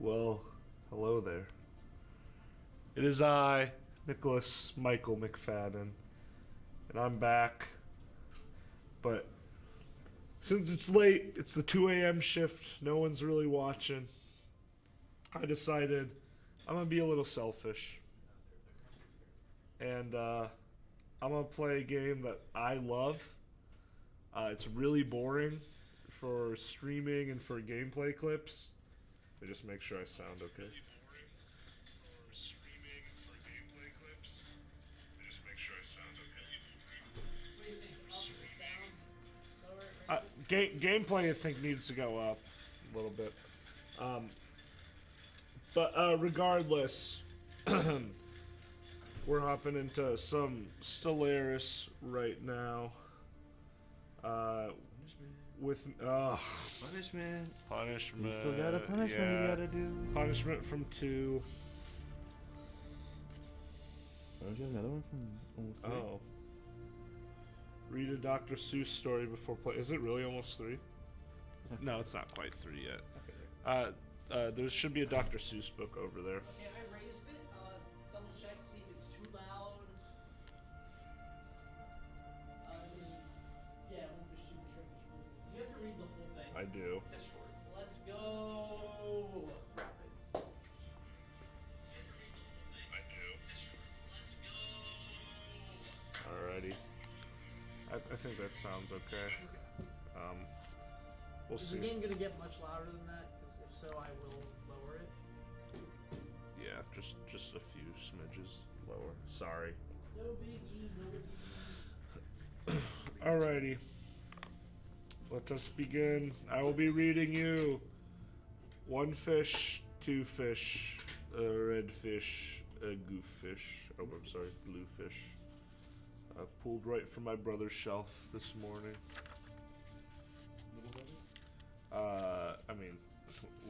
Well, hello there. It is I, Nicholas Michael McFadden, and I'm back. But since it's late, it's the 2 a.m. shift, no one's really watching, I decided I'm going to be a little selfish. And I'm going to play a game that I love. It's really boring for streaming and for gameplay clips. Let me just make sure I sound okay. Gameplay, I think, needs to go up a little bit. But regardless, we're hopping into some Stellaris right now. With punishment. Punishment. He still got a punishment he's gotta do. Punishment from 2. Don't you have another one from almost 3? Oh. Read a Dr. Seuss story before play. Is it really almost 3? No, it's not quite 3 yet. Okay. There should be a Dr. Seuss book over there. Okay, I raised it. Double check, see if it's too loud. Yeah, one fish, two fish, red fish, blue fish. You have to read the whole thing. I do. That's short. Let's go. Rapid. I do. Let's go. Alrighty. I think that sounds okay. We'll Is see. the game gonna get much louder than that? Because if so, I will lower it. Yeah, just a few smidges lower. Sorry. No biggie, no biggie. Alrighty. Let us begin. I will be reading you 1 fish, 2 fish, a red fish, a goof fish. Oh, I'm sorry, blue fish. Pulled right from my brother's shelf this morning. I mean,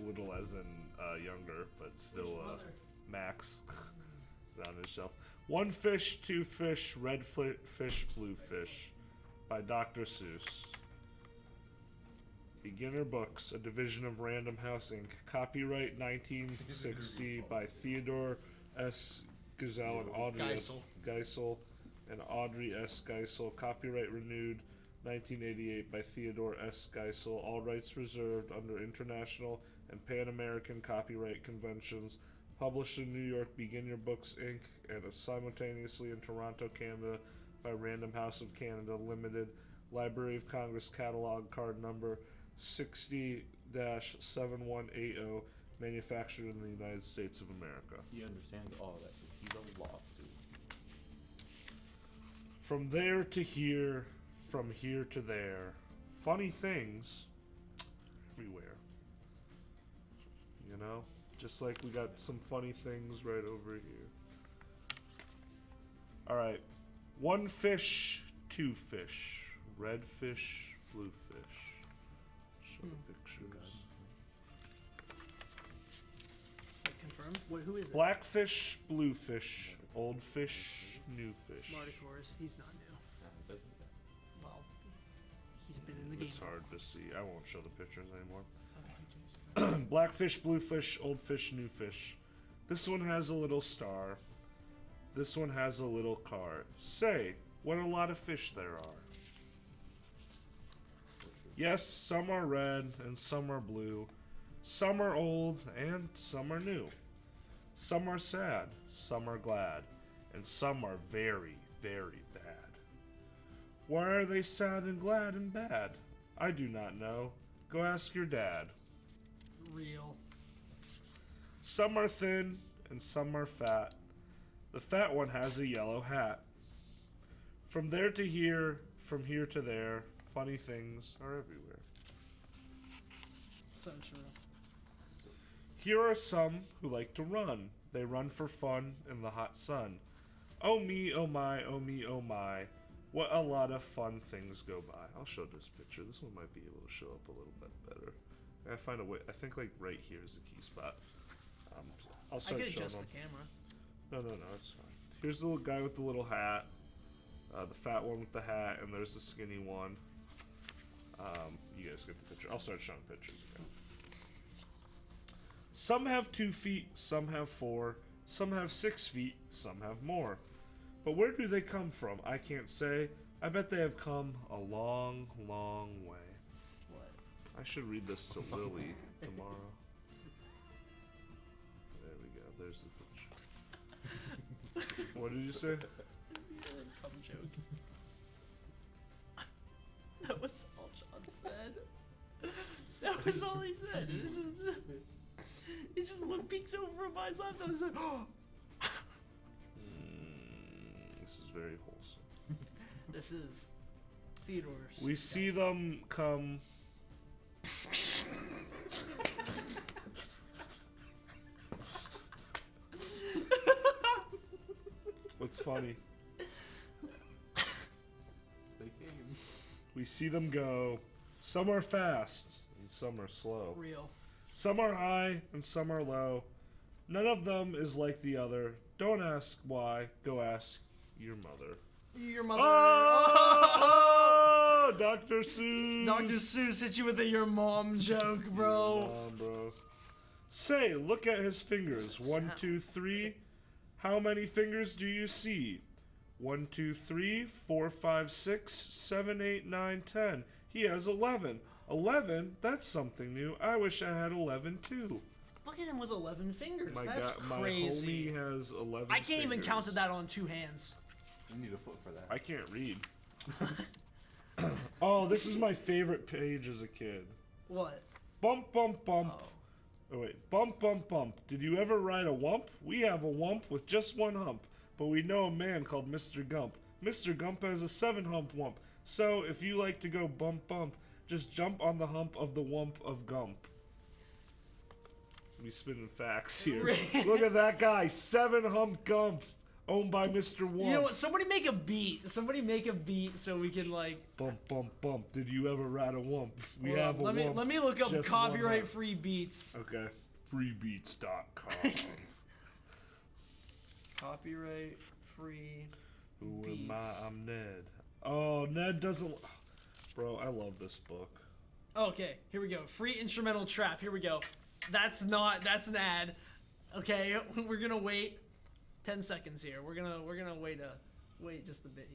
little as in younger, but still Max. It's on his shelf. 1 fish, 2 fish, red fish, blue fish, by Dr. Seuss. Beginner Books, a division of Random House Inc. Copyright 1960 by Theodore S. Geisel and Audrey S. Geisel and Audrey S. Geisel. Copyright renewed 1988 by Theodore S. Geisel. All rights reserved under international and Pan-American copyright conventions. Published in New York, Begin Your Books Inc. and simultaneously in Toronto, Canada by Random House of Canada Limited. Library of Congress catalog card number 60-7180, manufactured in the United States of America. He understands all that. He's a law student. From there to here, from here to there. Funny things everywhere. You know? Just like we got some funny things right over here. Alright. 1 fish, 2 fish. Red fish, blue fish. Show pictures. Confirm. Who is it? Black fish, blue fish. Old fish, new fish. Marty Torres. He's not new. Well, he's been in the game. It's hard to see. I won't show the pictures anymore. Okay. Black fish, blue fish, old fish, new fish. This one has a little star. This one has a little car. Say, what a lot of fish there are. Yes, some are red and some are blue. Some are old and some are new. Some are sad, some are glad, and some are very, very bad. Why are they sad and glad and bad? I do not know. Go ask your dad. Real. Some are thin and some are fat. The fat one has a yellow hat. From there to here, from here to there, funny things are everywhere. So true. Here are some who like to run. They run for fun in the hot sun. Oh me, oh my, oh me, oh my. What a lot of fun things go by. I'll show this picture. This one might be able to show up a little bit better. I find a way. I think like right here is the key spot. I'll I start could showing adjust them. the camera. No, it's fine. Here's the little guy with the little hat. The fat one with the hat, and there's the skinny one. You guys get the picture. I'll start showing pictures again. Some have 2 feet, some have 4, some have 6 feet, some have more. But where do they come from? I can't say. I bet they have come a long, long way. What? I should read this to Lily tomorrow. There we go. There's the picture. What did you say? Dumb joke. That was all John said. That was all he said. It was just, he just peeks over at my side. I was like, oh. This is very wholesome. This is Theodore's. We see them come. What's funny? They came. We see them go. Some are fast and some are slow. Real. Some are high and some are low. None of them is like the other. Don't ask why. Go ask your mother. Your mother. Oh, Dr. Seuss. Dr. Seuss hit you with a your mom joke, bro. Your mom, bro. Say, look at his fingers. 1, 2, 3. How many fingers do you see? 1, 2, 3, 4, 5, 6, 7, 8, 9, 10. He has 11. 11? That's something new. I wish I had 11 too. Look at him with 11 fingers. My That's crazy. My homie has 11 I can't even fingers. count that on 2 hands. You need a foot for that. I can't read. Oh, this is my favorite page as a kid. What? Bump, bump, bump. Oh. Oh, wait. Bump, bump, bump. Did you ever ride a wump? We have a wump with just 1 hump. But we know a man called Mr. Gump. Mr. Gump has a 7-hump wump. So, if you like to go bump, bump, just jump on the hump of the wump of Gump. We spinning facts here. Look at that guy. 7-hump Gump. Owned by Mr. Wump. You know what? Somebody make a beat. Somebody make a beat so we can, like... Bump, bump, bump. Did you ever ride a wump? We Hold have on, a wump. let me look up just copyright-free beats. Okay. Freebeats.com. Copyright-free Who beats. am I? I'm Ned. Oh, Ned doesn't... Bro, I love this book. Okay, here we go. Free instrumental trap. Here we go. That's an ad. Okay, we're gonna wait 10 seconds here. We're gonna wait just a bit.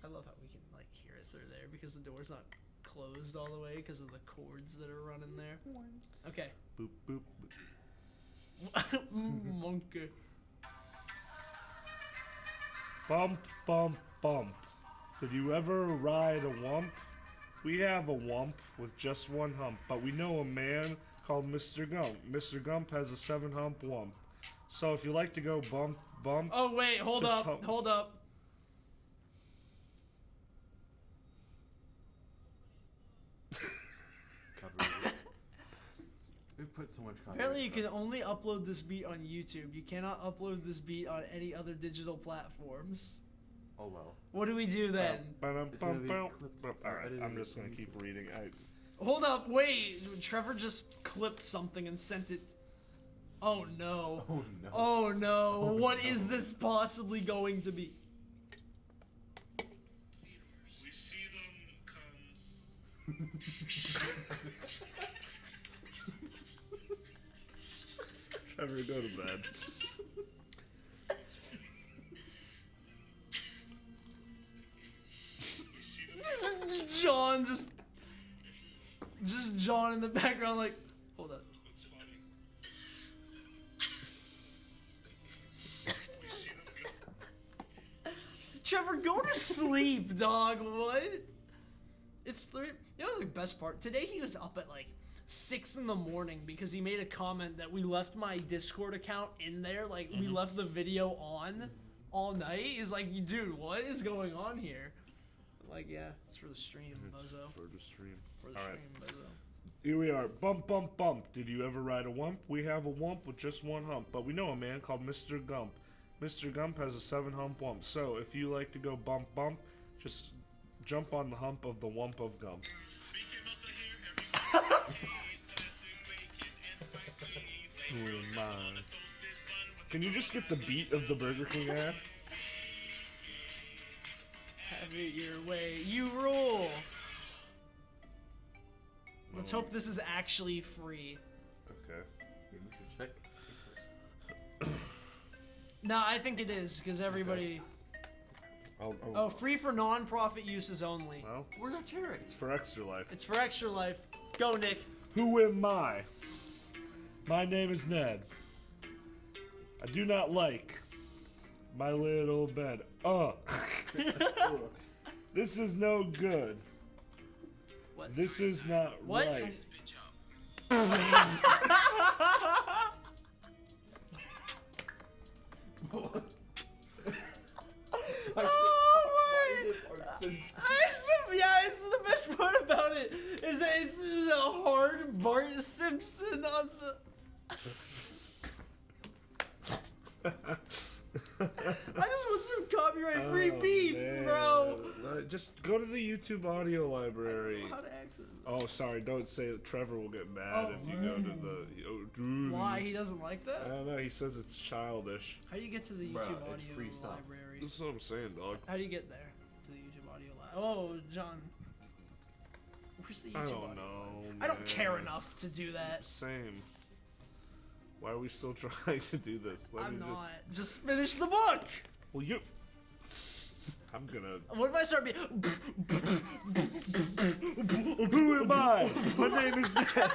I love how we can like hear it through there because the door's not closed all the way because of the cords that are running there. Okay. Boop, boop, boop. Monkey. Bump, bump, bump. Did you ever ride a wump? We have a wump with just 1 hump, but we know a man called Mr. Gump. Mr. Gump has a 7-hump wump. So if you like to go bump, bump... Oh wait, hold just up, hump. hold up. We put so much content. Apparently you can only upload this beat on YouTube. You cannot upload this beat on any other digital platforms. Oh well. What do we do then? It's gonna be clipped. Alright, I'm just gonna keep reading. Hold up, wait. Trevor just clipped something and sent it. Oh no. Oh no. Oh no. Oh, What no. is this possibly going to be? We see them come. Trevor, go to bed. John just John in the background like, hold up. Trevor, go to sleep, dog. What? It's 3. You know the best part? Today he was up at like 6 in the morning because he made a comment that we left my Discord account in there. Like we left the video on all night. He's like, dude, what is going on here? I'm like, yeah, it's for the stream, bozo. For the stream. For the All right. stream, bozo. Here we are. Bump, bump, bump. Did you ever ride a wump? We have a wump with just 1 hump, but we know a man called Mr. Gump. Mr. Gump has a 7-hump wump. So if you like to go bump, bump, just jump on the hump of the wump of Gump. Who am I? Can you just get the beat of the Burger King ad? Have it your way. You rule. Let's hope this is actually free. Okay. No, I think it is because everybody. Oh, free for non-profit uses only. Well, We're not charity. it's for Extra Life. It's for Extra Life. Go, Nick. Who am I? My name is Ned. I do not like my little bed. This is no good. What? This is not What? right. Yeah, it's the best part about it is that it's a hard Bart Simpson on the. I just want some copyright-free beats, bro. Just go to the YouTube audio library. How to access it. Oh, sorry. Don't say it. Trevor will get mad if you go to the. Oh, dude. Why he doesn't like I that? don't know. He says it's childish. How do you get to the YouTube Bro, it's audio free stuff. library? That's what I'm saying, dog. How do you get there to the YouTube audio library? Oh, John. Where's the YouTube I audio? don't know. I don't care man. enough to do that. Same. Why are we still trying to do this? I'm not. Just finish the book. Well, you. I'm gonna. What if I start being? Who am I? My name is Ned.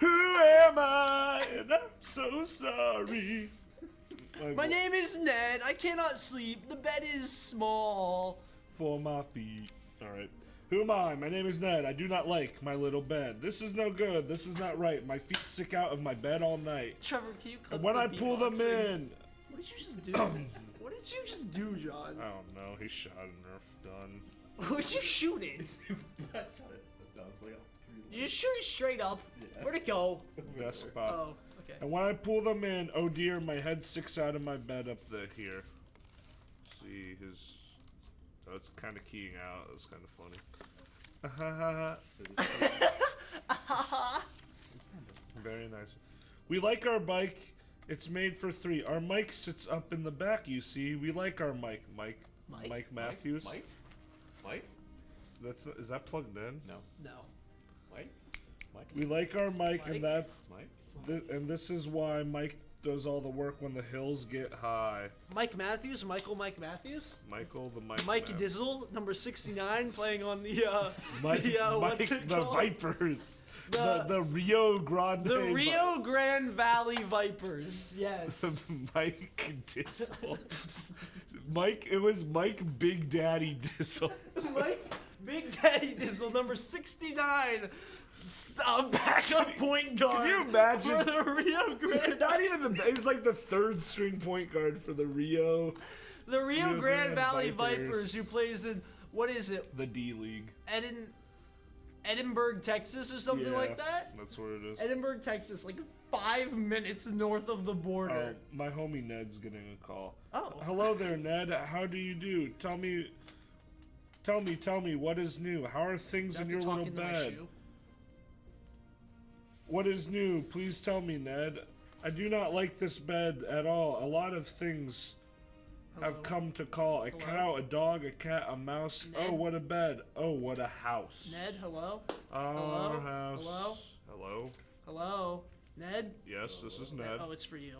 Who am I? And I'm so sorry. My name is Ned. I cannot sleep. The bed is small. For my feet. Alright. Who am I? My name is Ned. I do not like my little bed. This is no good. This is not right. My feet stick out of my bed all night. Trevor, can you clip And when the I pull them beatboxing? in. What did you just do? What did you just do, John? I don't know. He shot a Nerf gun. Would you shoot it? No, it's like You just shoot it straight up. Yeah. Where'd it go? Best spot. Oh, okay. And when I pull them in, oh dear, my head sticks out of my bed up here. See his. Oh, it's kind of keying out. It's kind of funny. Very nice. We like our bike. It's made for 3. Our mic sits up in the back, you see. We like our mic. Mike Matthews. Mike? Is that plugged in? No. No. Mike? We like our mic, and Mike? and this is why Mike does all the work when the hills get high. Mike Matthews? Mike Matthews? Michael the Mike. Mike Dizzle, number 69, playing on the, Mike, what's Mike it the called? Vipers. The- The Rio Grande. The Rio Grande Valley Vipers, yes. Mike Dizzle. Mike, it was Mike Big Daddy Dizzle. Mike Big Daddy Dizzle, number 69, backup point guard. Can you imagine? For the Rio Grande. Not even he's like the 3rd string point guard for the Rio. The Rio Rio Grande Grande Valley Vipers. Vipers, who plays in, what is it, The D League. Edinburgh, Texas, or something Yeah, like that? That's what it is. Edinburgh, Texas, like 5 minutes north of the Oh, border. my homie Ned's getting a call. Oh. Hello there, Ned. How do you do? Tell me, what is new? How are things in Have your to talk little into my bed? shoe. What is new? Please tell me, Ned. I do not like this bed at all. A lot of things have Hello? come to call. A Hello? cow, a dog, a cat, a mouse. Ned? Oh, what a bed. Oh, what a house. Ned, hello? Our Hello? house. Hello? Hello? Hello? Ned? Yes, this is Ned. Oh, it's for you.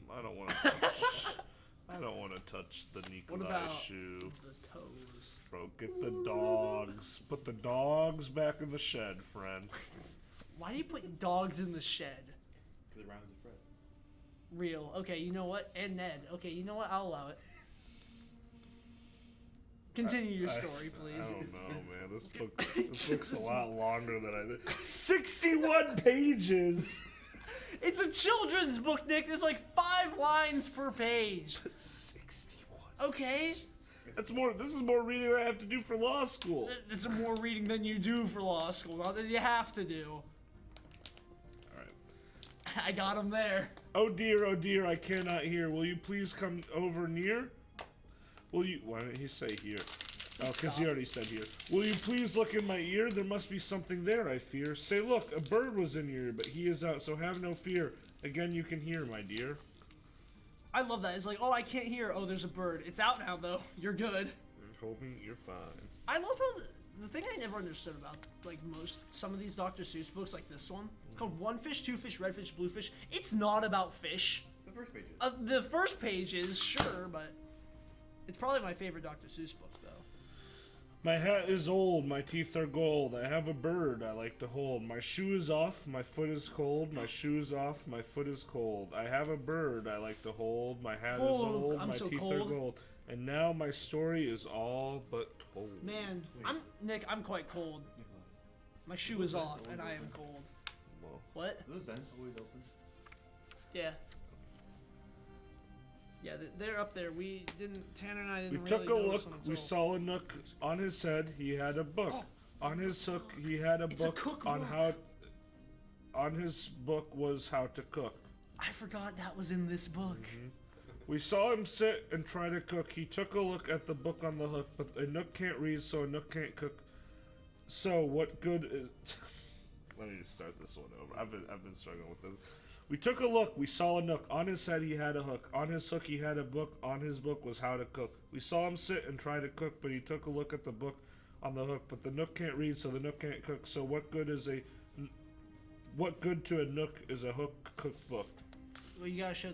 I don't want to touch. I don't want to touch the What Nikolai about shoe. the toes? Bro, get the dogs. Put the dogs back in the shed, friend. Why do you put dogs in the shed? Because it rhymes with Fred. Real. Okay, you know what? And Ned. Okay, you know what? I'll allow it. Continue your story, I please. don't know, man. This looks a lot longer than I did. 61 pages. It's a children's book, Nick. There's like 5 lines per page. 61. Okay. That's more. This is more reading than I have to do for law school. It's more reading than you do for law school. Not that you have to do. All right. I got him there. Oh dear, I cannot hear. Will you please come over near? Will you? Why didn't he say here? Oh, because he already said here. Will you please look in my ear? There must be something there, I fear. Say, look, a bird was in your ear, but he is out, so have no fear. Again, you can hear, my dear. I love that. It's like, oh, I can't hear. Oh, there's a bird. It's out now, though. You're good. I'm hoping you're fine. I love how the thing I never understood about like some of these Dr. Seuss books, like this one. It's called One Fish, Two Fish, Red Fish, Blue Fish. It's not about fish. first pages. The first pages, sure, but it's probably my favorite Dr. Seuss book, though. My hat is old, my teeth are gold. I have a bird I like to hold. My shoe is off, my foot is cold. My shoe is off, my foot is cold. I have a bird I like to hold. My hat is old, I'm my so teeth cold. are gold. And now my story is all but told. Man, Wait. Nick, I'm quite cold. Nikolai, My shoe Those is vents off, always and I am open. cold. Well, What? are those vents always open? Yeah. Yeah, they're up there. We didn't. Tanner and I we didn't took really a notice look. them We until- saw a nook. On his head, he had a book. Oh. On his hook, he had a It's a book on cookbook. how. On his book was how to cook. I forgot that was in this book. We saw him sit and try to cook. He took a look at the book on the hook, but a nook can't read, so a nook can't cook. So what good is? Let me just start this one over. I've been struggling with this. We took a look. We saw a nook. On his head, he had a hook. On his hook, he had a book. On his book was how to cook. We saw him sit and try to cook, but he took a look at the book on the hook. But the nook can't read, so the nook can't cook. So what good is a? What good to a nook is a hook cooked book? Well, you gotta show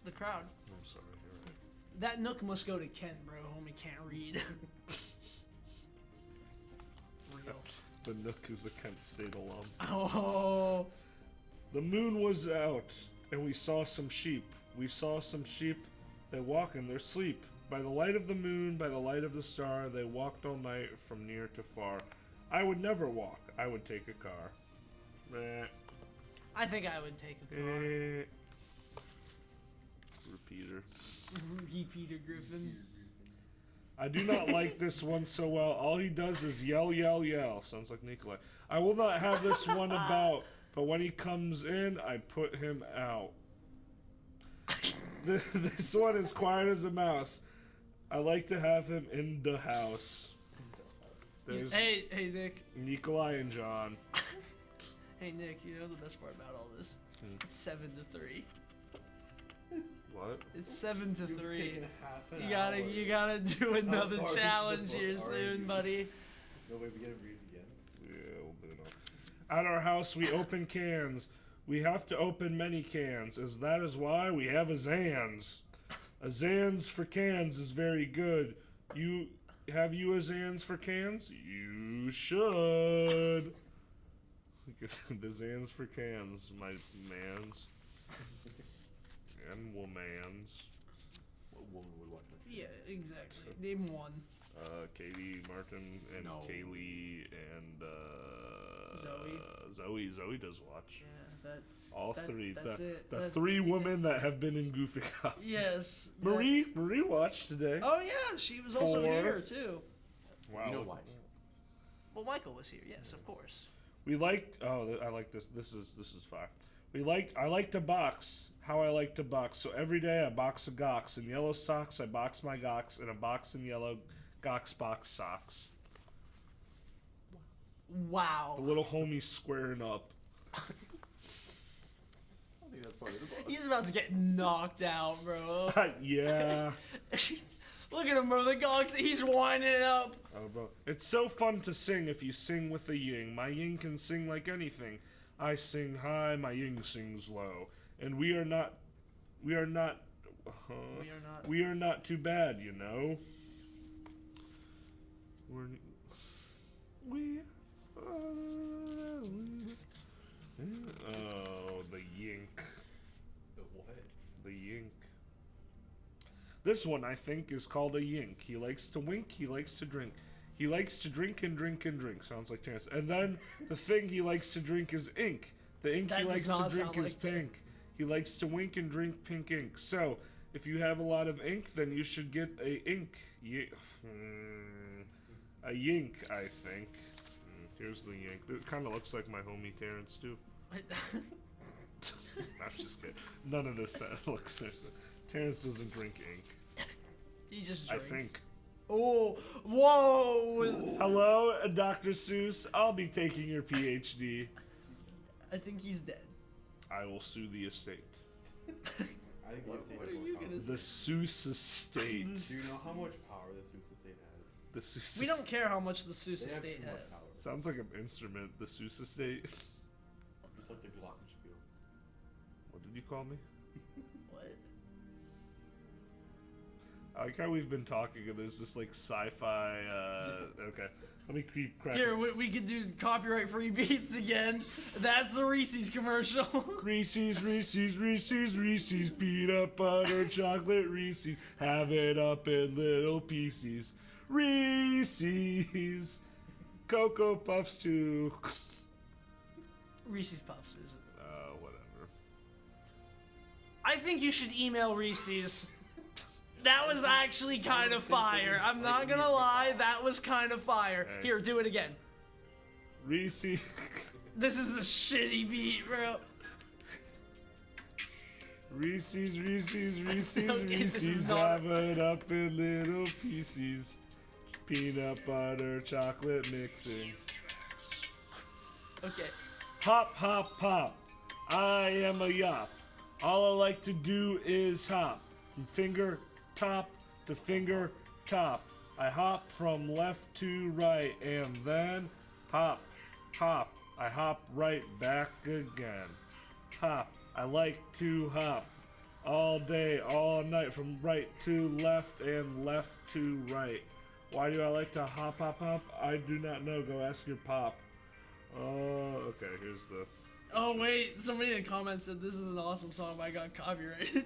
the crowd. I'm sorry. You're right. That nook must go to Ken, bro. Homie can't read. Real. The nook is a Kent State alum. Oh. The moon was out, and we saw some sheep. We saw some sheep. They walk in their sleep. By the light of the moon, by the light of the star, they walked all night from near to far. I would never walk. I would take a car. Meh. I think I would take a car. Eh. Repeater. Peter Griffin. I do not like this one so well. All he does is yell, yell, yell. Sounds like Nikolai. I will not have this one about, but when he comes in, I put him out. This one is quiet as a mouse. I like to have him in the house. There's Hey, Nick. Nikolai and John. Hey, Nick. You know the best part about all this? It's 7-3. What? It's 7-3. Taking half an You gotta do another far into the challenge book here are soon, you? buddy. No way we get to read again. Yeah, we'll do it all. At our house, we open cans. We have to open many cans, as that is why we have a Zans. A Zans for cans is very good. You have you a Zans for cans? You should. The Zans for cans, my mans and womans. What woman would watch that? Yeah, exactly. Name one. Katie Martin and No. Kaylee and Zoe. Zoe does watch. Yeah, that's All that- three. That's it. The That's- three women that have been in Goofing Up. Yes. Marie watched today. Oh yeah, she was also 4. here too. Wow. You know why? Well, Michael was here. Yes, of course. We like. Oh, I like this. This is fine. I like to box. How I like to box. So every day I box a gox. In yellow socks, I box my gox. In a box in yellow gox box socks. Wow. The little homie squaring up. I think that's part of the book. He's about to get knocked out, bro. Yeah. Look at him, bro. The gogs. He's winding it up. Oh, bro. It's so fun to sing if you sing with a ying. My ying can sing like anything. I sing high, my ying sings low. And we are not. We are not too bad, you know. We oh, the yink. The what? The yink. This one, I think, is called a yink. He likes to wink, he likes to drink. He likes to drink and drink and drink. Sounds like Terrence. And then the thing he likes to drink is ink. The ink That he does likes not to drink sound is like that. pink. He likes to wink and drink pink ink. So, if you have a lot of ink, then you should get a ink. A yink, I think. Here's the yink. It kind of looks like my homie Terrence, too. I'm just kidding. None of this looks. Terrence doesn't drink ink. He just I drinks. think. Oh, whoa! Hello, Dr. Seuss. I'll be taking your PhD. I think he's dead. I will sue the estate. I think What the estate are has more you power. gonna The Seuss estate. Do you know how much power the Seuss estate has? The Seuss. We don't care how much the Seuss They have estate too has. much power. Sounds like an instrument. The Seuss estate. Just like the Glockenspiel. What did you call me? What? I like how we've been talking and there's this like sci-fi. Okay, let me keep cracking. Here, we could do copyright-free beats again. That's a Reese's commercial. Reese's, Reese's, Reese's, Reese's, peanut butter chocolate Reese's, have it up in little pieces. Reese's, Cocoa Puffs too. Reese's Puffs is. Whatever. I think you should email Reese's. That was actually kind of fire. I'm not gonna lie, that was kind of fire. Hey. Here, do it again. Reese's. This is a shitty beat, bro. Reese's, Reese's, Reese's, Okay, this is Reese's, not- have it up in little pieces. Peanut butter chocolate mixing. Okay. Hop, hop, pop. I am a yop. All I like to do is hop. From finger top to finger top. I hop from left to right and then hop, hop. I hop right back again. Hop. I like to hop. All day, all night, from right to left and left to right. Why do I like to hop, hop, hop? I do not know. Go ask your pop. Oh, okay, here's the... Oh wait, somebody in the comments said this is an awesome song, but I got copyrighted.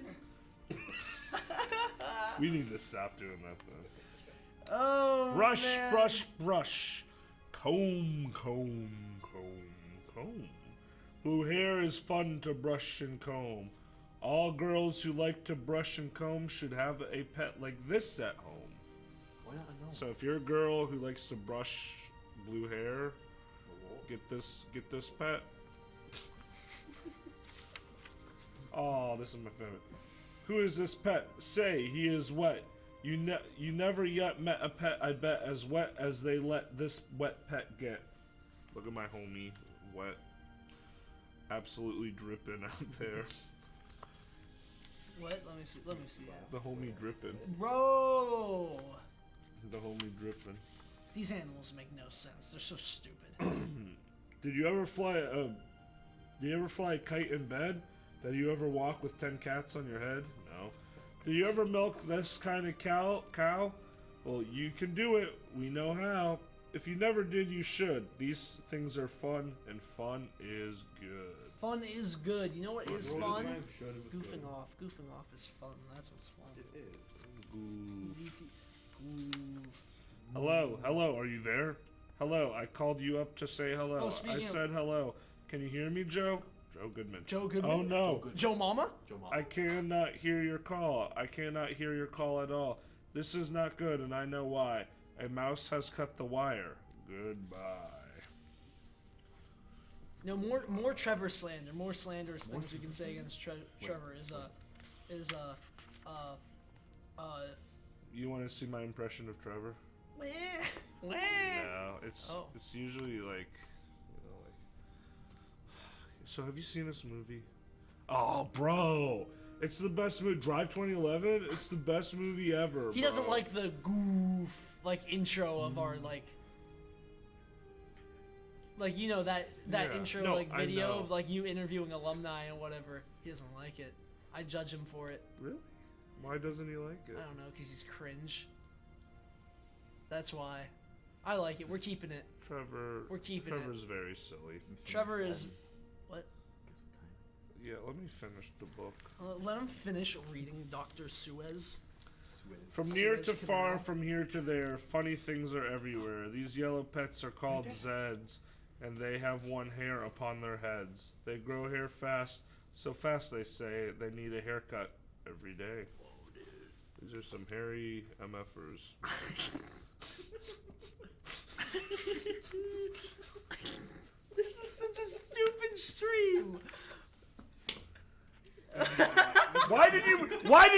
We need to stop doing that, though. Oh, Brush, man. brush, brush. Comb, comb, comb, comb. Blue hair is fun to brush and comb. All girls who like to brush and comb should have a pet like this at home. Why not a gnome? So if you're a girl who likes to brush blue hair, get this pet. Oh, this is my favorite. Who is this pet? Say he is wet. You never yet met a pet, I bet, as wet as they let this wet pet get. Look at my homie, wet. Absolutely dripping out there. What? Let me see. Let me see it. The homie dripping. Bro, The homie dripping. these animals make no sense. They're so stupid. Did you ever fly a kite in bed? Did you ever walk with 10 cats on your head? No. Do you ever milk this kind of cow? Well, you can do it. We know how. If you never did, you should. These things are fun, and fun is good. Fun is good. You know what is Roll fun? this rhyme, should it was Goofing good. off. Goofing off is fun. That's what's fun. It is. Goof. ZT. Goof. Hello, are you there? Hello, I called you up to say hello. Oh, speaking I of- said hello. Can you hear me, Joe? Joe Goodman. Joe Goodman? Oh no. Joe Mama? Joe Mama. I cannot hear your call. I cannot hear your call at all. This is not good, and I know why. A mouse has cut the wire. Goodbye. No, more Trevor slander. More slanderous things we can say against Trevor is You want to see my impression of Trevor? Wah. No, it's Oh. it's usually like, So have you seen this movie? Oh, bro, it's the best movie. Drive 2011. It's the best movie ever. He doesn't bro. like the goof intro of our you know that Yeah. intro No, I video know. of you interviewing alumni and whatever. He doesn't like it. I judge him for it. Really? Why doesn't he like it? I don't know, because he's cringe. That's why. I like it. We're keeping it. Trevor. We're keeping it. Trevor's very silly. Trevor is what? Guess what time Yeah, let me finish the book. Let him finish reading Dr. Suez. it is? From near Suez to far, Canal. from here to there, funny things are everywhere. These yellow pets are called Zeds, and they have one hair upon their heads. They grow hair fast, so fast they say they need a haircut every day. These are some hairy MFers. This is such a stupid stream. Why did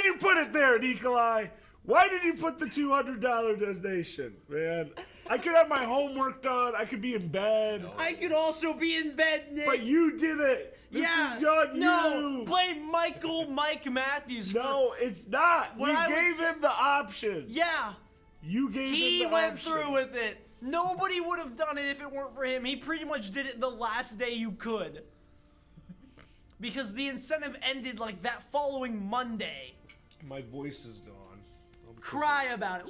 you put it there, Nikolai? Why did you put the $200 donation, man? I could have my homework done. I could be in bed. I could also be in bed, Nick. But you did it. This yeah. is on no, you. blame Mike Matthews. No, it's not. What You I would gave say- him the option. Yeah, You gave he him the went option. through with it. Nobody would have done it if it weren't for him. He pretty much did it the last day you could. because the incentive ended like that following Monday. My voice is gone. Cry about it.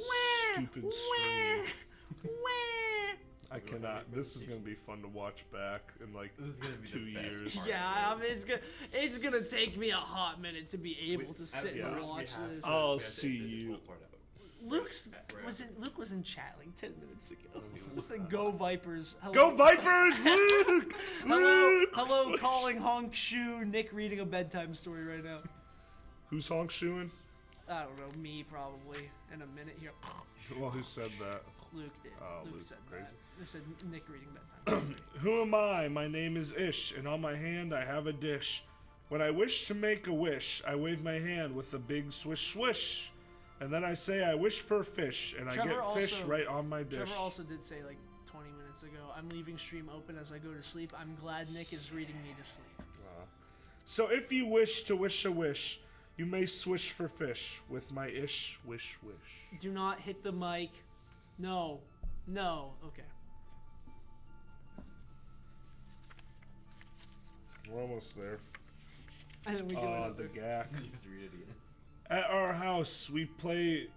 Stupid Wah, stream. wah. I cannot. This is gonna be fun to watch back in like This is gonna be 2 the best years. part. Yeah, I mean, it's gonna take me a hot minute to be able to sit and first we watch have this. to- I'll we have to see edit this you. whole part out. Luke was in chat like 10 minutes ago. Just said go Vipers. Hello. Go Vipers! Luke! Luke! Hello, Switch. calling Honk Shoe. Nick reading a bedtime story right now. Who's honk shoeing? I don't know, me probably in a minute here. Well, who said that? Luke did. Oh, Luke Luke, said crazy. that. It said Nick reading bedtime story. Who am I? My name is Ish, and on my hand I have a dish. When I wish to make a wish, I wave my hand with a big swish swish. And then I say I wish for fish, and I Trevor get fish also- right on my dish. Trevor also did say like 20 minutes ago, I'm leaving stream open as I go to sleep. I'm glad Nick is reading me to sleep. So if you wish to wish a wish, you may swish for fish with my ish wish wish. Do not hit the mic. No. No. Okay. We're almost there. And then we do The another. gack. You have to read it again. At our house, we play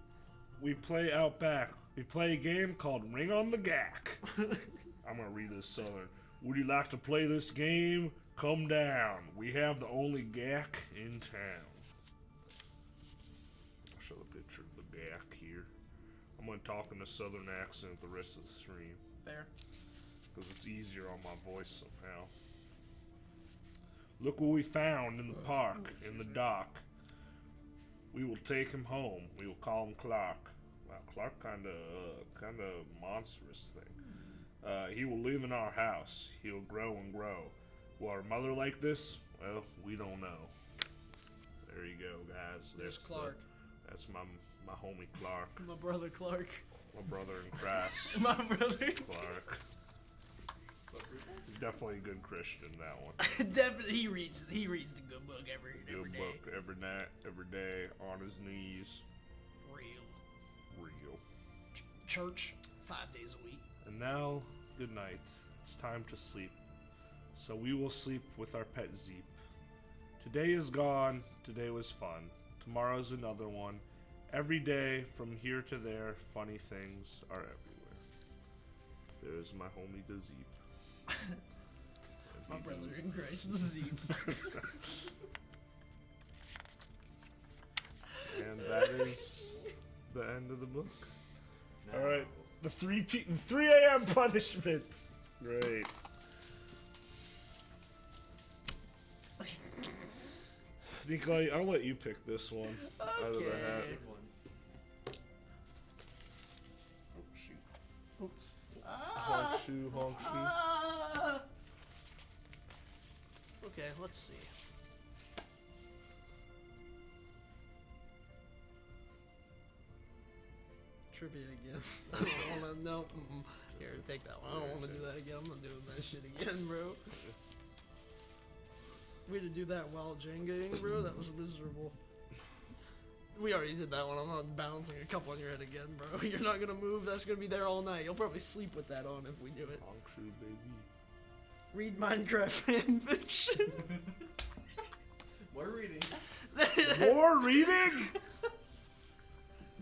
out back. We play a game called Ring on the Gack. I'm gonna read this southern. Would you like to play this game? Come down. We have the only gack in town. I'll show the picture of the gack here. I'm gonna talk in a southern accent the rest of the stream Fair. because it's easier on my voice somehow. Look what we found in the park, in the dock. We will take him home. We will call him Clark. Wow, Clark kind of monstrous thing. He will live in our house. He'll grow and grow. Will our mother like this? Well, we don't know. There you go, guys. There's That's Clark. That's my homie Clark, My brother Clark. my brother in Christ, My brother. Clark. Definitely a good Christian, that one. Definitely, he reads the good book every Good day. book every night, every day, on his knees. Real. Real. Church 5 days a week. And now, good night. It's time to sleep. So we will sleep with our pet Zeep. Today is gone. Today was fun. Tomorrow's another one. Every day, from here to there, funny things are everywhere. There's my homie the Zeep. My brother in Christ, the Zeep. And that is the end of the book. Now, All right, the 3 a.m. punishment. Great. Nikolai, I'll let you pick this one out of the hat. Okay. Good one. Oh shoot. Oops. Honk shoe, honk shoe. Ah. Okay, let's see. Trivia again. I don't wanna, no. Here, take that one. I don't wanna do that again. I'm not doing that shit again, bro. We had to do that while Jengaing, bro. That was miserable. We already did that one. I'm not balancing a couple on your head again, bro. You're not gonna move. That's gonna be there all night. You'll probably sleep with that on if we do it. Honk shoe, baby. Read Minecraft fan fiction. More reading. More reading?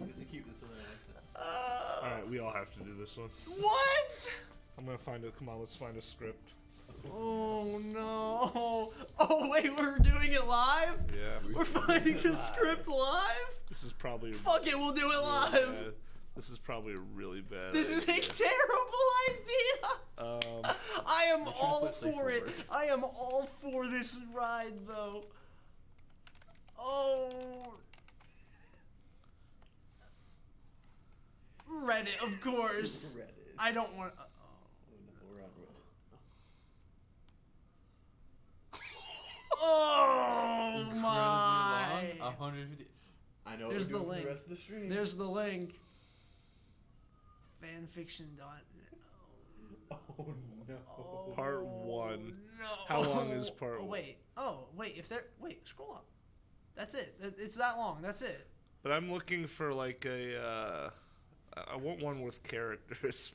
You get to keep this one in Alright, we all have to do this one. What? I'm gonna find it. Come on, let's find a script. Oh no. Oh wait, we're doing it live? Yeah. We're finding the script live? This is probably a Fuck it, we'll do it live. Yeah, this is probably a really bad This is a idea. terrible idea. I am all put safe for it. word. I am all for this ride though. Oh. Reddit, of course. Reddit. I don't want. Oh no, we're on Reddit. Oh Incredibly my! long. 150. I know There's what we're the doing for link. the rest of the stream. There's the link. Fanfiction. Oh no. Oh, Part 1. No. How long is part Oh, one? wait. Oh wait. If there. Wait. Scroll up. That's it. It's that long. That's it. But I'm looking for like a. I want one with characters.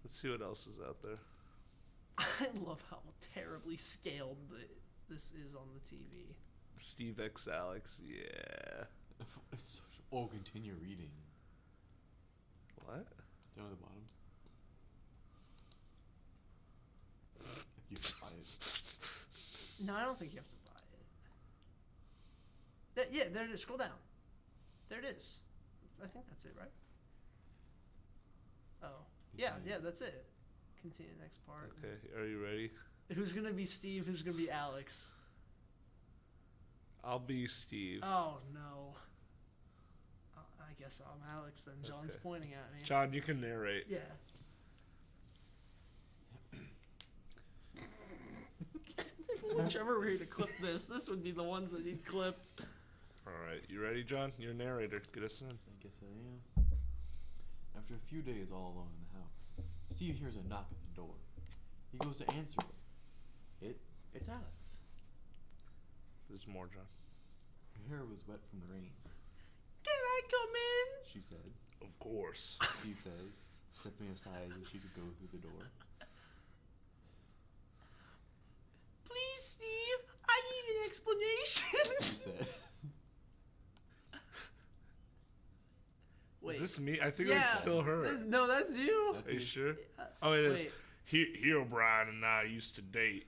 Let's see what else is out there. I love how terribly scaled this is on the TV. Steve X Alex, yeah. Oh, continue reading. What? Down at the bottom. You have to buy it. No, I don't think you have to buy it. Yeah, there it is. Scroll down. There it is. I think that's it, right? Oh. Yeah, that's it. Continue next part. Okay, are you ready? Who's gonna be Steve? Who's gonna be Alex? I'll be Steve. Oh, no. I guess I'm Alex then. John's Okay. pointing at me. John, you can narrate. Yeah. If Trevor were here to clip this would be the ones that he'd clipped. Alright, you ready, John? You're a narrator. Get us in. I guess I am. After a few days all alone in the house, Steve hears a knock at the door. He goes to answer it. It's Alex. There's more, John. Her hair was wet from the rain. Can I come in? She said. Of course. Steve says, stepping aside so she could go through the door. Please, Steve, I need an explanation. She said. Wait. Is this me? I think that's still her. No, that's you. That's Are you it. sure? Oh, it is. Wait. He O'Brien and I used to date.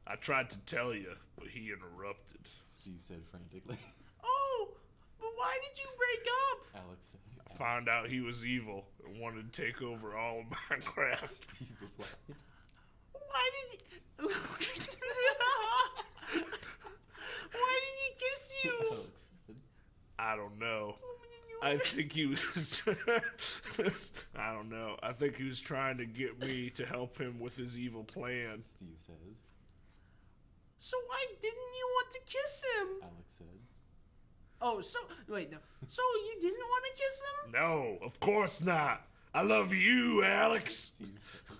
I tried to tell you, but he interrupted. Steve said frantically. Oh, but why did you break up? Alex said. I found out he was evil and wanted to take over all of Minecraft. Steve replied. Why did he... Why did he kiss you? Alex said. I don't know. I think he was. I don't know. I think he was trying to get me to help him with his evil plan. Steve says. So why didn't you want to kiss him? Alex said. Oh, so wait, no. So you didn't want to kiss him? No, of course not. I love you, Alex. Steve says.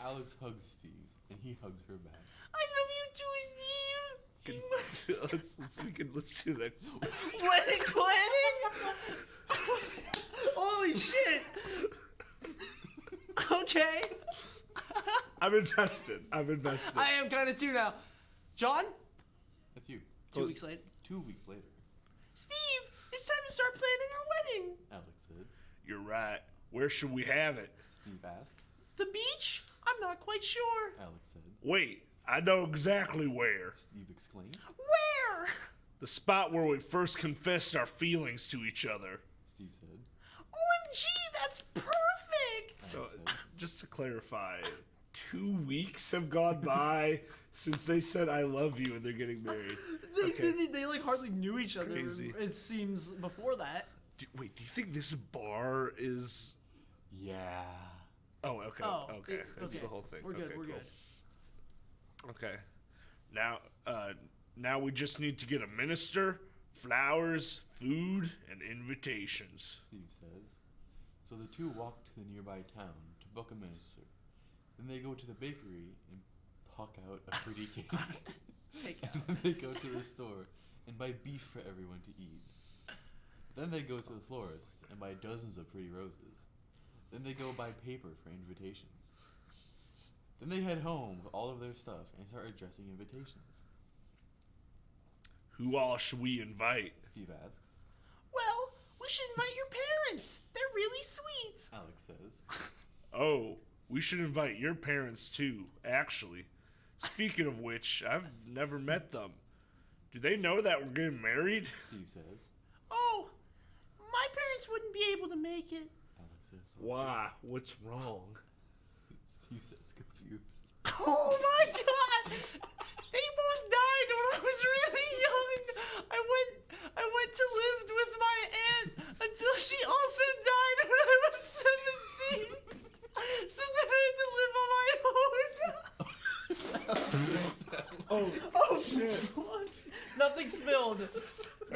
Alex hugs Steve, and he hugs her back. I love you too, Steve. Let's do the next one. Wedding planning? Holy shit! Okay. I'm invested. I am kind of too now. John? That's you. 2 weeks later. 2 weeks later. Steve, it's time to start planning our wedding. Alex said. You're right. Where should we have it? Steve asks. The beach? I'm not quite sure. Alex said. Wait, I know exactly where. Steve exclaimed. Where? The spot where we first confessed our feelings to each other. Steve said. OMG, that's perfect! So, Alex said. just to clarify, 2 weeks have gone by since they said I love you and they're getting married. They like hardly knew each other. Crazy. It seems before that. Wait, do you think this bar is... Yeah. Oh, okay. Oh, okay. That's the whole thing. We're good. Okay, We're cool. good. Okay. Now we just need to get a minister, flowers, food, and invitations. Steve says. So the two walk to the nearby town to book a minister. Then they go to the bakery and puck out a pretty cake. Take out. Then they go to the store and buy beef for everyone to eat. Then they go to the florist and buy dozens of pretty roses. Then they go buy paper for invitations. Then they head home with all of their stuff and start addressing invitations. Who all should we invite? Steve asks. Well, we should invite your parents. They're really sweet. Alex says. Oh, we should invite your parents too, actually. Speaking of which, I've never met them. Do they know that we're getting married? Steve says. Oh, my parents wouldn't be able to make it. Alex says. Why? What's wrong? Steve says confused. Oh my god! They both died when I was really young. I went to live with my aunt until she also died when I was 17. So then I had to live on my own. Oh shit! Fuck. Nothing spilled.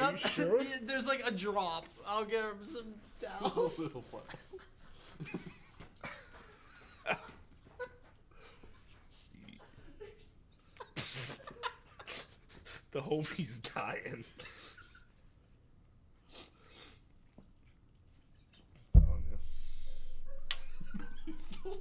Are you sure? There's like a drop. I'll get him some towels. Little part. The homie's dying. Oh, no.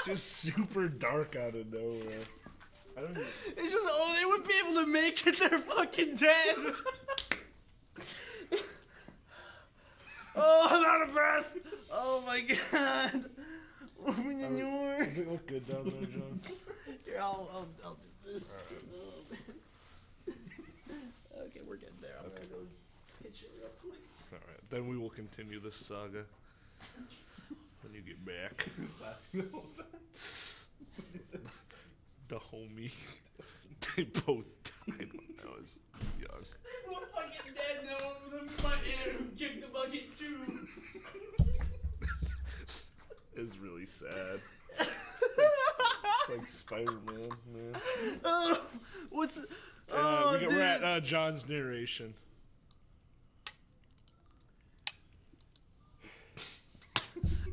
Just super dark out of nowhere. I don't even... It's just, oh, they wouldn't be able to make it. They're fucking dead. Oh, I'm out of breath. Oh my god. Does it look good down there, John? Here, I'll do this. Okay, we're getting there. I'm gonna go hit you real quick. Alright, then we will continue this saga when you get back. Who's laughing the whole time? The homie. They both died when I was young. We're fucking dead now. I'm the button who kicked the bucket too. It's really sad. It's like Spider-Man, man. What's... Oh, we're at John's narration.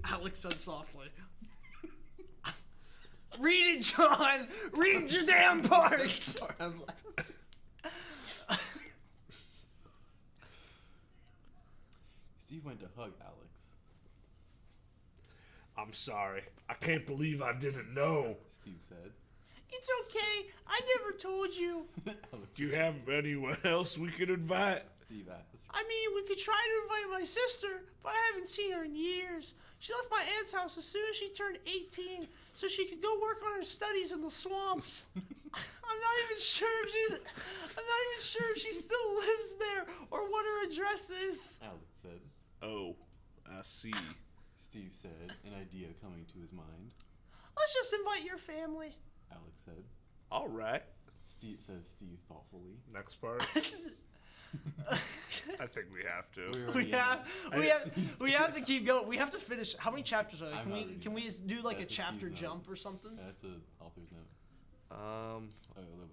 Alex said softly. Read it, John! Read your damn parts! Sorry, I'm like... Steve went to hug Alex. I'm sorry. I can't believe I didn't know. Steve said. It's okay. I never told you. Alex, Do you have anyone else we could invite? Steve asked. I mean, we could try to invite my sister, but I haven't seen her in years. She left my aunt's house as soon as she turned 18 so she could go work on her studies in the swamps. I'm not even sure if she still lives there or what her address is. Alex said. Oh, I see. Steve said, an idea coming to his mind. Let's just invite your family. Alex said. All right. Steve thoughtfully. Next part. I think we have to. We have to keep going. We have to finish. How many chapters are there? Can we do like That's a a chapter Steve's jump note. or something? That's an author's note.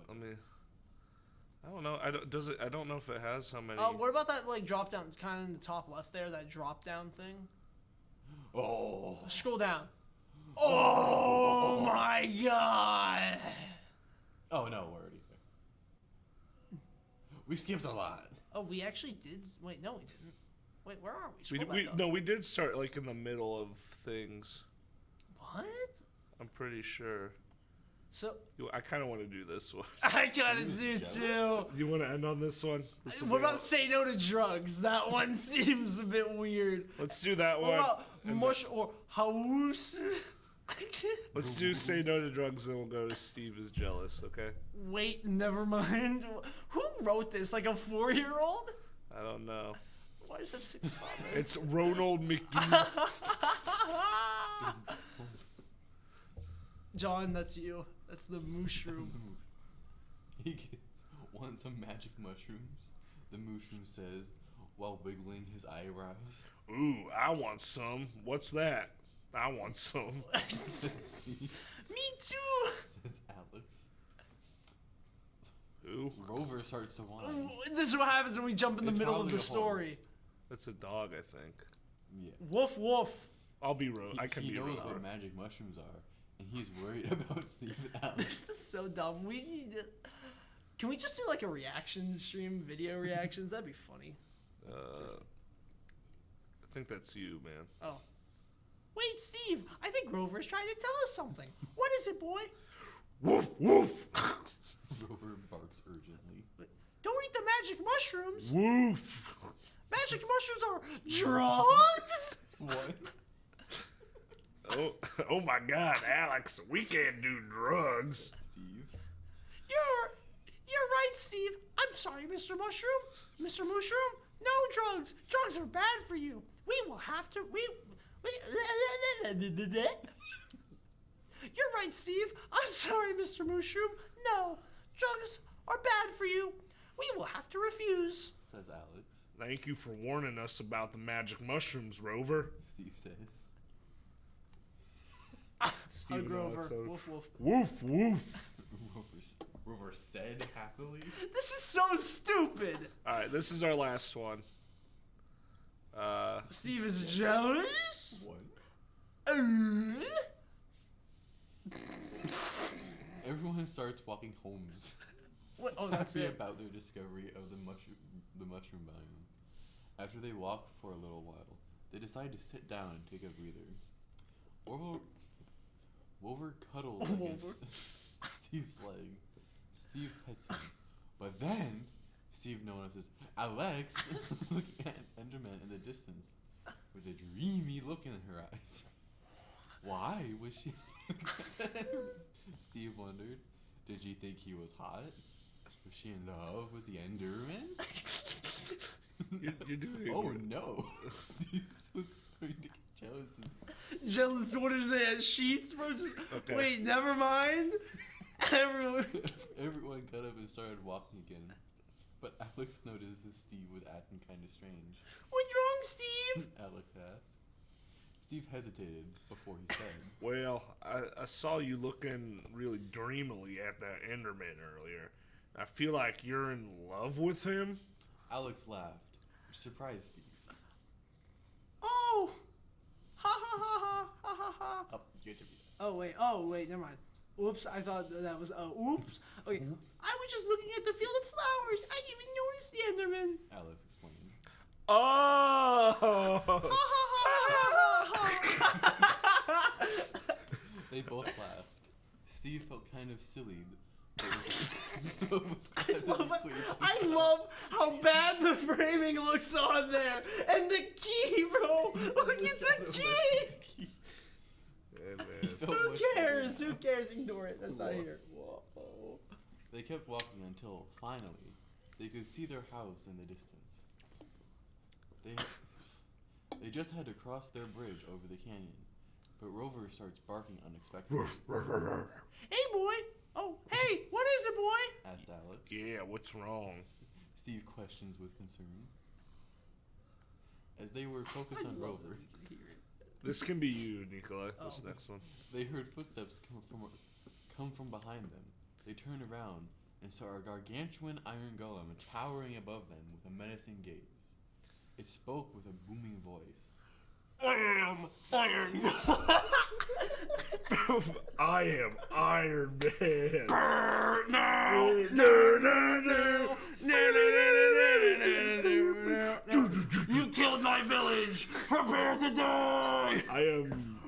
Let me. I don't know. I don't know if it has how many. What about that like drop down? Kind of in the top left there, that drop down thing. Oh. Scroll down. Oh my god. Oh no, we're already there. We skipped a lot. Oh, we actually did. Wait, no, we didn't. Wait, where are we? Scroll back up. No, we did start like in the middle of things. What? I'm pretty sure. So I kind of want to do this one. I kind of do too. Do you want to end on this one? What about say no to drugs? That one seems a bit weird. Let's do that What one. about mush or house? Let's do say no to drugs, and we'll go to Steve is jealous. Okay. Wait, never mind. Who wrote this? Like a 4-year-old? I don't know. Why does it have 6 comments? It's Ronald McDonald. John, that's you. That's the mushroom. He wants some magic mushrooms. The mushroom says while wiggling his eyebrows. Ooh, I want some. What's that? I want some. Says Steve. Me too. Says Alex. Ooh, Rover starts to whine. This is what happens when we jump in the It's middle of probably the a story. horse. that's a dog, I think. Yeah. Woof woof. I'll be I can he be knows Rover. what magic mushrooms are, and he's worried about Steve and Alex. This is so dumb. We need to... Can we just do like a reaction stream, video reactions? That'd be funny. I think that's you, man. Oh. Wait, Steve. I think Rover's trying to tell us something. What is it, boy? Woof woof. Rover barks urgently. Don't eat the magic mushrooms. Woof. Magic mushrooms are drugs? What? Oh my God, Alex, we can't do drugs. Steve. You're right, Steve. I'm sorry, Mr. Mushroom. Mr. Mushroom, no drugs. Drugs are bad for you. We will have to... You're right, Steve. I'm sorry, Mr. Mushroom. No, drugs are bad for you. We will have to refuse. Says Alex. Thank you for warning us about the magic mushrooms, Rover. Steve says. Steve Hug and Rover. Alex are- Woof, woof. Woof woof. Rover said happily. This is so stupid. All right, this is our last one. Steve is jealous. What? Everyone starts walking homes. What? Oh, that's Happy it. about their discovery of the mushroom biome. After they walk for a little while, they decide to sit down and take a breather. Rover cuddles against Steve's leg. Steve pets him. But then, Steve notices Alex looking at Enderman in the distance with a dreamy look in her eyes. Why was she Steve wondered. Did she think he was hot? Was she in love with the Enderman? You're doing Oh it. no! Steve was starting to get jealous. Jealous, what is that? Sheets, bro? Just, Okay. Wait, never mind. Everyone. Everyone got up and started walking again. But Alex notices Steve was acting kind of strange. What's wrong, Steve? Alex asked. Steve hesitated before he said, Well, I saw you looking really dreamily at that Enderman earlier. I feel like you're in love with him. Alex laughed, which surprised Steve. Oh! Ha ha ha ha ha ha ha. Oh, you get to be Oh, wait, never mind. Oops, I thought that was, oops. Okay, Oops. I was just looking at the field of flowers. I didn't even notice the Enderman. Alex explained. Oh! They both laughed. Steve felt kind of silly. But was glad to be clear. I love how bad the framing looks on there. And the key, bro. Look at the key. Hey, man. Felt Who much cares? better. Who cares? Ignore it. That's not here. Whoa. They kept walking until, finally, they could see their house in the distance. They just had to cross their bridge over the canyon, but Rover starts barking unexpectedly. Hey, boy. Oh, hey, what is it, boy? Asked Alex. Yeah, what's wrong? Steve questions with concern. As they were focused on Rover, This can be you, Nikolai. This Oh. next one. they heard footsteps come from behind them. They turned around and saw a gargantuan iron golem towering above them with a menacing gaze. It spoke with a booming voice. I am Iron I am Iron Man. You killed my village. Prepare to die. I am.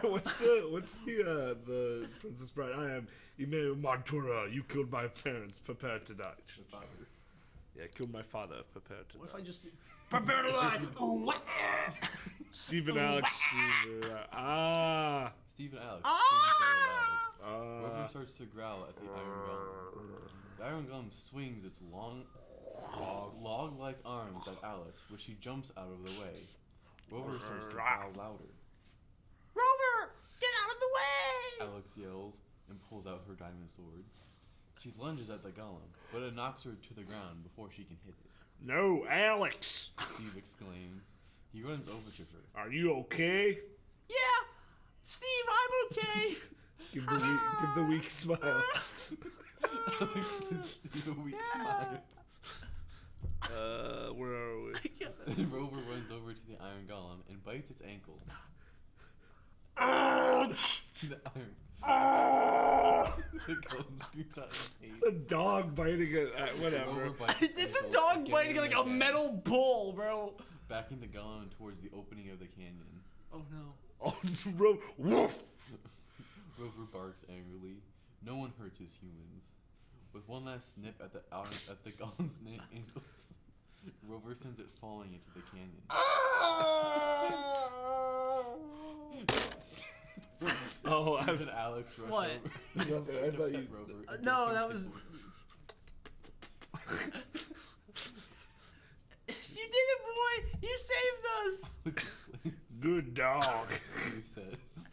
What's the Princess Bride? I am Ime Montura. You killed my parents. Prepare to die. Yeah, killed my father. Prepare to What if die. I just prepare to die? Steve and Alex. Steve Steve and Alex Ah! screamed very loud. Rover ah. starts to growl at the iron golem. The iron golem swings its long, log-like arms at Alex, which he jumps out of the way. Rover starts to growl louder. Rover, get out of the way! Alex yells and pulls out her diamond sword. She lunges at the golem, but it knocks her to the ground before she can hit it. No, Alex. Steve exclaims. He runs over to her. Are you okay? Yeah, Steve, I'm okay. Give the weak smile. Alex gives a weak smile. Where are we? Then Rover runs over to the iron golem and bites its ankle. Ouch! The iron. The golem screams out in pain. A dog biting it. Whatever. Rover bites its It's a ankle, dog getting biting him like a again, metal bull, bro. backing the golem towards the opening of the canyon. Oh no. Oh, woof! Rover barks angrily. No one hurts his humans. With one last snip at the golem's ankles, Rover sends it falling into the canyon. Oh, I Steve was. and Alex rush What? over. No, I Start to thought pet you- Rover and No, give him that was. kisses. You did it, boy! You saved us! Good dog. Steve says.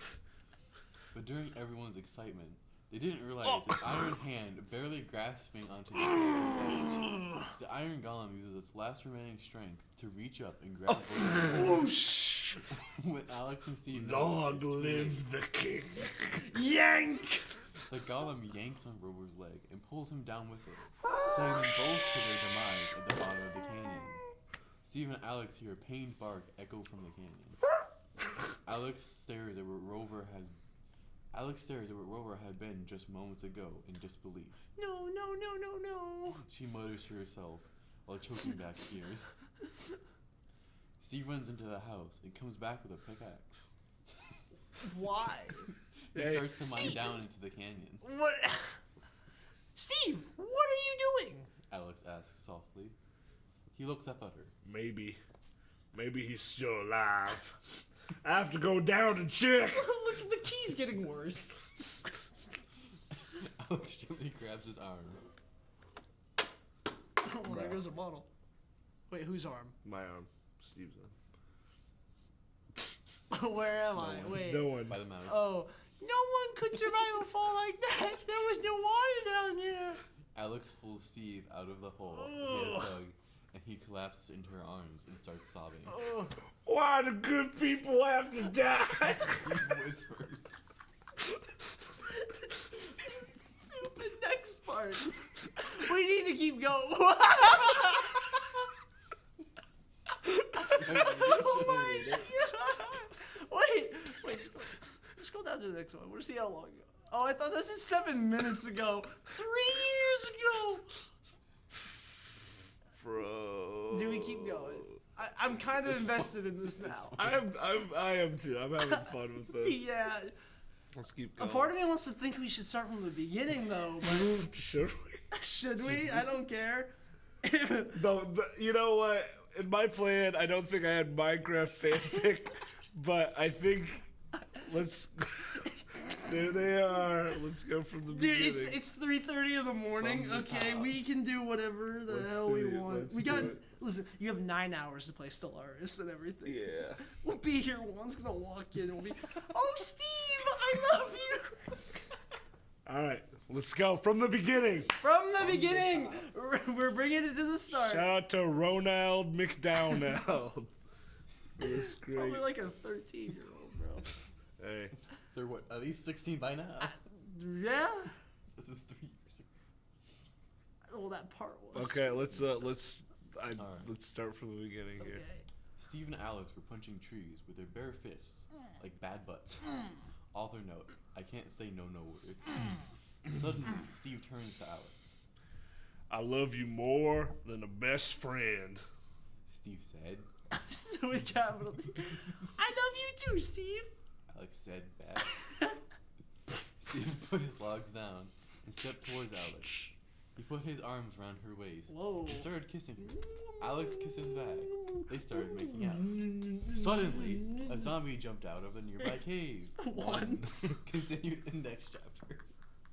But during everyone's excitement, they didn't realize an iron hand barely grasping onto the edge. The iron golem uses its last remaining strength to reach up and grab Rover. Whoosh! When Alex and Steve Long notice it's too late, live the king. Yank! the golem yanks on Rover's leg and pulls him down with it, sending them both to their demise at the bottom of the canyon. Steve and Alex hear a pained bark echo from the canyon. Alex stares at what Rover had been just moments ago in disbelief. No, no, no, no, no. She mutters to herself while choking back tears. Steve runs into the house and comes back with a pickaxe. Why? He starts to mine down into the canyon. What? Steve, what are you doing? Alex asks softly. He looks up at her. Maybe he's still alive. I have to go down and check. Look, the key's getting worse. Alex gently grabs his arm. Oh, there goes a bottle. Wait, whose arm? My arm. Steve's Where am I? Wait. No one. By the mouse. Oh, no one could survive a fall like that. There was no water down there. Alex pulls Steve out of the hole he has dug, and he collapses into her arms and starts sobbing. Why do good people have to die? Steve whispers. Stupid next part. We need to keep going. Oh my god! Wait. Scroll down to the next one. We'll see how long ago. Oh, I thought this is 7 minutes ago. 3 years ago. Bro. Do we keep going? I'm kind of invested in this now. I am too. I'm having fun with this. Yeah. Let's keep A going. part of me wants to think we should start from the beginning, though. But Should we? should we? I don't care. No, you know what? In my plan, I don't think I had Minecraft fanfic, but I think let's. There they are. Let's go from the beginning. Dude, it's 3:30 in the morning. From the Okay, top. we can do whatever the Let's hell do we it, want. let's We do got. it. Listen, you have 9 hours to play Stellaris and everything. Yeah. We'll be here. One's gonna walk in and we'll be, oh, Steve, I love you. All right, let's go from the beginning. From the beginning, we're bringing it to the start. Shout out to Ronald McDonald. It was great. Probably like a 13-year-old, bro. Hey. They're what, at least 16 by now? Yeah. This was 3 years ago. Well, that part was. Okay, let's start from the beginning Okay. here. Steve and Alex were punching trees with their bare fists, like bad butts. Author note, I can't say no words. Suddenly, Steve turns to Alex. I love you more than a best friend. Steve said. Still with capital T. I love you too, Steve. Alex said back. Steve put his logs down and stepped towards Alex. He put his arms around her waist Whoa. and started kissing her. Alex kisses back. They started making out. Suddenly, a zombie jumped out of a nearby cave. One. Continued in next chapter.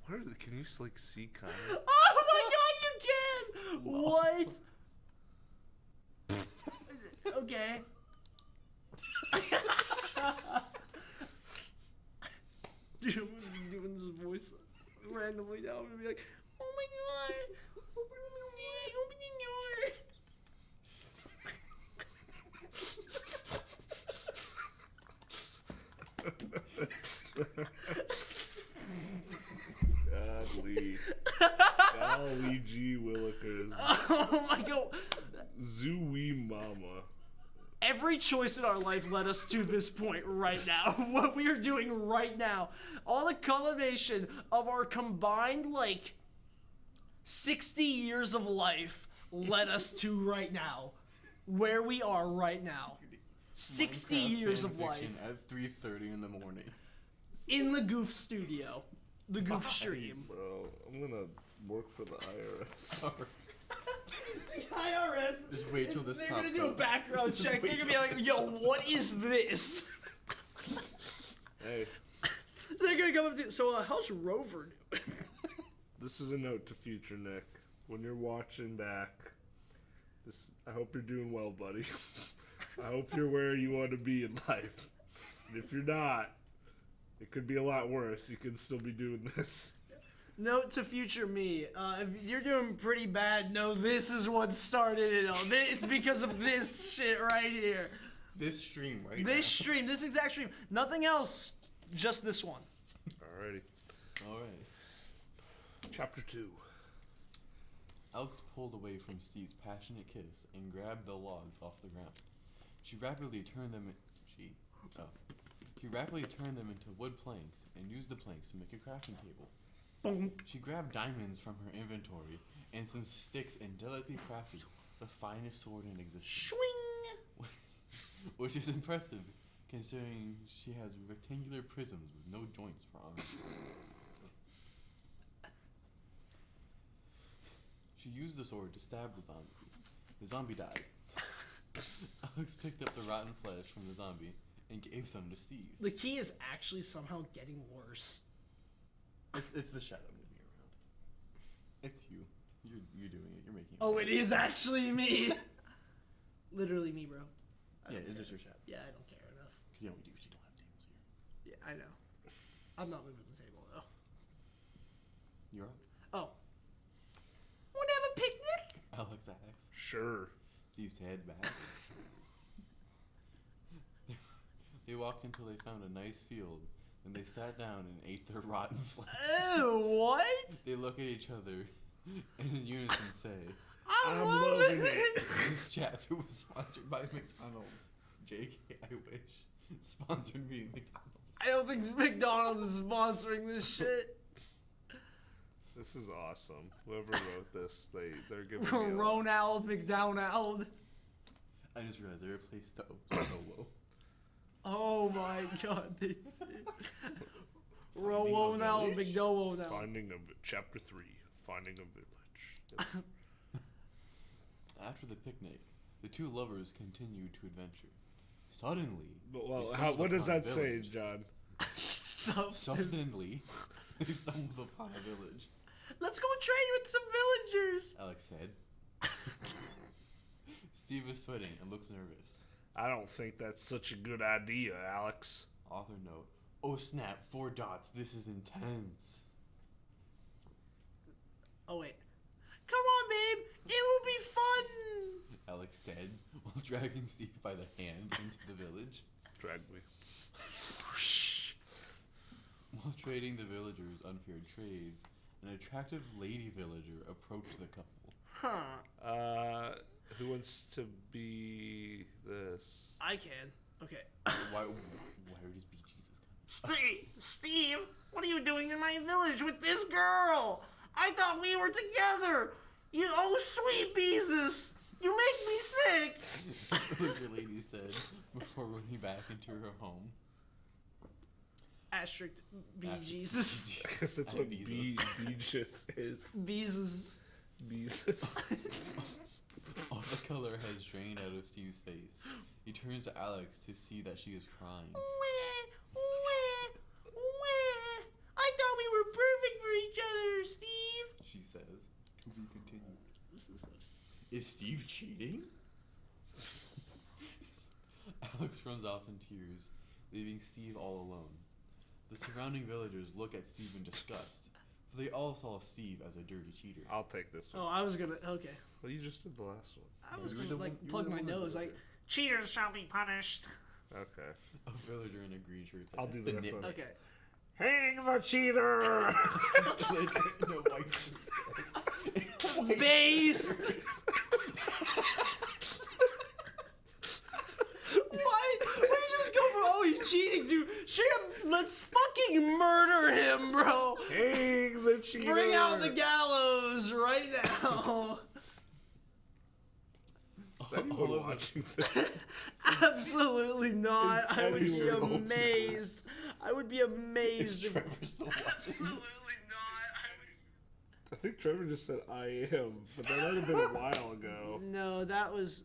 Where can you like see kind Oh my god, you can! What? Okay. Dude, I'm gonna be doing this voice randomly now. I'm gonna be like, oh my god, open the door. Golly gee willikers. Oh my god. Zooey mama. Every choice in our life led us to this point right now. What we are doing right now. All the culmination of our combined, 60 years of life led us to right now. Where we are right now. 60 Minecraft years of fanfiction life. at 3:30 in the morning. In the Goof studio. The Goof stream. Bro, I'm gonna work for the IRS. The IRS. Just wait till this They're pops gonna do a up. background Just check. wait They're gonna be like, yo, what is this? Hey, They're gonna come up to. So, how's Rover doing? this is a note to future Nick. When you're watching back, I hope you're doing well, buddy. I hope you're where you want to be in life. And if you're not, it could be a lot worse. You could still be doing this. Note to future me, if you're doing pretty bad, no, this is what started it all. It's because of this shit right here. This stream right This stream, this exact stream. Nothing else, just this one. Alrighty. now. Alright. Chapter 2. Alex pulled away from Steve's passionate kiss and grabbed the logs off the ground. She rapidly turned them into wood planks and used the planks to make a crafting table. Bonk. She grabbed diamonds from her inventory and some sticks and delicately crafted the finest sword in existence. Swing. Which is impressive, considering she has rectangular prisms with no joints for arms. She used the sword to stab the zombie. The zombie died. Alex picked up the rotten flesh from the zombie and gave some to Steve. The key is actually somehow getting worse. It's the shadow moving around. It's you. You're doing it. You're making it. Oh, it is actually me. Literally me, bro. Yeah, it's just your shadow. Yeah, I don't care enough. Because you know we do. You don't have tables here. Yeah, I know. I'm not moving the table though. You're up. Oh. Wanna have a picnic? Alex asks. Sure. Steve's head back. They walked until they found a nice field. Then they sat down and ate their rotten flesh. Ew, what? They look at each other and in unison say, I'm loving it. This chapter was sponsored by McDonald's. JK, I wish. Sponsored me, McDonald's. I don't think McDonald's is sponsoring this shit. This is awesome. Whoever wrote this, they're giving me a Ronald McDonald. I just realized they replaced the O with a Wo. Oh my god. Finding a Ronald village? McDonald. Chapter 3, Finding a Village. Yep. After the picnic, the two lovers continued to adventure. Suddenly, Well, they stumbled what does upon a that say, village. John? Suddenly, they stumbled upon a village. Let's go train with some villagers. Alex said. Steve is sweating and looks nervous. I don't think that's such a good idea, Alex. Author note. Oh snap, 4 dots. This is intense. Oh wait. Come on, babe. It will be fun. Alex said while dragging Steve by the hand into the village. Drag me. While trading the villagers' unfair trades, an attractive lady villager approached the couple. Huh. Who wants to be this? I can. Okay. Why does be Jesus come? Steve, what are you doing in my village with this girl? I thought we were together. Oh, sweet Jesus. You make me sick. The villager lady said before running back into her home. Asterisk B Jesus. I guess that's what Bezos. Beezus is. Beezus. Beezus. All the color has drained out of Steve's face. He turns to Alex to see that she is crying. I thought we were perfect for each other, Steve. She says, to be continued. This is so Is Steve cheating? Alex runs off in tears, leaving Steve all alone. The surrounding villagers look at Steve in disgust, for they all saw Steve as a dirty cheater. I'll take this one. Oh, I was gonna. Okay. Well, you just did the last one. I was You were gonna the like one- you plug were the my one that nose. did Like it. cheaters shall be punished. Okay. A villager in a green shirt. said, I'll "That's do the next nip." one. Okay. Hang the cheater! No, white shirt. Based. What? We just go from he's cheating to straight up. Let's fucking murder him, bro. Hang the cheater! Bring out the gallows right now. Is anyone All of watching this? Absolutely not. Is I would be anyone amazed. I would be amazed. Is Trevor still watching? Absolutely not. I think Trevor just said I am, but that might have been a while ago. No, that was.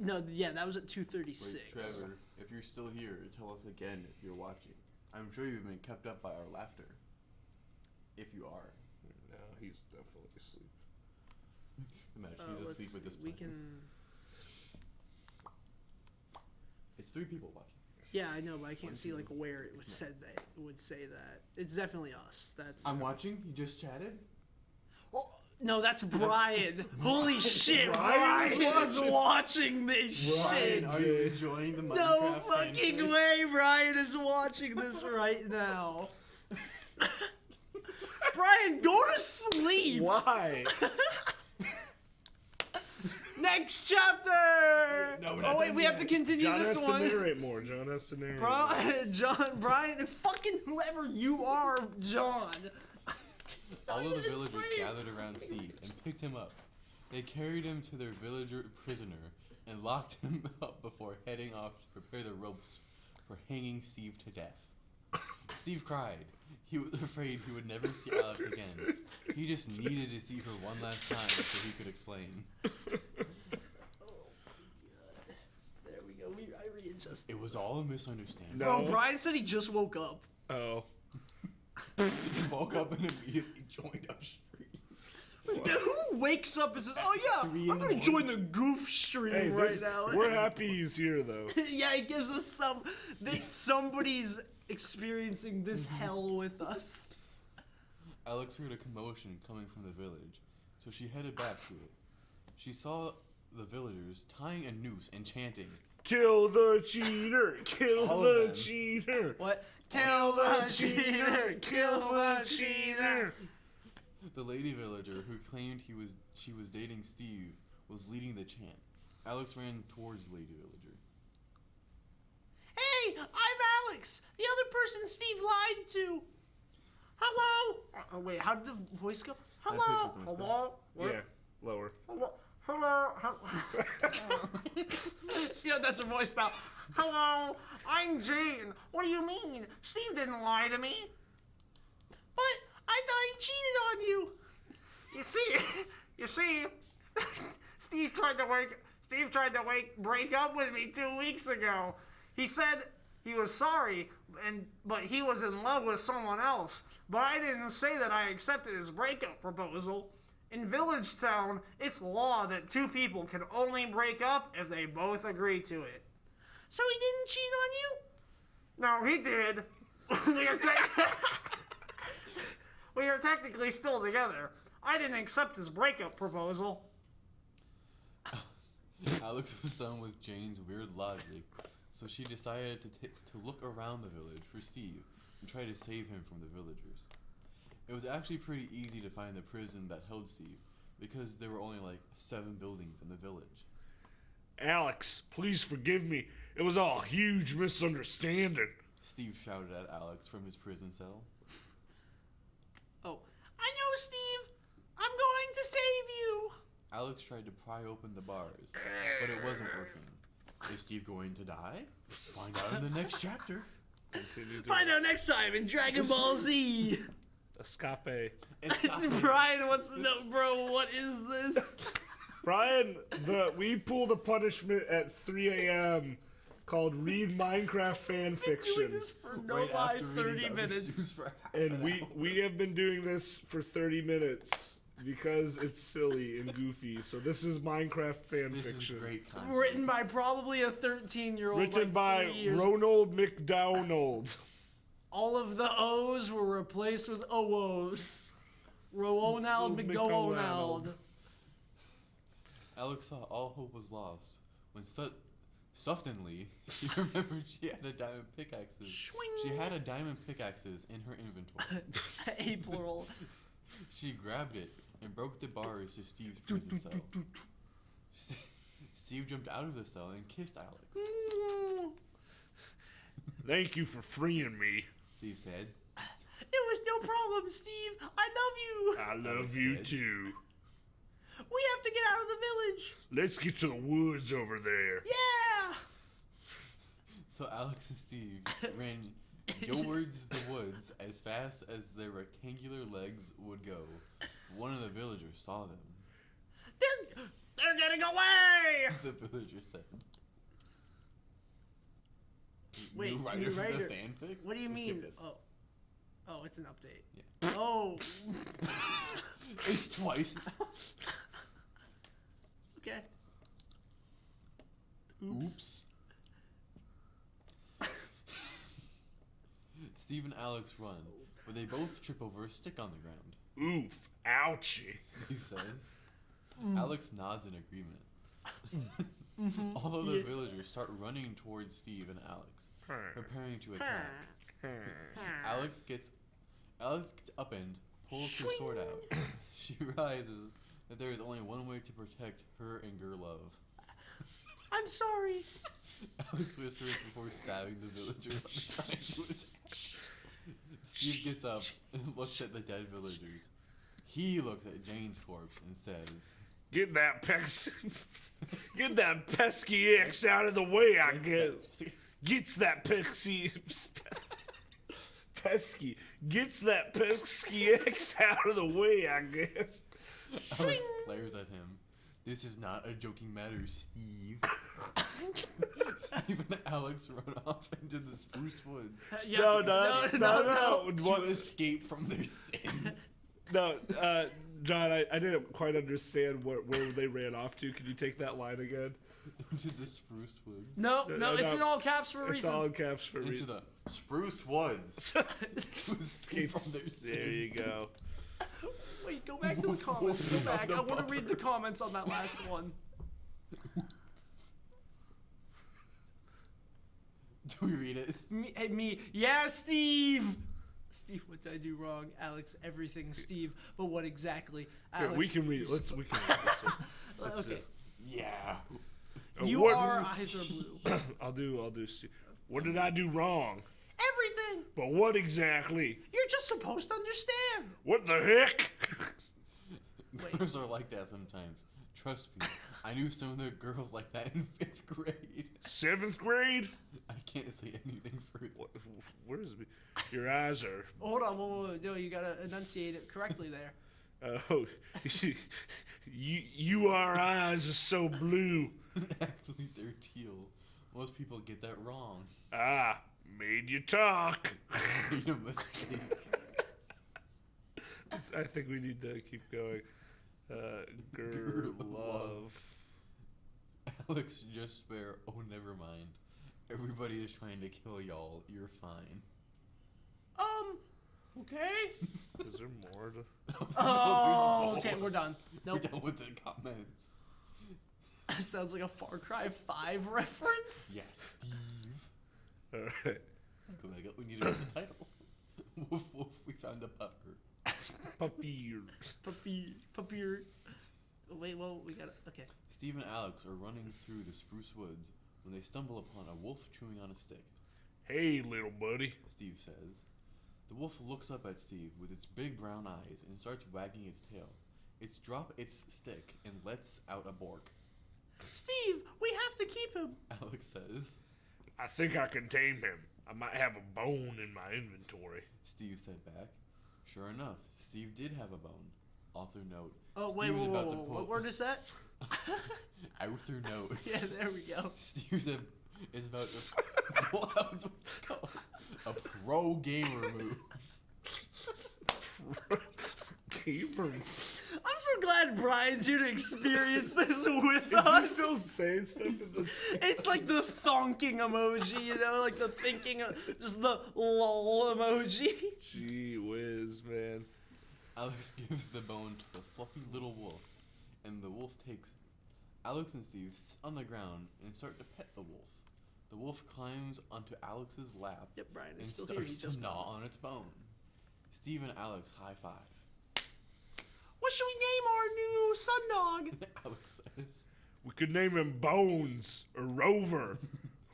No, yeah, that was at 2:36. Wait, Trevor, if you're still here, tell us again if you're watching. I'm sure you've been kept up by our laughter. If you are. No, he's definitely asleep. Imagine he's asleep with this We plan. can. It's 3 people watching. Yeah, I know, but I can't One, see two. like where it was said that it would say that. It's definitely us. That's. I'm watching. You just chatted. Oh, no, that's Brian. Holy shit, Brian Brian was watching this shit. Are you enjoying the Minecraft? No fucking fanfic? way Brian is watching this right now. Brian, go to sleep. Why? Next chapter. No, we're not oh wait, done we have to yet. continue John this has one. to narrate more. John has to narrate more. Brian, fucking whoever you are, John. All of the villagers gathered around Steve and picked him up. They carried him to their villager prisoner and locked him up before heading off to prepare the ropes for hanging Steve to death. Steve cried. He was afraid he would never see Alex again. He just needed to see her one last time so he could explain. Oh my god. There we go. I readjusted. It was all a misunderstanding. No. Bro, Brian said he just woke up. Oh. He woke up and immediately joined our stream. Who wakes up and says, "Oh yeah, 3 in I'm the gonna join the Goof stream Hey, right this, now"? we're happy he's here, though. Yeah, it gives us somebody's experiencing this hell with us. Alex heard a commotion coming from the village, so she headed back to it. She saw the villagers tying a noose and chanting, Kill the cheater! Kill All of the them. cheater! What? Kill the cheater! Kill the cheater! The lady villager who claimed she was dating Steve was leading the chant. Alex ran towards the lady villager. Hey, I'm Alex, the other person Steve lied to. Hello. Oh wait, how did the voice go? Hello. pictured the voice Hello. What? Yeah, lower. Hello. Hello. Yeah, that's her voice now. Hello, I'm Jane. What do you mean? Steve didn't lie to me. But I thought he cheated on you. You see, Steve tried to break up with me 2 weeks ago. He said he was sorry, but he was in love with someone else. But I didn't say that I accepted his breakup proposal. In Village Town, it's law that 2 people can only break up if they both agree to it. So he didn't cheat on you? No, he did. We are technically still together. I didn't accept his breakup proposal. Alex was done with Jane's weird logic, so she decided to look around the village for Steve and try to save him from the villagers. It was actually pretty easy to find the prison that held Steve, because there were only like 7 buildings in the village. Alex, please forgive me. It was all a huge misunderstanding. Steve shouted at Alex from his prison cell. Oh, I know, Steve. I'm going to save you. Alex tried to pry open the bars, but it wasn't working. Is Steve going to die? Find out in the next chapter. Continue to Find out next time in Dragon Ball Z. escape. Brian wants to know, bro, what is this? Brian, we pulled a punishment at 3 a.m. called Read Minecraft Fan Doing Fiction. this for no Right lie after reading 30 the other minutes. news for half And an hour. we have been doing this for 30 minutes because it's silly and goofy. So this is Minecraft fan This fiction. is great content. Written by probably a 13-year-old. Written like by 3 years. Ronald McDonald. All of the O's were replaced with OOs. Ronald McDonald. Alex saw all hope was lost when suddenly she remembered she had a diamond pickaxes. She had a diamond pickaxes in her inventory. A plural. She grabbed it and broke the bars to Steve's prison cell. Steve jumped out of the cell and kissed Alex. Thank you for freeing me. Steve said, It was no problem, Steve. I love you. I love Alex you said. too. We have to get out of the village. Let's get to the woods over there. Yeah. so Alex and Steve ran towards the woods as fast as their rectangular legs would go. One of the villagers saw them. They're getting away. The villager said. Wait, New writer new for writer. the fanfic? What do you Or skip mean? this? Oh, it's an update. Yeah. Oh. It's twice now. Okay. Oops. Steve and Alex run, but they both trip over a stick on the ground. Oof. Ouchie. Steve says. Alex nods in agreement. All of the villagers start running towards Steve and Alex, preparing to attack. Alex gets up and pulls her sword out. She realizes that there is only one way to protect her and Gerlove. I'm sorry. Alex whispers before stabbing the villagers trying to attack. Steve gets up and looks at the dead villagers. He looks at Jane's corpse and says, Get that pesky X out of the way, I guess. gets that pesky X out of the way, I guess. Alex glares at him. This is not a joking matter, Steve. Steve and Alex run off into the spruce woods No. to escape from their sins. No, John, I didn't quite understand where they ran off to. Can you take that line again? Into the spruce woods. No, it's in all caps for a reason. It's all in caps for a Into reason. the spruce woods to escape from their sins. There you go. Wait, go back to the comments. Go back. I want to read the comments on that last one. Do we read it? Me. Yeah, Steve. Steve, what did I do wrong? Alex, everything, Steve. But what exactly? Alex, Here, we can read it. We can read this one. Let's okay. Yeah. Your eyes are blue. I'll do Steve. What did I do wrong? Everything. But what exactly? You're just supposed to understand. What the heck? Girls are like that sometimes. Trust me. I knew some of the girls like that in 5th grade. 7th grade? I can't say anything further. Where is me? Your eyes are. Hold on, whoa. No, you gotta enunciate it correctly there. Oh, your eyes are so blue. Actually, they're teal. Most people get that wrong. Ah, made you talk. Made a mistake. I think we need to keep going. Love. Alex, just spare. Oh, never mind. Everybody is trying to kill y'all. You're fine. Okay. Is there more to? Oh, okay, we're done. Nope. We're done with the comments. Sounds like a Far Cry 5 reference. Yes, Steve. All right. Go back up. We need to read the title. Woof woof. We found a pupper. Papier. Wait, well, we gotta. Okay. Steve and Alex are running through the spruce woods when they stumble upon a wolf chewing on a stick. Hey, little buddy. Steve says. The wolf looks up at Steve with its big brown eyes and starts wagging its tail. It drops its stick and lets out a bork. Steve, we have to keep him. Alex says. I think I can tame him. I might have a bone in my inventory. Steve said back. Sure enough, Steve did have a bone. Author note. Oh, Steve wait, is about to what pull- word is that? Author note. Yeah, there we go. Steve is about to. What's it called? A pro gamer move. Gamer. I'm so glad Brian's here to experience this with Is he us. still saying stuff in the... It's like the thonking emoji, you know, like the thinking, just the lol emoji. Gee whiz, man. Alex gives the bone to the fluffy little wolf, and the wolf takes it. Alex and Steve sit on the ground and start to pet the wolf. The wolf climbs onto Alex's lap Yep, Brian and is still here. He starts just to gnaw on its bone. Steve and Alex high five. What should we name our new sun dog? Alex says. We could name him Bones or Rover.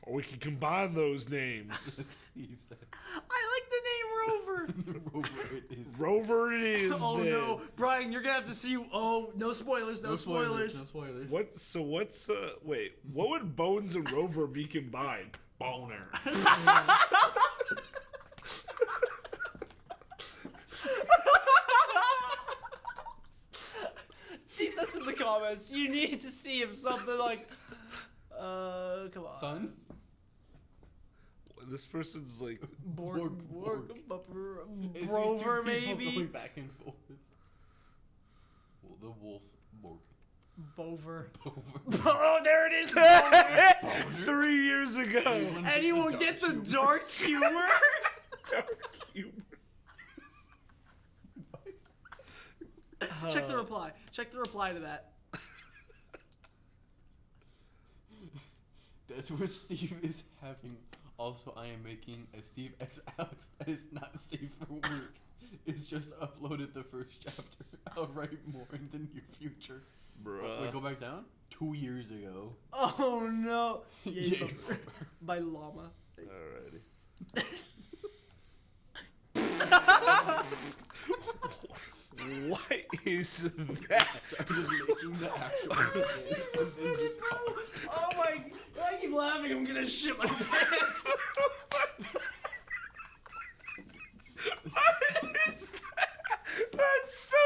Or we could combine those names. Steve said. I like the name Rover. Rover it is. Rover it is. Oh then. no, Brian, you're gonna have to see. Oh, no spoilers, no spoilers. No spoilers. What's wait, what would Bones and Rover be combined? Boner. See, that's in the comments. You need to see if something like, come on. Son? This person's like Borg, Borg. Is Rover, these two people maybe. Going back and forth. Well, the wolf. Borg. Bover. Bover. Oh, there it is. 3 years ago. Anyone get the dark humor? Check the reply. Check the reply to that. That's what Steve is having. Also, I am making a Steve X Alex that is not safe for work. It's just uploaded the first chapter. I'll write more in the near future. Bruh. Wait, go back down? 2 years ago. Oh no. Yay, Yay, Bumper. by Llama. Alrighty. What is that? Started making the actual and then just Oh my! Why keep laughing, I'm gonna shit my pants. What is that? That's so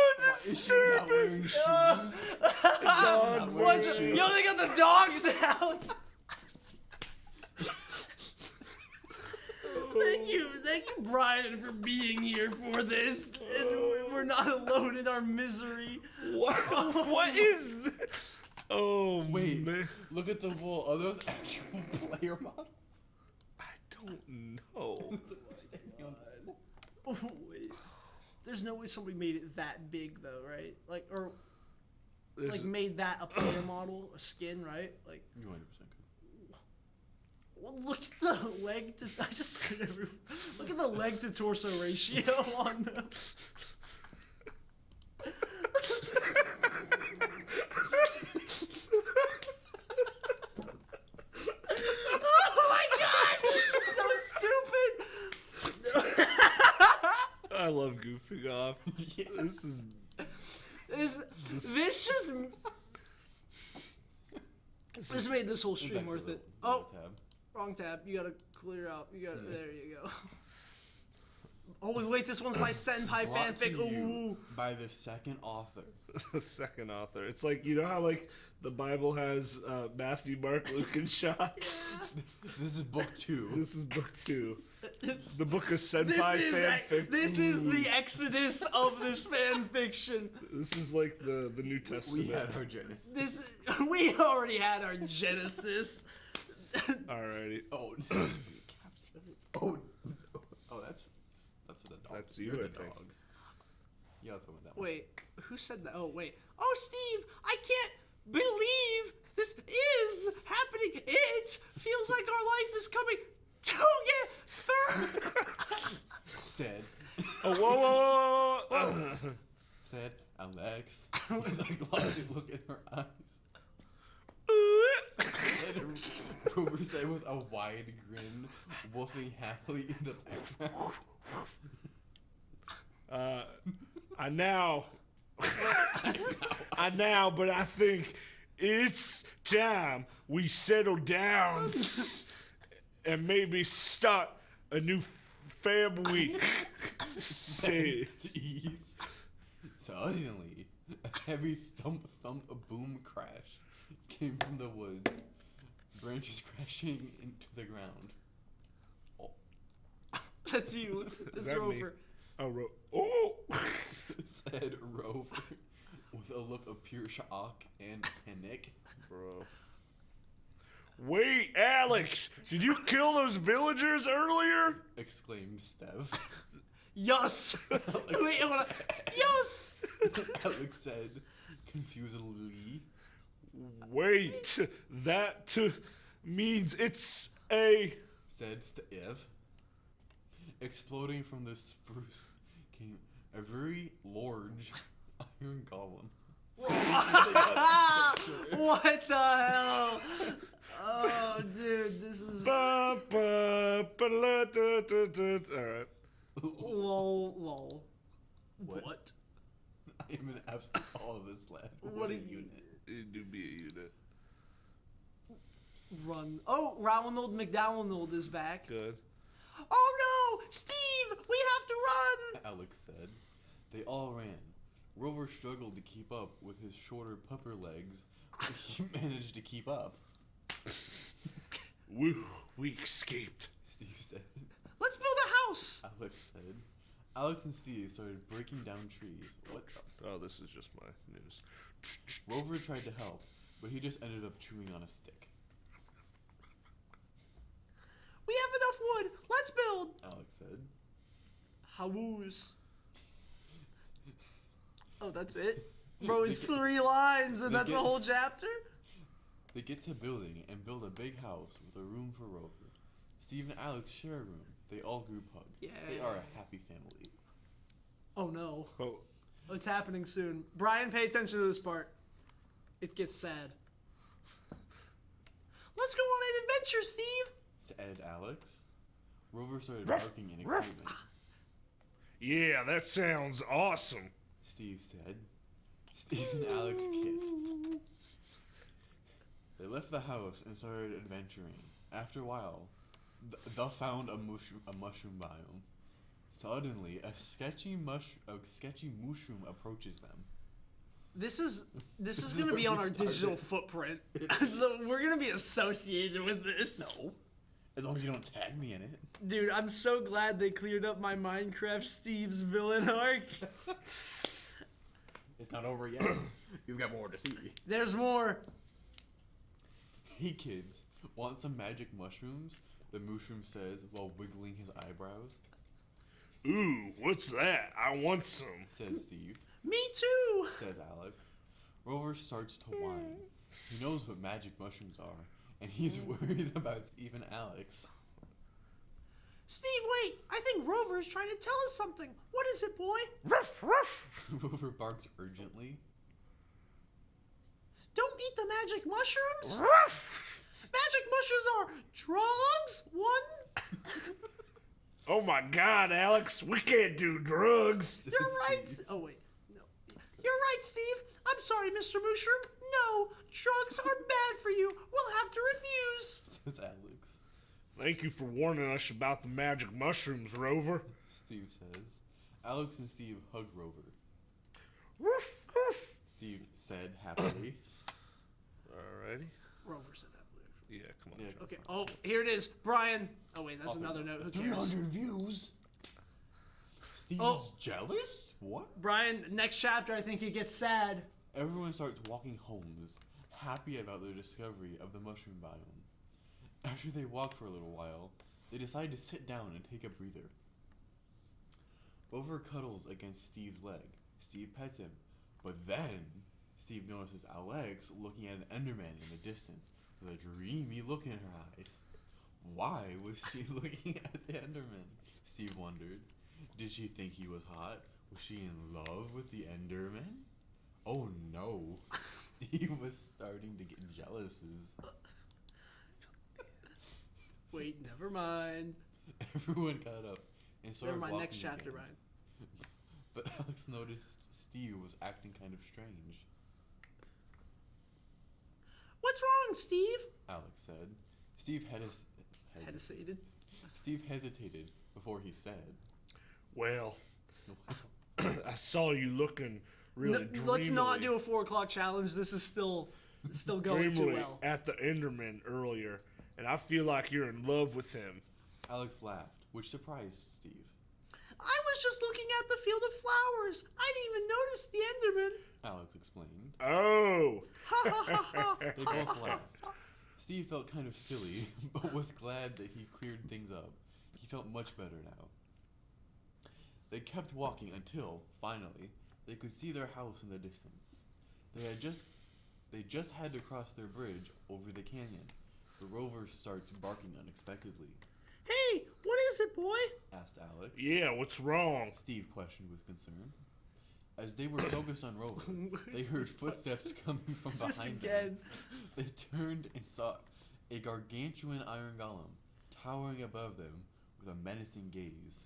Is she not wearing disturbing. shoes? Dogs What wearing the- shoes. Yo, they got the dogs out. Thank you, Brian, for being here for this. And we're not alone in our misery. What is this? Oh, Wait, man. look at the wool. Are those actual player models? I don't know. They're standing on the wool. Oh, wait. There's no way somebody made it that big, though, right? Like, or There's like made that a player model, a skin, right? Like, You're 100% correct. well, look at the leg to. I just look at the leg to torso ratio on them. Oh my god, this is so stupid. I love goofing off. Yeah. This is This just made this whole stream Back to worth the- it. the Oh, tab. wrong tab. You gotta clear out. You gotta. There you go. Oh wait, this one's my Senpai Brought to fanfic. you Ooh. by the second author. the second author. It's like, you know how like the Bible has Matthew, Mark, Luke, and Sean? This is book 2. This is book 2. The book of Senpai fanfic. This is the exodus of this fan fiction. This is like the New Testament. We had our Genesis. This we already had our Genesis. Alrighty. Oh, oh, that's for the dog. That's you, You're I the think. dog. Yeah, I'll throw it that one. Wait, who said that? Oh wait. Oh Steve, I can't believe this is happening. It feels like our life is coming together. Said, Oh, whoa, whoa, whoa. said Alex with a glossy look in her eyes. And Rover said with a wide grin, woofing happily in the background. But I think it's time we settle down and maybe start a new family. Say, Steve. Suddenly, a heavy thump, a boom crash came from the woods, branches crashing into the ground. Oh, That's you. That's that me? Rover. Oh, said Rover with a look of pure shock and panic. bro. Wait, Alex, did you kill those villagers earlier? Exclaimed Stev. Yes. Wait, hold on. Yes. Alex said confusedly. Wait, that means it's a... Said Stev. Exploding from the spruce came a very large iron golem. What the hell? Oh, dude, this is Alright. lol. What? What? I am an absolute all of this lad. What a are you- unit. It do be a unit. Run. Oh, Ronald McDonald is back. Good. Oh no, Steve, we have to run. Alex said. They all ran. Rover struggled to keep up with his shorter pupper legs, but he managed to keep up. Woo, we escaped. Steve said. Let's build a house. Alex said. Alex and Steve started breaking down trees. What the? Oh, this is just my news. Rover tried to help, but he just ended up chewing on a stick. We have enough wood. Let's build. Alex said. House. Oh, that's it? Bro, it's 3 lines and they that's the get- whole chapter? They get to building and build a big house with a room for Rover. Steve and Alex share a room. They all group hug. Yeah. They are a happy family. Oh no. Oh, It's happening soon. Brian, pay attention to this part. It gets sad. Let's go on an adventure, Steve. Said Alex. Rover started barking in excitement. yeah, that sounds awesome. Steve said. Steve and Alex kissed. They left the house and started adventuring. After a while, they found a mushroom biome. Suddenly, a sketchy mushroom approaches them. This is gonna be on our digital footprint. We're gonna be associated with this. No. As long as you don't tag me in it. Dude, I'm so glad they cleared up my Minecraft Steve's villain arc. It's not over yet. You've got more to see. There's more. Hey kids, want some magic mushrooms? The mushroom says while wiggling his eyebrows. Ooh, what's that? I want some, Says Steve. Me too. Says Alex. Rover starts to whine. He knows what magic mushrooms are, and he's worried about Steve and Alex. Steve, wait! I think Rover is trying to tell us something. What is it, boy? Ruff, ruff. Rover barks urgently. Don't eat the magic mushrooms. Ruff. Magic mushrooms are drugs. One. Oh my God, Alex, we can't do drugs. You're right. Oh wait, no. You're right, Steve. I'm sorry, Mr. Mushroom. No, drugs are bad for you. We'll have to refuse. Says Alex. Thank you for warning us about the magic mushrooms, Rover. Steve says. Alex and Steve hug Rover. Ruff, ruff. Steve said happily. Alrighty. Rover said that. Yeah, come on. Yeah. Okay. Oh, here it is, Brian. Oh wait, that's another note. Who cares? 300 views. Steve's jealous? What? Brian, next chapter, I think he gets sad. Everyone starts walking homes, happy about their discovery of the mushroom biome. After they walk for a little while, they decide to sit down and take a breather. Rover cuddles against Steve's leg. Steve pets him, but then Steve notices Alex looking at an Enderman in the distance with a dreamy look in her eyes. Why was she looking at the Enderman? Steve wondered. Did she think he was hot? Was she in love with the Enderman? Oh no. Steve was starting to get jealous. Wait, never mind. Everyone got up and started Never mind, walking next chapter, again. Brian. But Alex noticed Steve was acting kind of strange. What's wrong, Steve? Alex said. Steve Hesitated. Steve hesitated before he said, Well, I saw you looking really dreamily. Let's not do a 4 o'clock challenge. This is still going too dreamily well. at the Enderman earlier, and I feel like you're in love with him. Alex laughed, which surprised Steve. I was just looking at the field of flowers. I didn't even notice the Enderman. Alex explained. Oh! Ha ha ha ha. They both laughed. Steve felt kind of silly, but was glad that he cleared things up. He felt much better now. They kept walking until, finally, they could see their house in the distance. They just had to cross their bridge over the canyon. The rover starts barking unexpectedly. Hey, what is it, boy? Asked Alex. Yeah, what's wrong? Steve questioned with concern. As they were focused on Rover, they heard footsteps coming from behind them. They turned and saw a gargantuan iron golem towering above them with a menacing gaze.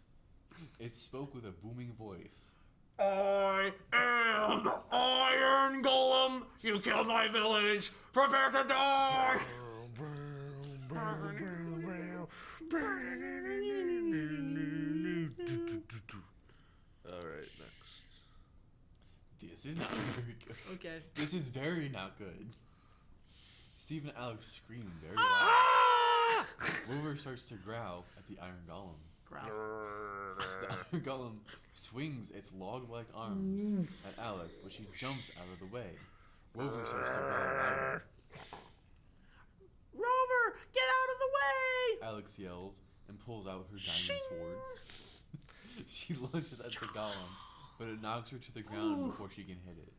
It spoke with a booming voice. I am the Iron Golem. You killed my village. Prepare to die. Alright, next. This is not very good. Okay. This is very not good. Steve and Alex scream very loud. Ah! Rover starts to growl at the iron golem. Growl. The iron golem swings its log-like arms at Alex, but she jumps out of the way. Rover starts to growl louder. Rover, get out of the way! Alex yells and pulls out her diamond sword. She lunges at the golem, but it knocks her to the ground before she can hit it.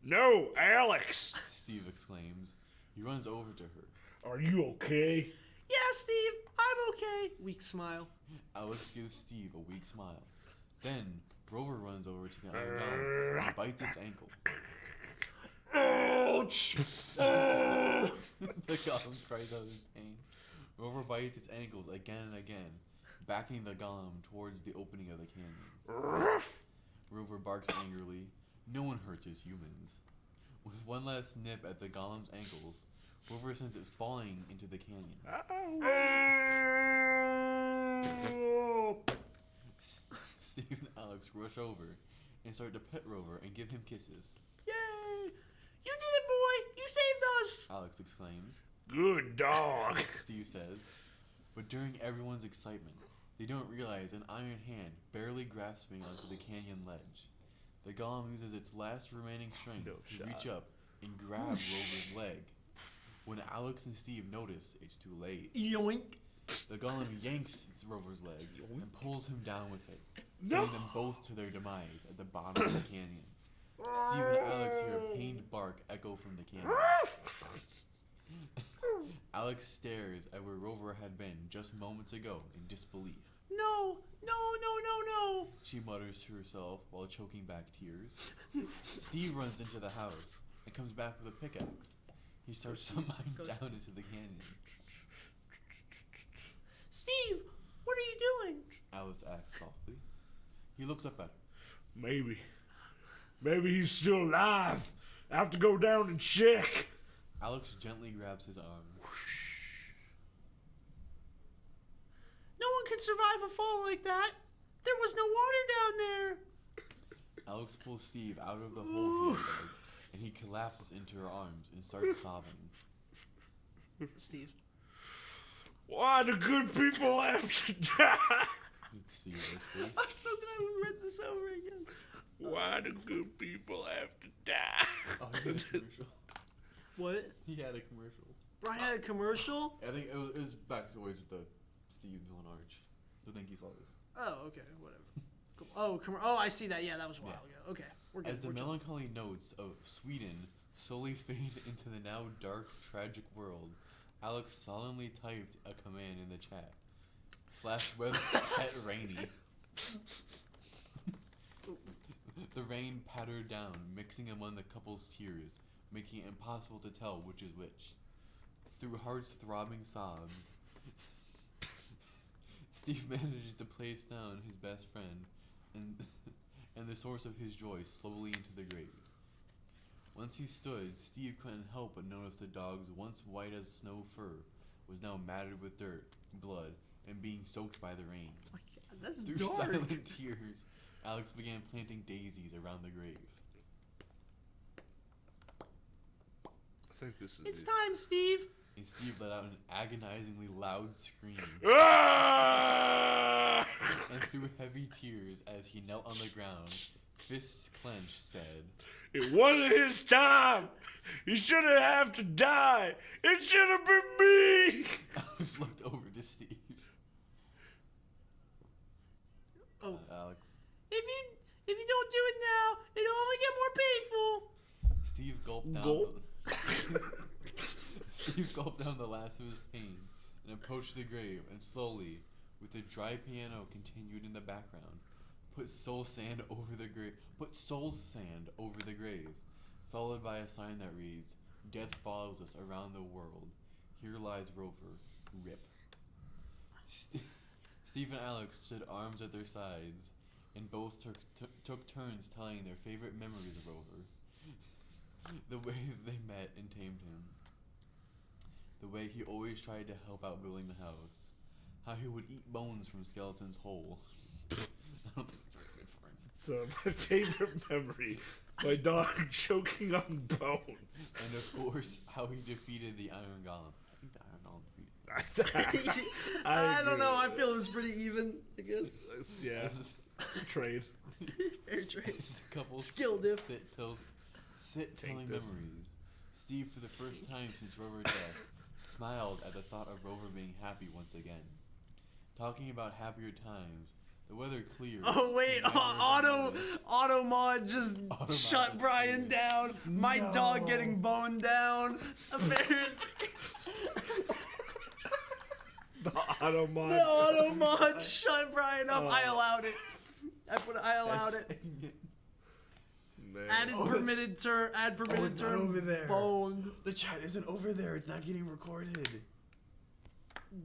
No, Alex! Steve exclaims. He runs over to her. Are you okay? Yeah, Steve, I'm okay. Weak smile. Alex gives Steve a weak smile. Then, Rover runs over to the iron golem and bites its ankle. Ouch! The golem cries out in pain. Rover bites its ankles again and again, backing the golem towards the opening of the canyon. Rover barks angrily. No one hurts his humans. With one last snip at the golem's ankles, Rover sends it falling into the canyon. Oh. Steve and Alex rush over and start to pet Rover and give him kisses. Yay! You did it, boy! You saved us! Alex exclaims. Good dog. Steve says. But during everyone's excitement, they don't realize an iron hand barely grasping onto the canyon ledge. The golem uses its last remaining strength to reach up and grab Rover's leg. When Alex and Steve notice, it's too late. Yoink! The golem yanks Rover's leg and pulls him down with it, No. sending them both to their demise at the bottom of the canyon. Steve and Alex hear a pained bark echo from the canyon. Alex stares at where Rover had been just moments ago in disbelief. No! No, no, no, no! She mutters to herself while choking back tears. Steve runs into the house and comes back with a pickaxe. He starts to mine down into the canyon. Steve, what are you doing? Alice asks softly. He looks up at her. Maybe he's still alive. I have to go down and check. Alex gently grabs his arm. No one could survive a fall like that. There was no water down there. Alex pulls Steve out of the hole he had dug, and he collapses into her arms and starts sobbing. Steve. Why do good people have to die? Steve whispers. I'm so glad we read this over again. Why do good people have to die? Oh, he had a commercial. What? He had a commercial. Brian had a commercial? I think it was back towards with the Steve Villain Arch. I think he saw this. Oh, okay, whatever. Cool. Oh, oh, I see that. Yeah, that was a while ago. Okay, we're good. As the we're chill. melancholy notes of Sweden slowly fade into the now dark, tragic world, Alex solemnly typed a command in the chat. /weather set rainy. The rain pattered down, mixing among the couple's tears, making it impossible to tell which is which. Through hearts throbbing sobs, Steve manages to place down his best friend and the source of his joy slowly into the grave. Once he stood, Steve couldn't help but notice the dog's once white as snow fur was now matted with dirt, blood, and being soaked by the rain. Oh my God, that's Through dark. silent tears, Alex began planting daisies around the grave. I think this is It's time, Steve. And Steve let out an agonizingly loud scream. Ah! And through heavy tears as he knelt on the ground, fists clenched, said, It wasn't his time. He shouldn't have to die. It should have been me. Alex looked over to Steve. Oh, Alex. if you don't do it now, it'll only get more painful. Steve gulped down. Gulp. Steve gulped down the last of his pain and approached the grave and slowly, with the dry piano continued in the background, put soul's sand over the grave, followed by a sign that reads, Death follows us around the world. Here lies Rover. Rip. Steve and Alex stood arms at their sides, and both took turns telling their favorite memories of Rover. The way they met and tamed him. The way he always tried to help out building the house. How he would eat bones from Skeleton's hole. I don't think it's very good for him. So my favorite memory, my dog choking on bones. And of course, how he defeated the Iron Golem. I think the Iron Golem defeated him. I don't agree know. with I that. feel it's pretty even. I guess. Yeah, trade. Fair trade. As the couple Skill diff. sit telling diff. memories. Steve, for the first time since Rover's death, smiled at the thought of Rover being happy once again. Talking about happier times, the weather cleared. Oh wait, auto mod just Auto shut mod Brian just down. My No. dog getting boned down. Apparently, The auto mod. the auto mod shut Brian up. I allowed it. I allowed it. Man. Added permitted term. Add permitted it's not term. over there. Boned. The chat isn't over there. It's not getting recorded.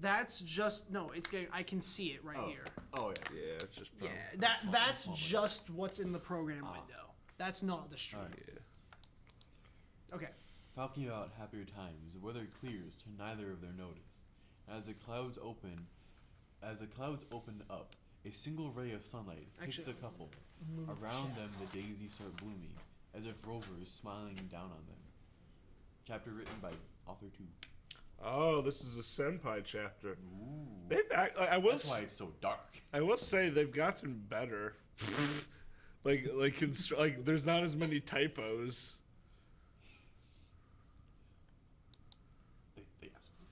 That's just no. It's getting. I can see it right here. Oh yeah. Yeah, it's just Yeah, probably. that's just what's in the program window. That's not the stream. Alright. Yeah. Okay. talking about happier times. The weather clears to neither of their notice. As the clouds open up, a single ray of sunlight hits the couple. Around them, the daisies start blooming, as if Rover is smiling down on them. Chapter written by author 2. Oh, this is a senpai chapter. Ooh. That's why it's so dark. I will say they've gotten better. like there's not as many typos. They absolutely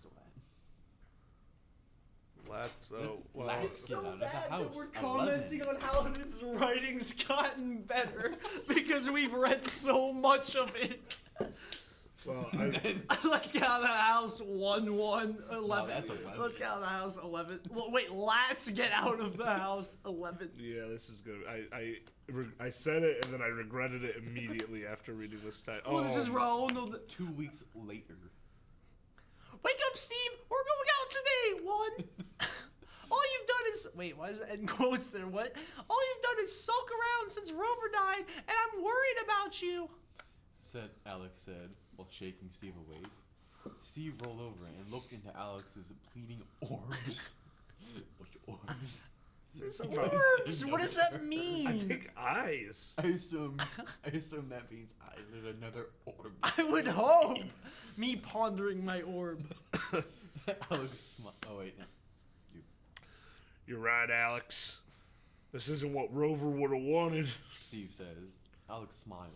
still Let's get out of the house. We're commenting on how his writing's gotten better because we've read so much of it. Well, Let's get out of the house 1-1-11. Wow, that's 11. Let's get out of the house 11. Wait, let's get out of the house 11. yeah, this is good. I said it and then I regretted it immediately after reading this title. Oh, this is Ronald. 2 weeks later. Wake up, Steve. We're going out today. 1. All you've done is why is it in quotes there? What? All you've done is sulk around since Rover died, and I'm worried about you. Alex said, while shaking Steve awake. Steve rolled over and looked into Alex's pleading orbs. Which orbs? There's orbs. What does that mean? I think eyes. I assume that means eyes. There's another orb. I would hope. Me pondering my orb. Alex smiled. Oh wait, no. You're right, Alex. This isn't what Rover would have wanted. Steve says. Alex smiled.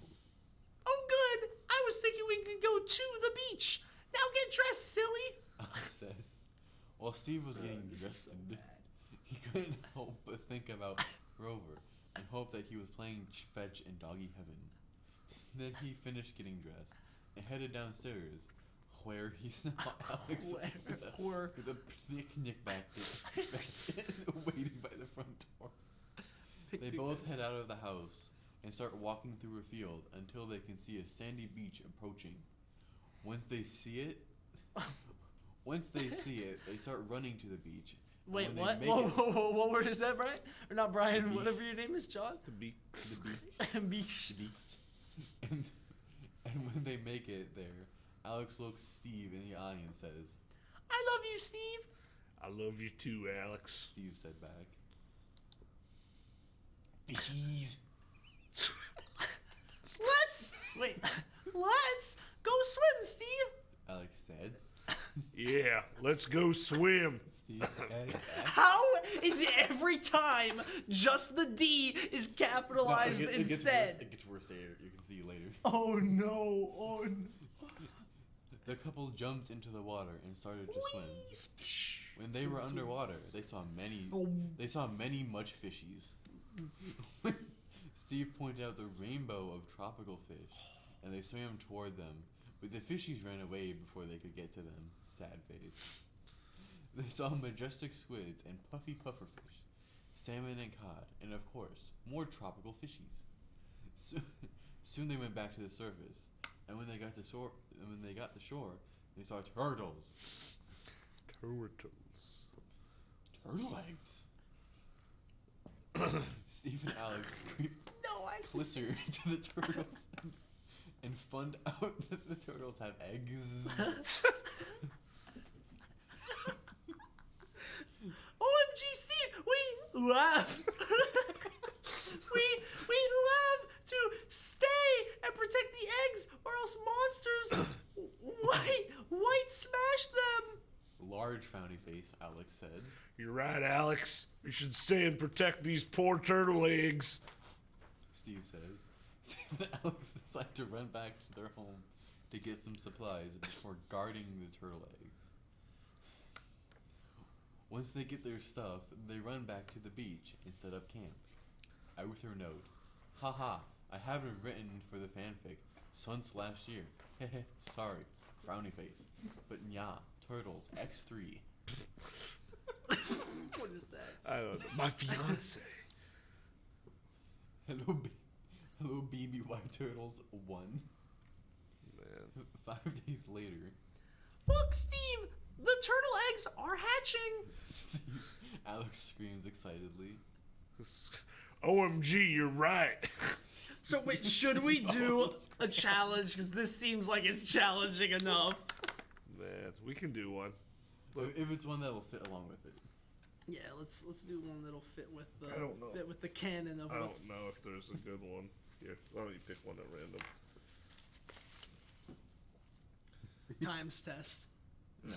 Oh, good. I was thinking we could go to the beach. Now get dressed, silly. Alex says. While Steve was getting dressed, he couldn't help but think about Rover and hope that he was playing fetch in doggy heaven. Then he finished getting dressed and headed downstairs, where he saw Alex with a picnic basket waiting by the front door. They both head out of the house and start walking through a field until they can see a sandy beach approaching. Once they see it, they start running to the beach. Wait, what? What word is that, Brian? Or not Brian, whatever your name is, John? The beach. Beach. And when they make it there, Alex looks Steve in the eye and says, I love you, Steve. I love you too, Alex. Steve said back. Fishies. Let's go swim, Steve. Alex said. Yeah, let's go swim. Steve said back. How is it every time just the D is capitalized and said? It gets worse later. You can see later. Oh no. The couple jumped into the water and started to swim. When they were underwater, they saw many much fishies. Steve pointed out the rainbow of tropical fish, and they swam toward them, but the fishies ran away before they could get to them. Sad face. They saw majestic squids and puffy pufferfish, salmon and cod, and of course, more tropical fishies. Soon they went back to the surface, and when they got to shore, they saw turtles. Turtle eggs. Steve and Alex creeped closer to the turtles and found out that the turtles have eggs. OMG, Steve, we laugh. we love to stay and protect the eggs, or else monsters white smash them. Large frowny face, Alex said. You're right, Alex. We should stay and protect these poor turtle eggs. Steve says. Steve and Alex decide to run back to their home to get some supplies before guarding the turtle eggs. Once they get their stuff, they run back to the beach and set up camp. Author note. Haha, I haven't written for the fanfic since last year. Hehe, sorry. Frowny face. But yeah, turtles, X3. What is that? I don't know. My fiance. Hello, BBY Turtles 1. Man. 5 days later. Look, Steve! The turtle eggs are hatching! Steve, Alex screams excitedly. OMG, you're right. So wait, should we do a challenge? Because this seems like it's challenging enough. Man, we can do one. If it's one that will fit along with it. Yeah, let's do one that'll fit with the I don't know. fit with the canon of I what's. don't know if there's a good one. Here, why don't you pick one at random? Times test. No.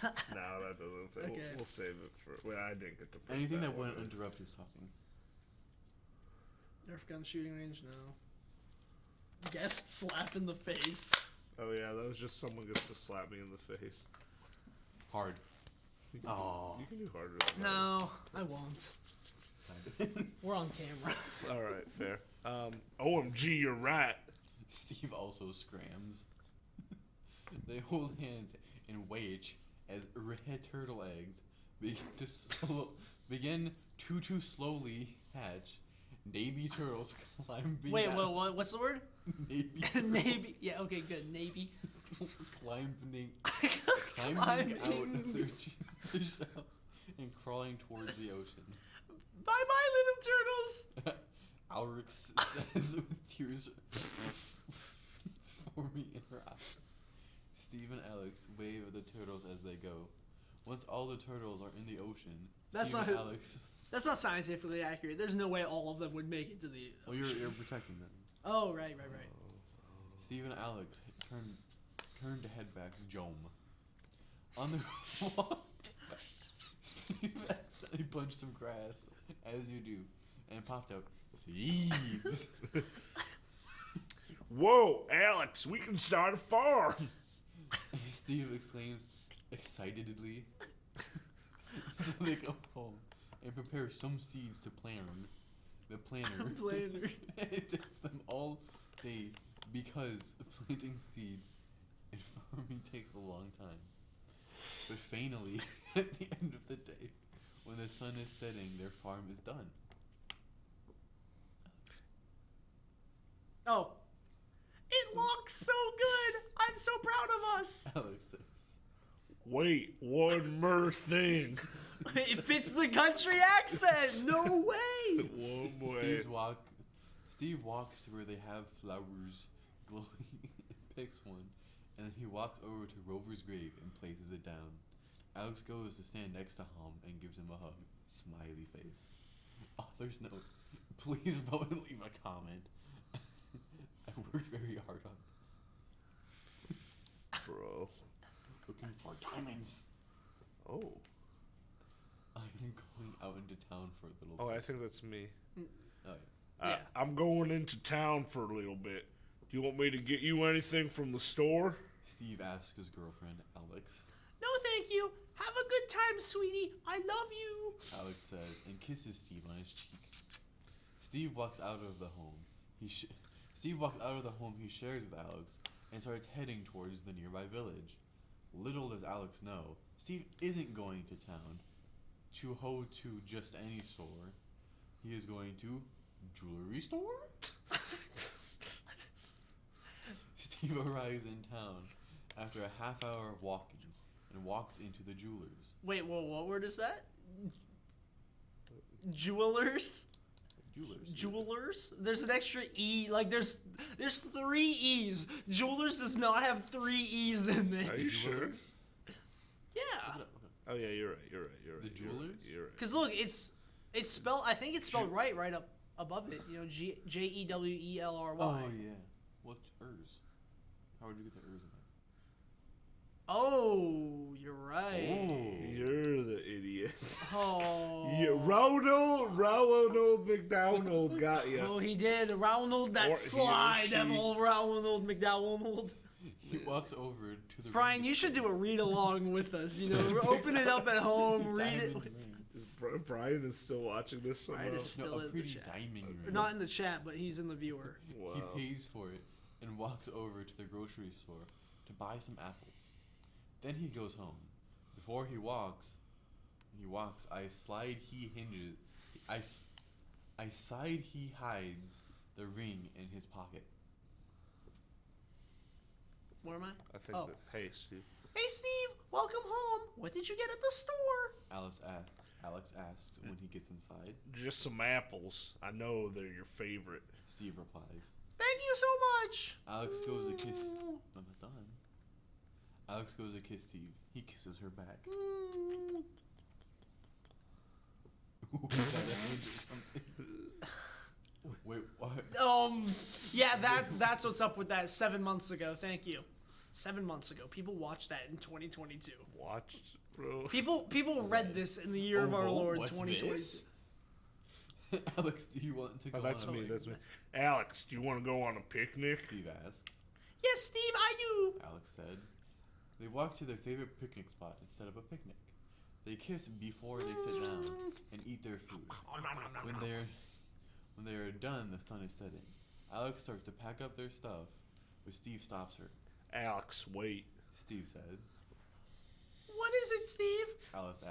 No, that doesn't fit. Okay. We'll save it for. Well, I didn't get to pick Anything that one, wouldn't but- interrupt his talking. Nerf gun shooting range, no. Guest slap in the face. Oh yeah, that was just someone gets to slap me in the face. Hard. You can, Aw. you can do harder than No, I won't. We're on camera. that. All right, fair. OMG, you're right. Steve also scrams. They hold hands in which, as red turtle eggs begin to slowly hatch, Navy turtles climbing Wait, out. what's the word? Navy Navy. Yeah, okay, good. Navy. climbing Climbing. out of their shells and crawling towards the ocean. Bye bye, little turtles. Alrix says with tears forming in her eyes. Steve and Alex wave at the turtles as they go. Once all the turtles are in the ocean, That's Steve not and who- Alex. That's not scientifically accurate. There's no way all of them would make it to the. Well, you're protecting them. Oh, right. Steve and Alex turn to head back Jome. On the walk, Steve accidentally punched some grass, as you do, and popped out seeds. Whoa, Alex, we can start a farm. Steve exclaims excitedly. So they go home and prepare some seeds to plan. The planner. Planner. It takes them all day because planting seeds and farming takes a long time. But finally, at the end of the day, when the sun is setting, their farm is done. Oh. It looks so good. I'm so proud of us. Alex says. Wait, one more thing. It fits the country accent. No way. One way. Steve walks to where they have flowers glowing and picks one, and then he walks over to Rover's grave and places it down. Alex goes to stand next to him and gives him a hug. Smiley face. Author's note. Please vote and leave a comment. I worked very hard on this. Bro. Looking for diamonds. Oh. I am going out into town for a little Oh, bit. I think that's me. Oh, yeah. Yeah. I'm going into town for a little bit. Do you want me to get you anything from the store? Steve asks his girlfriend, Alex. No, thank you. Have a good time, sweetie. I love you. Alex says, and kisses Steve on his cheek. Steve walks out of the home. Steve walks out of the home he shares with Alex and starts heading towards the nearby village. Little does Alex know, Steve isn't going to town to go to just any store. He is going to jewelry store? Steve arrives in town after a half hour of walking and walks into the jewelers. Wait, what word is that? Jewelers? Jewelers? There's an extra E. Like, there's 3 E's. Jewelers does not have 3 E's in this. Are you sure? Yeah. Oh yeah, you're right. The jewelers? You're right. Because look, it's spelled. I think it's spelled right up above it. You know, Jewellery. Oh, yeah. What's Ers? How would you get the Ers in there? Oh, you're right. Oh. You're the idiot. Oh. Yeah, Ronald McDonald got you. Oh, he did. Ronald, Or that he or sly she. devil, Ronald McDonald. He walks over to the Brian, ring you should do display. a read along with us. You know, open it up at home, read it. Diamond ring. Brian is still watching this somehow. Brian is still No, a in the pretty chat. diamond ring. Not in the chat, but he's in the viewer. Wow. He pays for it and walks over to the grocery store to buy some apples. Then he goes home. Before he walks, I side he hides the ring in his pocket. Where am I? I think Oh. that. Hey, Steve. Hey, Steve, welcome home. What did you get at the store? Alice asks. Alex asks when he gets inside. Just some apples. I know they're your favorite. Steve replies. Thank you so much. Alex goes to kiss. I'm not done. Alex goes to kiss Steve. He kisses her back. Wait, what? Yeah, that's what's up with that. 7 months ago. Thank you. 7 months ago. People watched that in 2022. Watched, bro. People read this in the year of our Lord, 2022. This? Alex, do you want to go That's on a me. picnic? That's me. Alex, do you want to go on a picnic? Steve asks. Yes, Steve, I do. Alex said. They walk to their favorite picnic spot and set up a picnic. They kiss before they sit down and eat their food. When they are done, the sun is setting. Alex starts to pack up their stuff, but Steve stops her. Alex, wait. Steve said. What is it, Steve? Alice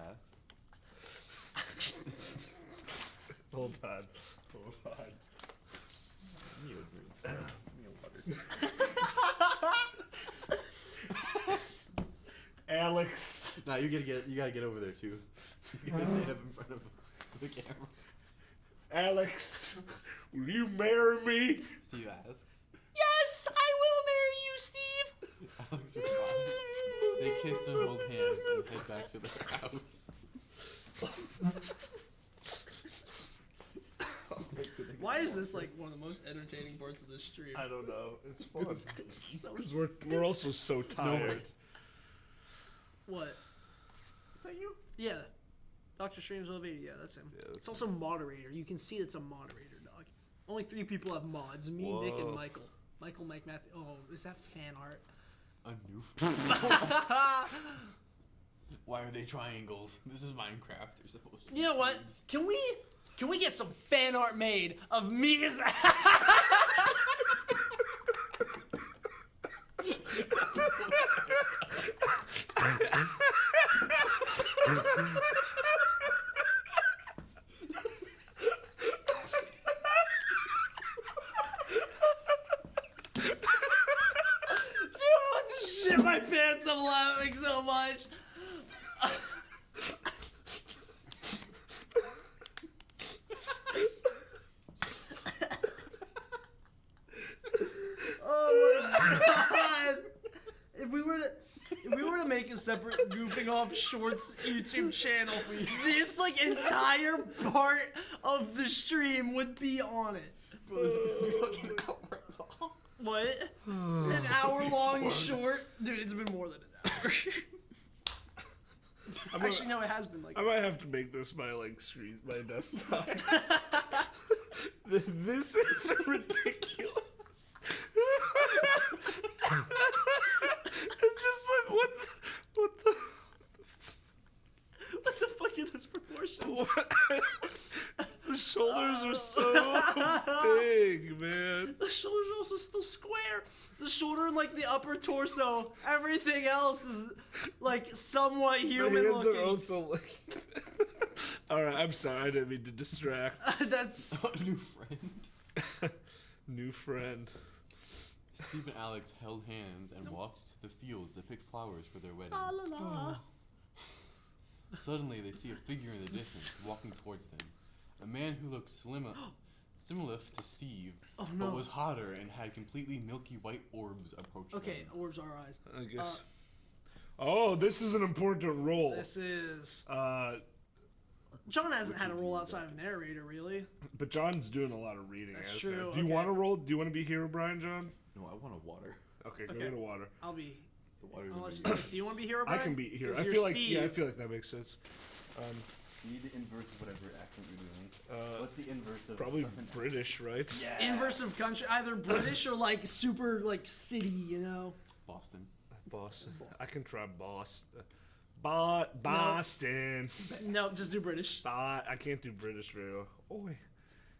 asks. Hold on. Hold on. Alex. Nah, you gotta get over there too. You gotta stand up in front of the camera. Alex, will you marry me? Steve asks. Yes, I will marry you, Steve. Alex responds. They kiss and hold hands and head back to their house. Why is this like one of the most entertaining parts of this stream? I don't know. It's fun. So Because we're also so tired. What? Is that you? Yeah. Dr. Streams Elevated, yeah, that's him. Yeah, that's it's also moderator. You can see it's a moderator, dog. Only 3 people have mods. Me, Whoa. Nick, and Michael. Michael, Mike, Matthew. Oh, is that fan art? A new. Why are they triangles? This is Minecraft. They're supposed to be You know what? cubes. Can we get some fan art made of me as shit my pants, I'm laughing so much. Oh my god! If we were to make a separate Goofing Off Shorts YouTube channel, this like entire part of the stream would be on it. Bro, this is gonna be fucking hour long. What? An hour-long short? Dude, it's been more than an hour. Actually, no, it has been like. I might have to make this my screen, my desktop. This is ridiculous. It's just like what What the fuck are those proportions? what? The shoulders are so big, man. The shoulders are also still square. The shoulder and like the upper torso. Everything else is like somewhat human The hands looking. are also like. All right, I'm sorry. I didn't mean to distract. That's a new friend. New friend. Steve and Alex held hands and walked to the fields to pick flowers for their wedding. La, la, la. Suddenly, they see a figure in the distance walking towards them. A man who looked similar to Steve, Oh, no. but was hotter and had completely milky white orbs approach Okay, them. orbs are eyes. I guess. Oh, this is an important role. This is. Uh, John hasn't had a role outside of narrator, really. but John's doing a lot of reading. That's as true, there. Do you okay. want to roll? Do you want to be Hero Brian, John? No, I want a water. Okay, go Okay. get a water. I'll be. The water. Unless, Is do you want to be hero? I Brian? can be here. 'Cause I you're feel like Steve. yeah, I feel like that makes sense. You need the inverse of whatever accent you're doing. What's the inverse of Probably something? British, right? Yeah. Inverse of country, either British or like super like city, you know. Boston. Boston. I can try Boston. Boston. No, just do British. I can't do British very well. Oh, wait.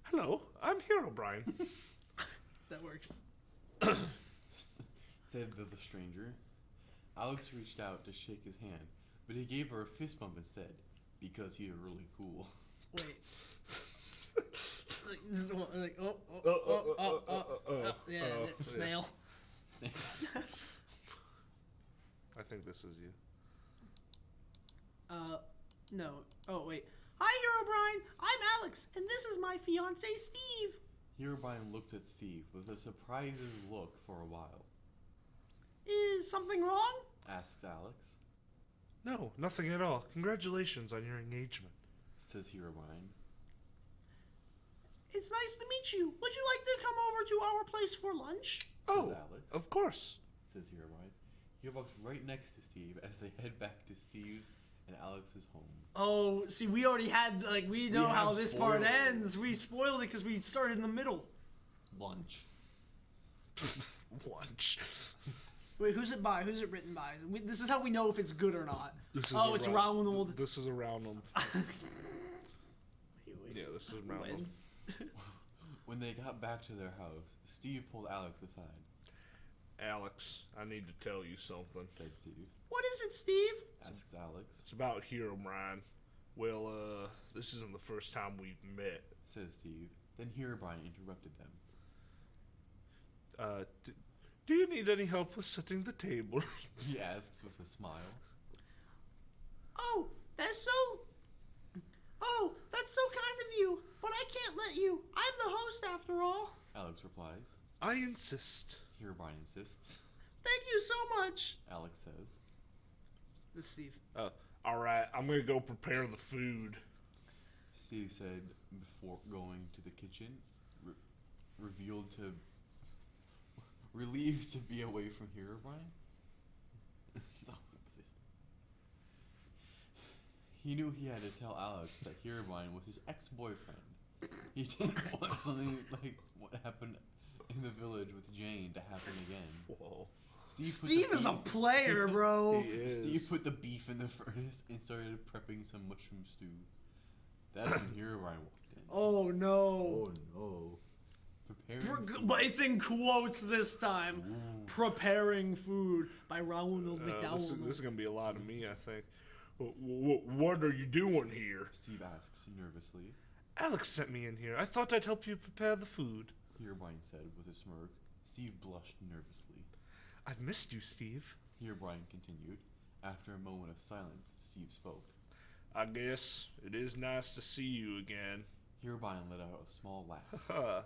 Hello, I'm Hero Brian. That works. Said the stranger. Alex reached out to shake his hand, but he gave her a fist bump instead, because he was really cool. Wait. Like, yeah, snail. I think this is you. No. Oh, wait. Hi, Herobrine. I'm Alex, and this is my fiance, Steve. Herobrine looked at Steve with a surprised look for a while. Is something wrong? Asks Alex. No, nothing at all. Congratulations on your engagement. Says Herobrine. It's nice to meet you. Would you like to come over to our place for lunch? Says Oh, Alex. of course. Says Herobrine. He walks right next to Steve as they head back to Steve's and Alex's home. Oh, see, we already had, like, we know how have this part spoilers. ends. We spoiled it because we started in the middle. Lunch. Lunch. Wait, who's it by? Who's it written by? This is how we know if it's good or not. This is Oh, it's Ronald. This is a Ronald. Wait. Yeah, this is Ronald. When they got back to their house, Steve pulled Alex aside. Alex, I need to tell you something. Said Steve. What is it, Steve? Asks Alex. It's about Herobrine. Well, this isn't the first time we've met. Says Steve. Then Herobrine interrupted them. Do you need any help with setting the table? He asks with a smile. Oh, that's so kind of you. But I can't let you. I'm the host after all. Alex replies. I insist. Herobrine insists. Thank you so much. Alex says. That's Steve. Alright, I'm gonna go prepare the food. Steve said before going to the kitchen, relieved to be away from Herobrine. He knew he had to tell Alex that Herobrine was his ex-boyfriend. He didn't want something like what happened in the village with Jane to happen again. Whoa. Steve is a player, bro. He is. Steve put the beef in the furnace and started prepping some mushroom stew. That's when Herobrine walked in. Oh no. Oh no. Preparing But it's in quotes this time. Ooh. Preparing food by Ronald McDowell. This is gonna be a lot of me, I think. What are you doing here? Steve asks nervously. Alex sent me in here. I thought I'd help you prepare the food. Herobrine said with a smirk. Steve blushed nervously. I've missed you, Steve. Herobrine continued. After a moment of silence, Steve spoke. I guess it is nice to see you again. Herobrine let out a small laugh.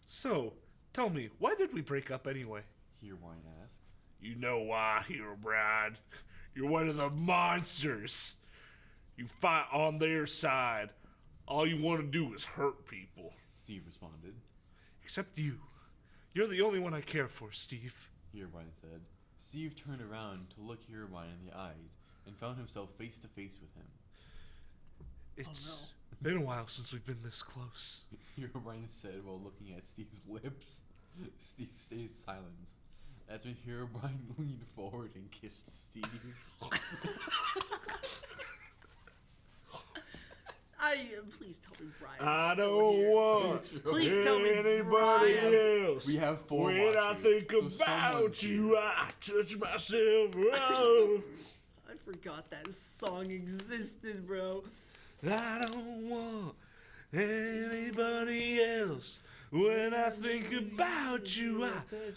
So, tell me, why did we break up anyway? Herobrine asked. You know why, Herobrine. You're one of the monsters. You fight on their side. All you want to do is hurt people. Steve responded. Except you. You're the only one I care for, Steve. Herobrine said. Steve turned around to look Herobrine in the eyes and found himself face to face with him. It's been a while since we've been this close. Herobrine said while looking at Steve's lips. Steve stayed silent. That's when Herobrine leaned forward and kissed Steve. Please tell me Brian. I don't want Please tell me anybody Brian. else. We have 4 When watchers, I think so about someone's you, here. I touch myself. Oh, I forgot that song existed, bro. I don't want anybody else. When I think about you,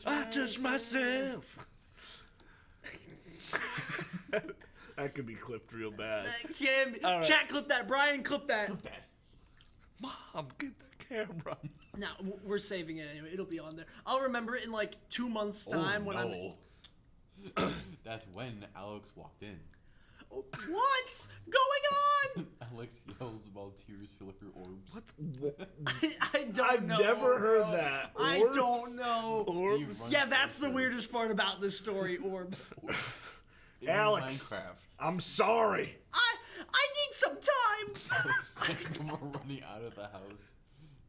I touch myself. That could be clipped real bad. That can be. All right. Chat, clip that. Brian, clip that. Mom, get the camera. No, we're saving it anyway. It'll be on there. I'll remember it in like 2 months' time when I'm. That's when Alex walked in. Oh, what's going on? Alex yells while tears fill her orbs. What? I don't I've know. never heard bro. that. I Orbs? don't know. Steve Orbs? runs Yeah, that's the faster. weirdest part about this story, Orbs. In Alex. Minecraft. I'm sorry. I need some time. Alex said before running out of the house.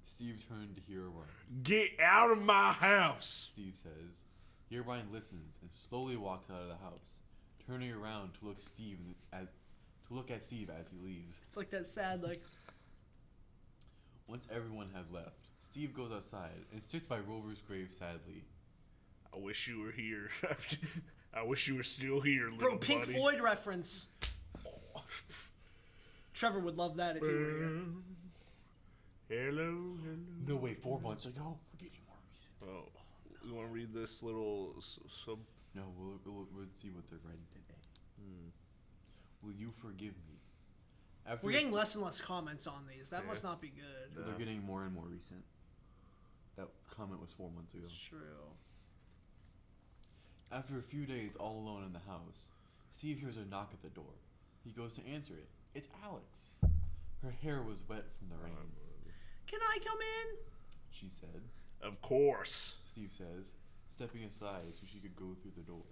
Steve turned to Herobrine. Get out of my house. Steve says. Herobrine listens and slowly walks out of the house, turning around to look at Steve as he leaves. It's like that sad, like. Once everyone had left, Steve goes outside and sits by Rover's grave sadly. I wish you were here. I wish you were still here, little Bro, Pink buddy. Floyd reference. Trevor would love that if he were here. Hello. No, wait, 4 months ago? We're getting more recent. Oh, you want to read this little sub? No, we'll see what they're writing today. will you forgive me? After We're getting less and less comments on these. That must not be good. They're getting more and more recent. That comment was 4 months ago. It's true. After a few days all alone in the house, Steve hears a knock at the door. He goes to answer it. It's Alex. Her hair was wet from the rain. Can I come in? She said. Of course. Steve says, stepping aside so she could go through the door.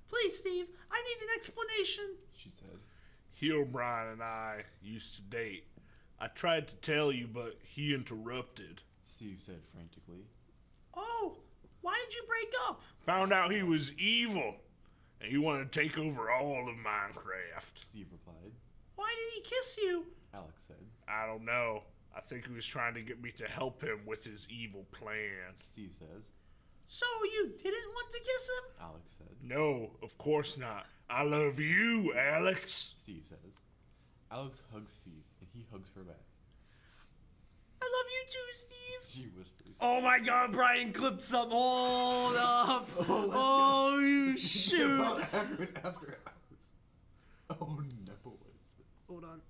Please, Steve, I need an explanation. She said. Heilbrand and I used to date. I tried to tell you, but he interrupted. Steve said frantically. Oh, why did you break up? Found out he was evil, and he wanted to take over all of Minecraft. Steve replied. Why did he kiss you? Alex said. I don't know. I think he was trying to get me to help him with his evil plan. Steve says. So you didn't want to kiss him? Alex said. No, of course not. I love you, Alex. Steve says. Alex hugs Steve, and he hugs her back. I love you too, Steve. She whispers. Oh my God, Brian clipped something. Hold up. Oh, you shoot. After hours. Oh no, what is this? Hold on.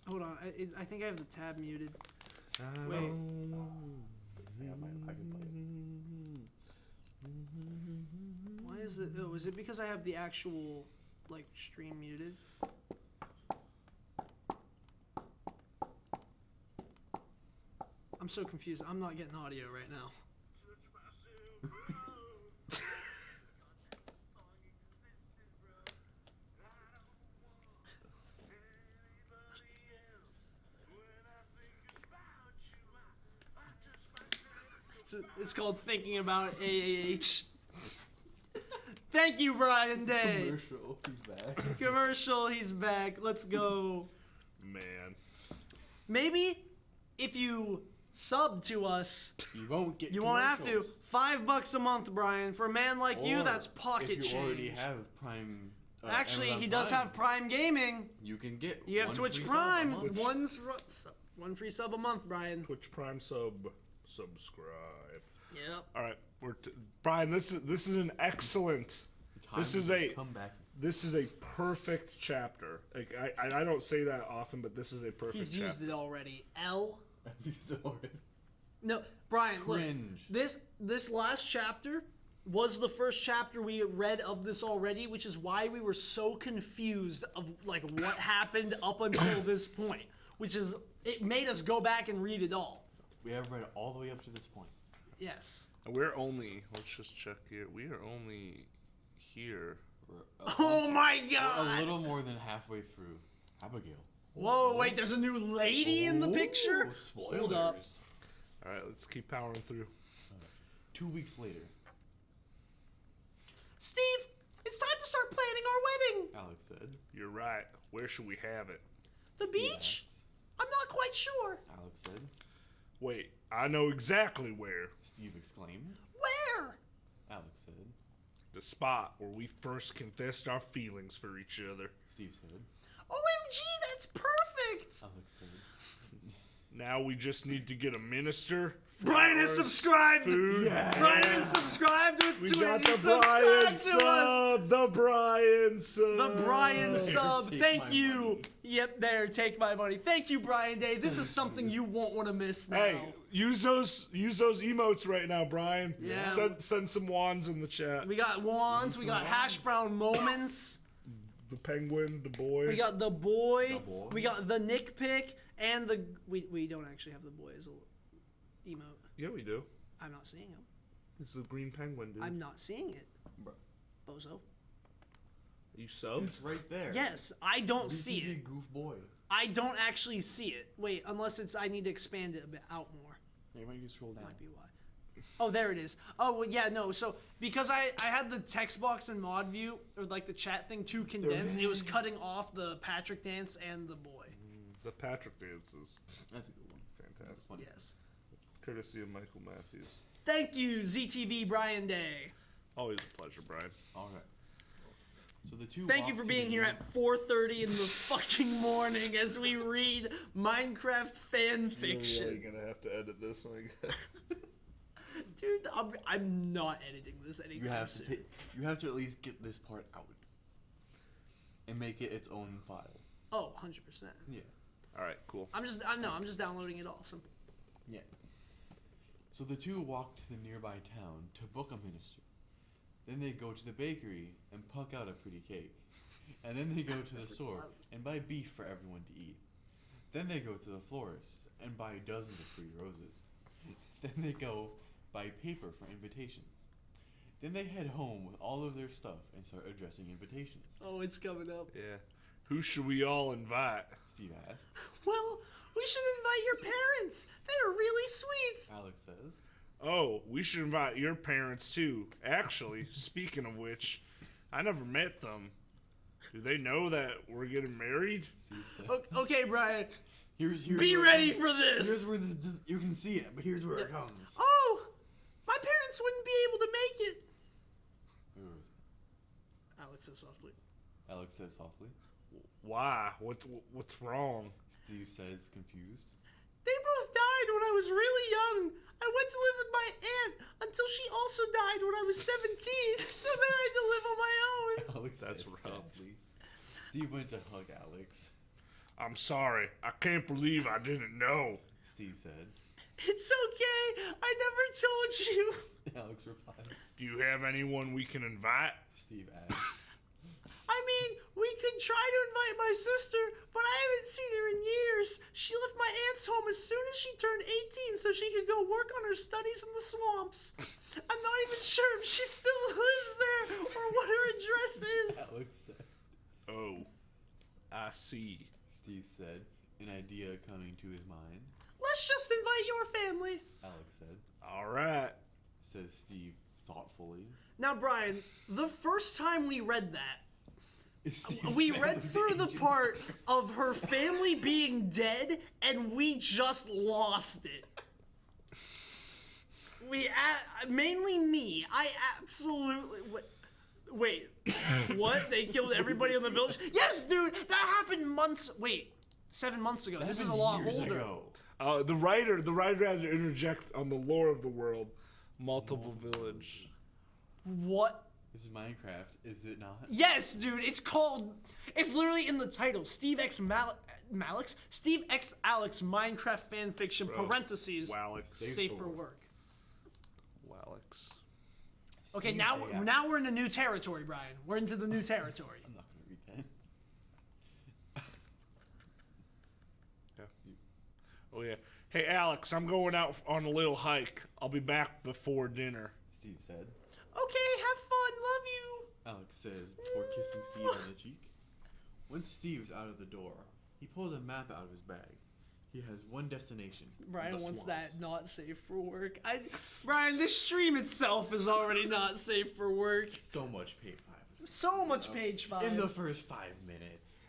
Hold on. I think I have the tab muted. Wait. I can play it. Why is it? Oh, is it because I have the actual like stream muted? I'm so confused. I'm not getting audio right now. It's called Thinking About AAH. Thank you, Brian Day. Commercial, he's back. Commercial, he's back. Let's go. Man. Maybe if you sub to us, You won't get. you won't have to. commercials. $5 a month, Brian. For a man like you, Or that's pocket if you change. already have Prime. Actually, Amazon he does Prime, have Prime Gaming. You can get. You have one Twitch free sub a Prime. month. One free sub a month, Brian. Twitch Prime subscribe. Yep. All right, Brian. This is an excellent. Time This is to a come back. This is a perfect chapter. Like I don't say that often, but this is a perfect He's chapter. used it already. L. I've used it already. No, Brian. Cringe. Look, this last chapter was the first chapter we read of this already, which is why we were so confused of like what happened up until this point. Which is it made us go back and read it all. We have read all the way up to this point. Yes. We're only. Let's just check here. We are only here. We're Oh my we're God! a little more than halfway through. Abigail. Whoa! Wait, there's a new lady in the picture. Oh, spoilers. Hold up. All right, let's keep powering through. 2 weeks later, Steve, it's time to start planning our wedding. Alex said. You're right. Where should we have it? The Steve beach? asks. I'm not quite sure. Alex said. Wait, I know exactly where. Steve exclaimed. Where? Alex said. The spot where we first confessed our feelings for each other. Steve said. OMG, that's perfect. Alex said. Now we just need to get a minister. Brian has flowers, subscribed. Food. Yeah. Brian has subscribed to We it. got He the subscribed Brian to us. sub. The Brian sub. The Brian sub. Take Thank my you. money. Yep, there. Take my money. Thank you, Brian Day. This is something you won't want to miss now. Hey, use those emotes right now, Brian. Yeah. Send some wands in the chat. We got wands. We got hash brown moments. The penguin, the boy. We got the boy. The boy. We got the Nick pick and the. We don't actually have the boy as a emote. Yeah, we do. I'm not seeing him. It's the green penguin, dude. I'm not seeing it. Bro. Bozo. You subbed? It's right there. Yes, I don't see ZTV it. Goof boy. I don't actually see it. Wait, unless it's I need to expand it a bit out more. Yeah, why don't you scroll down? Might be why. Oh, there it is. Oh, well, yeah, no. So because I had the text box in mod view or like the chat thing too condensed, it was cutting off the Patrick dance and the boy. The Patrick dances. That's a good one. Fantastic. Funny. Yes. Courtesy of Michael Matthews. Thank you, ZTV Brian Day. Always a pleasure, Brian. All right. So the two. Thank you for being here at 4:30 in the fucking morning as we read Minecraft fan You're really fiction. gonna have to edit this one. I guess. Dude, I'm not editing this anytime soon. You have to at least get this part out and make it its own file. Oh, 100%. Yeah. All right, cool. I'm just downloading it all. Simple. Yeah. So the two walk to the nearby town to book a minister. Then they go to the bakery and pluck out a pretty cake. And then they go to the store and buy beef for everyone to eat. Then they go to the florist and buy dozens of pretty roses. Then they go buy paper for invitations. Then they head home with all of their stuff and start addressing invitations. Oh, it's coming up. Yeah. Who should we all invite? Steve asks. Well, we should invite your parents. They're really sweet. Alex says. Oh, we should invite your parents too. Actually, speaking of which, I never met them. Do they know that we're getting married? Steve says. Okay, Brian. Here's Be ready for this. Here's where you can see it, but here's where it comes. Oh, my parents wouldn't be able to make it. Where is it? Alex says softly. Alex says softly. Why? What's wrong? Steve says confused. They both died when I was really young. I went to live with my aunt until she also died when I was 17. So then I had to live on my own. Alex That's said rough. sadly. Steve went to hug Alex. I'm sorry. I can't believe I didn't know. Steve said. It's okay. I never told you. Alex replies. Do you have anyone we can invite? Steve asks. I mean, we could try to invite my sister, but I haven't seen her in years. She left my aunt's home as soon as she turned 18 so she could go work on her studies in the swamps. I'm not even sure if she still lives there or what her address is. Alex said. Oh, I see. Steve said, an idea coming to his mind. Let's just invite your family. Alex said. All right. Says Steve thoughtfully. Now, Brian, the first time we read that, Steve's we read family through the danger. part of her family being dead, and we just lost it. Mainly me. I absolutely... Wait, what? They killed everybody in the village? Yes, dude! That happened 7 months ago. This is a lot years older. ago. The writer had to interject on the lore of the world. Multiple village. What? This is Minecraft, is it not? Yes, dude. It's literally in the title. Steve X Alex Minecraft fanfiction parentheses Walex. safe for work. Walex. Okay, Steve now we're in a new territory, Brian. We're into the new territory. I'm not going to read that. Yeah. Oh yeah. Hey Alex, I'm going out on a little hike. I'll be back before dinner. Steve said. Okay, have fun. Love you. Alex says before kissing Steve on the cheek. Once Steve's out of the door, he pulls a map out of his bag. He has one destination. Brian the wants swamps. that not safe for work. Brian, this stream itself is already not safe for work. So much page 5. So much page 5. In the first 5 minutes.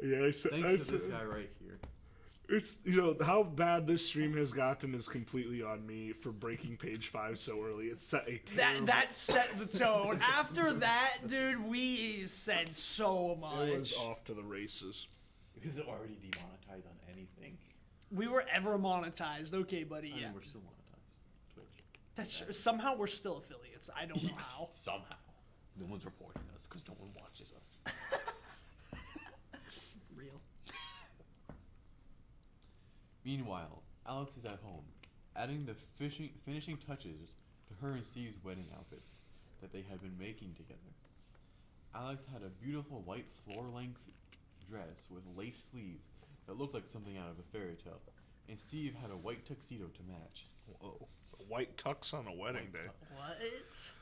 Yeah, Thanks to this guy right here. It's how bad this stream has gotten is completely on me for breaking page 5 so early. It set a terrible. That set the tone. After that, dude, we said so much. It was off to the races. Because it already demonetized on anything. We were ever monetized. Okay, buddy. I mean, Yeah. we're still monetized. Twitch. That's somehow we're still affiliates. I don't know how. Somehow. No one's reporting us because no one watches us. Real. Meanwhile, Alex is at home, adding the finishing touches to her and Steve's wedding outfits that they had been making together. Alex had a beautiful white floor-length dress with lace sleeves that looked like something out of a fairy tale, and Steve had a white tuxedo to match. Whoa. A white tux on a wedding White day. tux. What?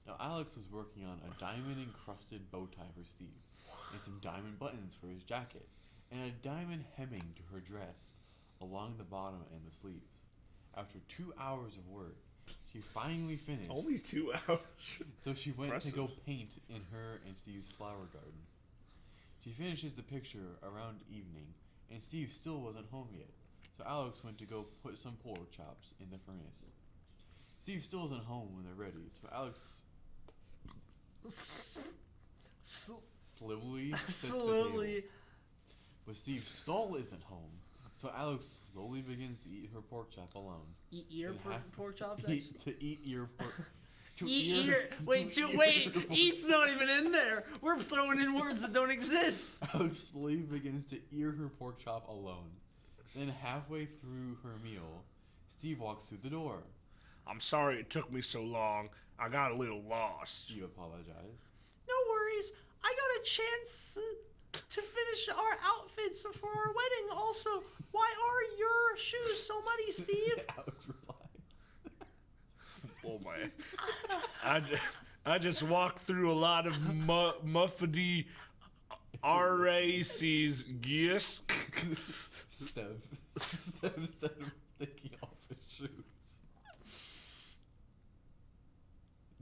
Now Alex was working on a diamond-encrusted bow tie for Steve, and some diamond buttons for his jacket, and a diamond hemming to her dress along the bottom and the sleeves. After 2 hours of work, she finally finished. Only 2 hours. So she went Impressive. to go paint in her and Steve's flower garden. She finishes the picture around evening, and Steve still wasn't home yet. So Alex went to go put some pork chops in the furnace. Steve still isn't home when they're ready, so Alex slowly sets the table. Slowly. But Steve still isn't home, So Alex slowly begins to eat her pork chop alone. Eat ear pork chops? Eat ear pork. Eat ear. Wait, eat's not even in there. We're throwing in words that don't exist. Alex slowly begins to ear her pork chop alone. Then halfway through her meal, Steve walks through the door. I'm sorry it took me so long. I got a little lost. Steve apologized. No worries. I got a chance to finish our outfits for our wedding. Also, why are your shoes so muddy, Steve? Alex replies. Oh my! I just walked through a lot of muffety RACs. Yes. Steph instead of taking off his shoes.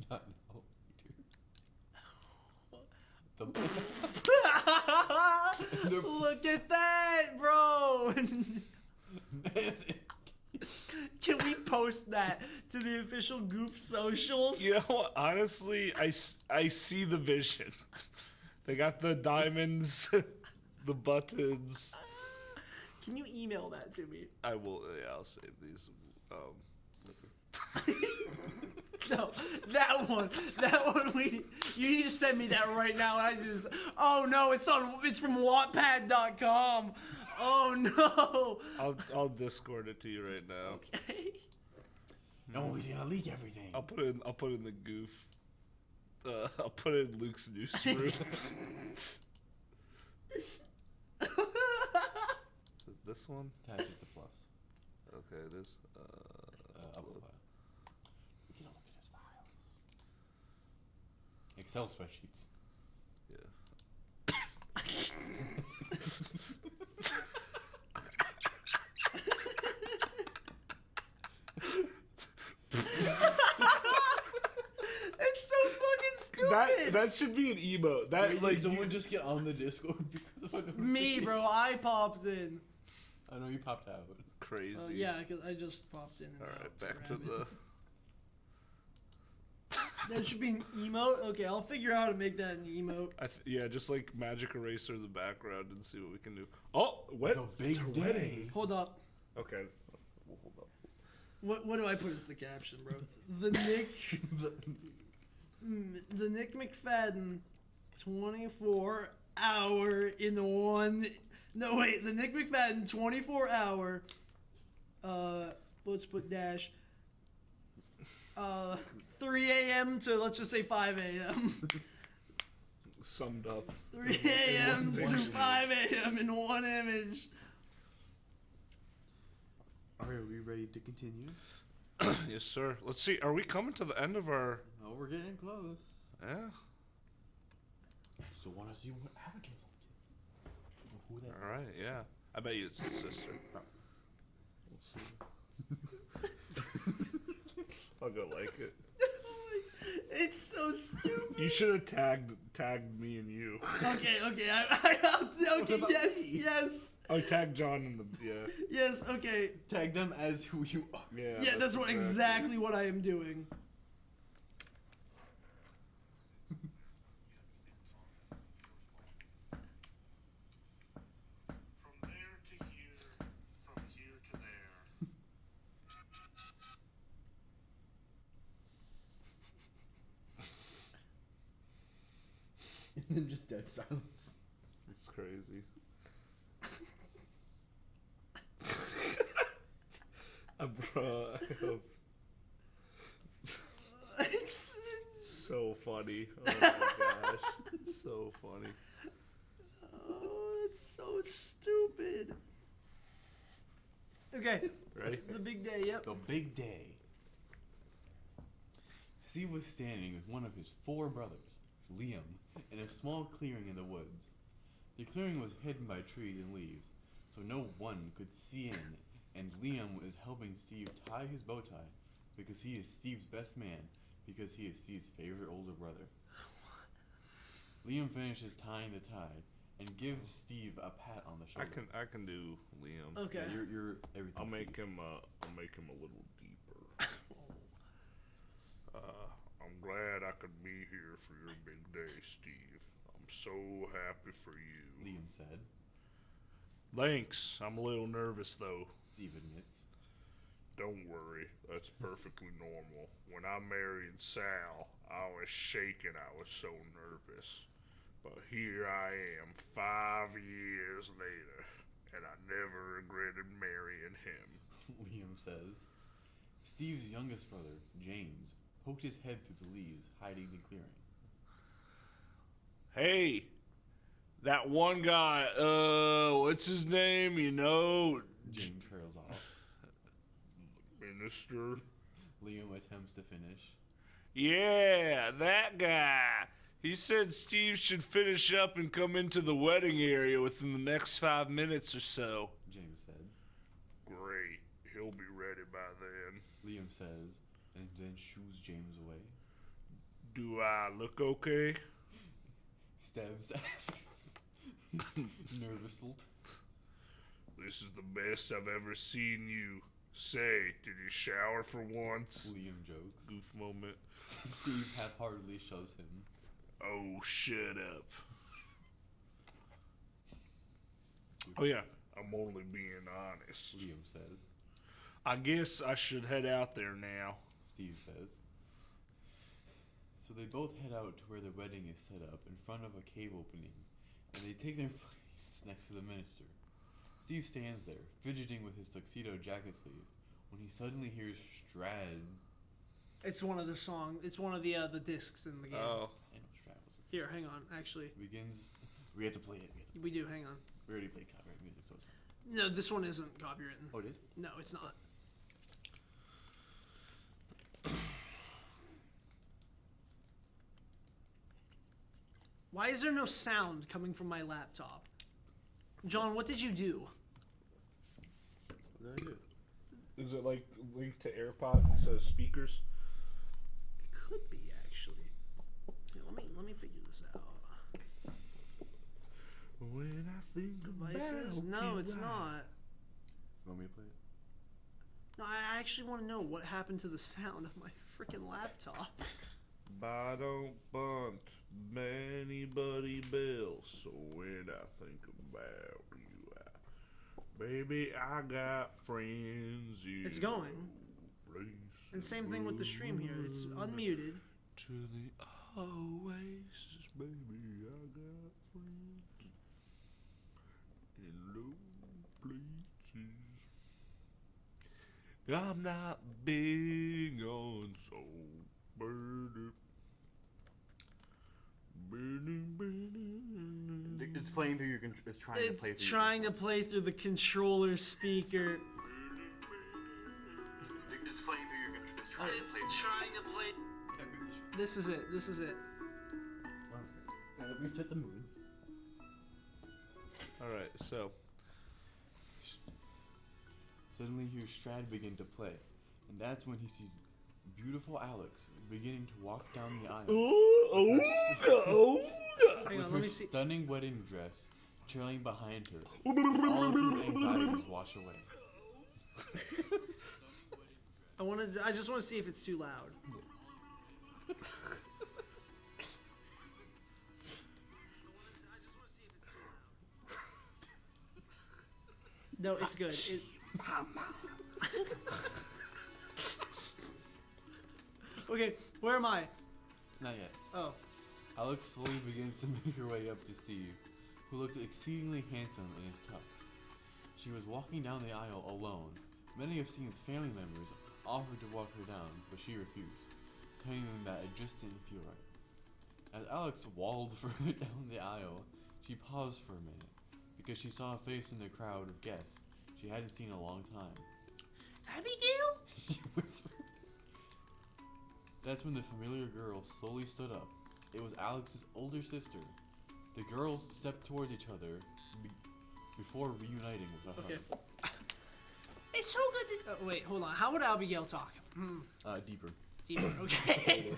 Not now, dude. Look at that, bro. Can we post that to the official Goof socials? You know what? Honestly, I see the vision. They got the diamonds, the buttons. Can you email that to me? I will. Yeah, I'll save these. No, that one. You need to send me that right now. Oh no, it's from Wattpad.com. Oh no. I'll Discord it to you right now. Okay. No, he's gonna leak everything. I'll put it in the Goof. I'll put it in Luke's newsroom. This one? Tag is a plus. Okay, it is. Upload file. We can look at his files. Excel spreadsheets. It's so fucking stupid. That should be an emote. That Wait, someone just get on the Discord because of a Me, bro. I popped in. I know you popped out. Crazy. Yeah, because I just popped in. And All right, out back to rabbit. the. That should be an emote. Okay, I'll figure out how to make that an emote. Yeah, just like magic eraser the background and see what we can do. Oh, what? The big day. Hold up. Okay. We'll hold up. What do I put as the caption, bro? The Nick McFadden 24-hour in one. No wait, the Nick McFadden 24-hour. Let's put dash. 3 a.m. to let's just say 5 a.m. Summed up. 3 a.m. to 5 a.m. in one image. Are we ready to continue? Yes, sir. Let's see. Are we coming to the end of our? Oh, we're getting close. Yeah. Still want to see what Abigail's up to. Who that All right. Yeah. I bet you it's his sister. We'll see. I'll go like it. It's so stupid. You should have tagged me and you. Okay. Okay. Yes. Oh, tag John in the Yes. Okay. Tag them as who you are. Yeah. That's exactly what I am doing. From there to here, from here to there. And then just dead silence. It's crazy. Bro, It's so funny. Oh my gosh. It's so funny. Oh, it's so stupid. Okay. Ready? The big day, yep. The big day. Steve was standing with one of his 4 brothers, Liam, in a small clearing in the woods. The clearing was hidden by trees and leaves, so no one could see in, and Liam was helping Steve tie his bow tie because he is Steve's best man, because he is Steve's favorite older brother. Liam finishes tying the tie and gives Steve a pat on the shoulder. I can do Liam. Okay. Yeah, you're everything. I'll make Steve. him a little deeper. I'm glad I could be here for your big day, Steve. I'm so happy for you. Liam said. Thanks. I'm a little nervous, though. Steve admits. Don't worry. That's perfectly normal. When I married Sal, I was shaking. I was so nervous. But here I am 5 years later, and I never regretted marrying him. Liam says. Steve's youngest brother, James, poked his head through the leaves, hiding the clearing. Hey, that one guy, what's his name? You know? James trails off. Minister? Liam attempts to finish. Yeah, that guy. He said Steve should finish up and come into the wedding area within the next 5 minutes or so. James said. Great. He'll be ready by then. Liam says, and then shoos James away. Do I look okay? Stebbs asks, nervously. This is the best I've ever seen you. Say, did you shower for once? Liam jokes. Goof moment. Steve half-heartedly shoves him. Oh, shut up. Oh, yeah. I'm only being honest. Liam says. I guess I should head out there now. Steve says. So they both head out to where the wedding is set up in front of a cave opening, and they take their places next to the minister. Steve stands there, fidgeting with his tuxedo jacket sleeve, when he suddenly hears Strad. It's one of the song. It's one of the discs in the game. Oh. I know Strad was. Here, hang on. Actually, Begins. We have to play it. we do. Hang on. We already played copyright music, so it's fine. No, this one isn't copywritten. Oh, it is? No, it's not. Why is there no sound coming from my laptop? John, what did you do? Very good. Is it like linked to AirPods instead of speakers? It could be actually. Here, let me figure this out. When I think Devices? about No, you, it's not. Want me to play it? No, I actually want to know what happened to the sound of my freaking laptop. I don't bunt anybody bells. So when I think about you, baby, I got friends. It's going. And same thing with the stream here. It's unmuted. To the oasis, baby, I got friends in low places. I'm not big on sober. It's playing through your. It's trying to play through. It's trying to play through the controller speaker. It's playing through your. It's trying to play. It's trying to play. This is it. This is it. Now let me set the mood. Alright, so. Suddenly, he hears Strad begin to play, and that's when he sees beautiful Alex beginning to walk down the aisle. Hang With on, her let me see. stunning wedding dress trailing behind her, all of his anxieties wash away. I just want to see if it's too loud. No, it's good. Okay, where am I? Not yet. Oh. Alex slowly begins to make her way up to Steve, who looked exceedingly handsome in his tux. She was walking down the aisle alone. Many of Steve's family members offered to walk her down, but she refused, telling them that it just didn't feel right. As Alex walled further down the aisle, she paused for a minute, because she saw a face in the crowd of guests she hadn't seen in a long time. Abigail? She whispered. That's when the familiar girl slowly stood up. It was Alex's older sister. The girls stepped towards each other before reuniting with a hug. It's so good to... Oh, wait, hold on. How would Abigail talk? Deeper. Deeper, okay.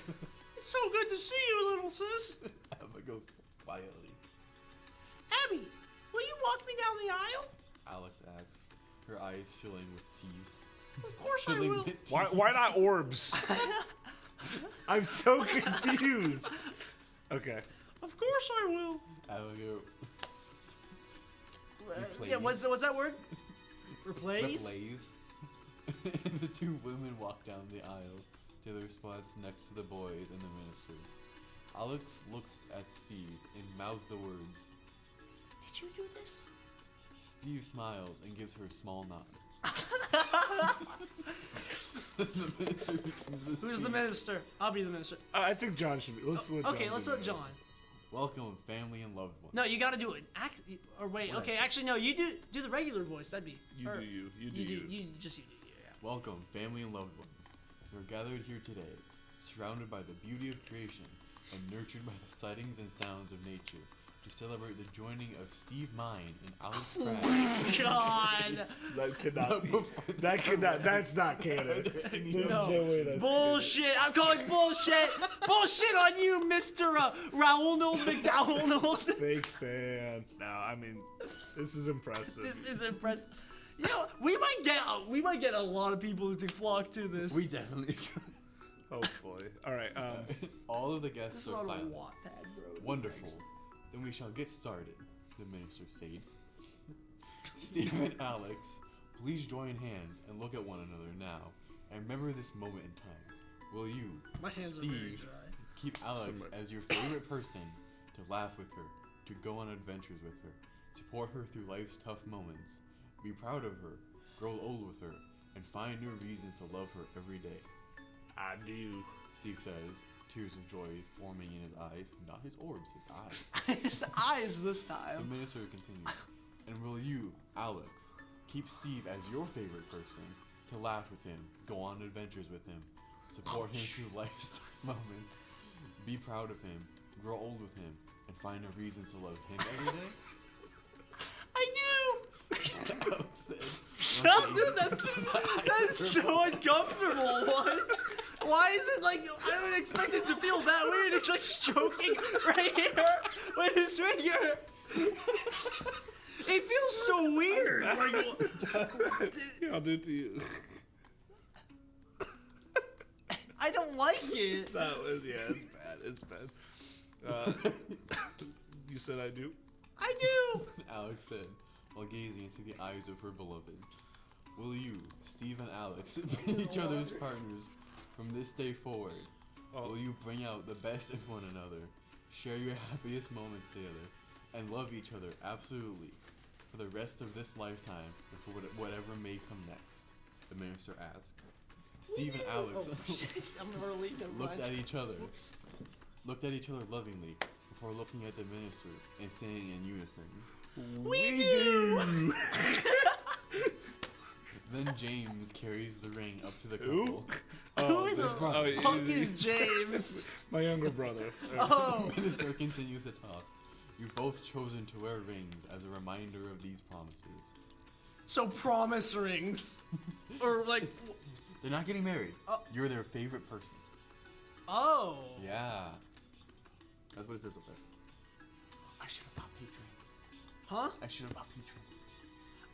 It's so good to see you, little sis. Abigail quietly. Abby, will you walk me down the aisle? Alex asks, her eyes filling with tears. Of course I Filling will. with Why not orbs? I'm so confused. Okay. Of course I will. Abigail. You Replace. Yeah, what's that word? Replace? Replace. And the two women walk down the aisle to their spots next to the boys and the minister. Alex looks at Steve and mouths the words, "Did you do this?" Steve smiles and gives her a small nod. The minister begins the Who's the speech. minister? I'll be the minister. I think John should be. Let's let Okay, John let's be let the John. Welcome, family and loved ones. No, you gotta do it. Or wait, What? okay, actually no, you do the regular voice. That'd be. You or- do you. You do You you. do. You just you do. Yeah. Welcome, family and loved ones. We are gathered here today, surrounded by the beauty of creation and nurtured by the sightings and sounds of nature, to celebrate the joining of Steve Mine and Alex Pratt. God. That cannot be. That cannot. That's not canon. There's No. no way that's Bullshit! I'm calling bullshit! Bullshit on you, Mr. Raoul McDowell. Fake fan. No, I mean, this is impressive. This is impressive. You know, we might get a lot of people to flock to this. We definitely Hopefully. All right. All of the This guests is are on a silent. Wattpad, bro. This is Wonderful. actually- Then we shall get started, the minister said. Steve and Alex, please join hands and look at one another now, and remember this moment in time. Will you, My hands are very Steve, dry. keep Alex Somewhat. as your favorite person to laugh with her, to go on adventures with her, support her through life's tough moments, be proud of her, grow old with her, and find new reasons to love her every day? I do. Steve says, tears of joy forming in his eyes, not his orbs, his eyes. His eyes this The time. minister continued, and will you, Alex, keep Steve as your favorite person, to laugh with him, go on adventures with him, support him through life's tough moments, be proud of him, grow old with him, and find a reason to love him every day? I do. Alex said, No, "Okay." dude, that's so uncomfortable. What? Why is it like I don't expect it to feel that weird? It's like stroking right here with his finger. It feels so weird. Like, Yeah, I'll do it to you. I don't like it. That was it's bad. It's bad. You said I do. I do. Alex said, while gazing into the eyes of her beloved. Will you, Steve and Alex, be each other's partners from this day forward? Oh. Will you bring out the best in one another, share your happiest moments together, and love each other absolutely for the rest of this lifetime and for whatever may come next? The minister asked. Steve and Alex Oh, shit. I'm early. Never looked mind. at each other, Oops. looked at each other lovingly before looking at the minister and saying in unison. We do. Then James carries the ring up to the Who? couple. Who the his brother. fuck is James? My younger brother. Oh. The minister continues to talk. You've both chosen to wear rings as a reminder of these promises. So promise rings, or like, They're not getting married. Oh. You're their favorite person. oh. Yeah. That's what it says up there. I should have bought peach rings. Huh? I should have bought peach rings.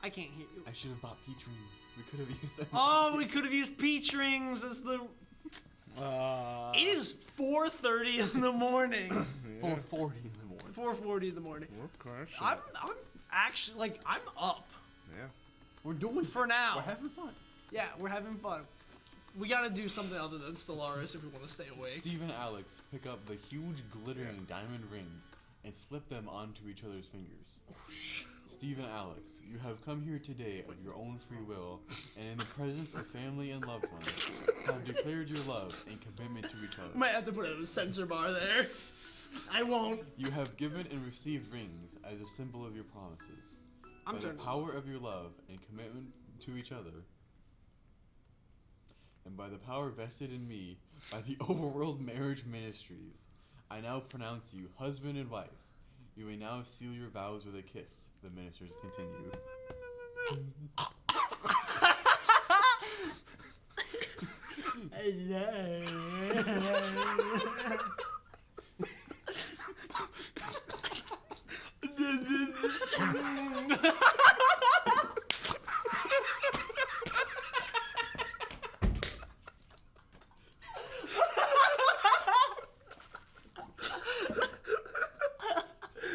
I can't hear you. I should have bought peach rings. We could have used them. Oh, we could have used peach rings as the. It is 4:30 in the morning. 4:40 in the morning. 4:40 in the morning. We're crushing. I'm actually like I'm up Yeah. We're doing for now. We're having fun. Yeah, we're having fun. We gotta do something other than Stellaris if we want to stay awake. Steve and Alex pick up the huge glittering diamond rings and slip them onto each other's fingers. Steve and Alex, you have come here today of your own free will, and in the presence of family and loved ones, have declared your love and commitment to each other. Might have to put a censor bar there. I won't. You have given and received rings as a symbol of your promises. I'm By the turning. power of your love and commitment to each other, and by the power vested in me by the Overworld Marriage Ministries, I now pronounce you husband and wife. You may now seal your vows with a kiss. The ministers continue.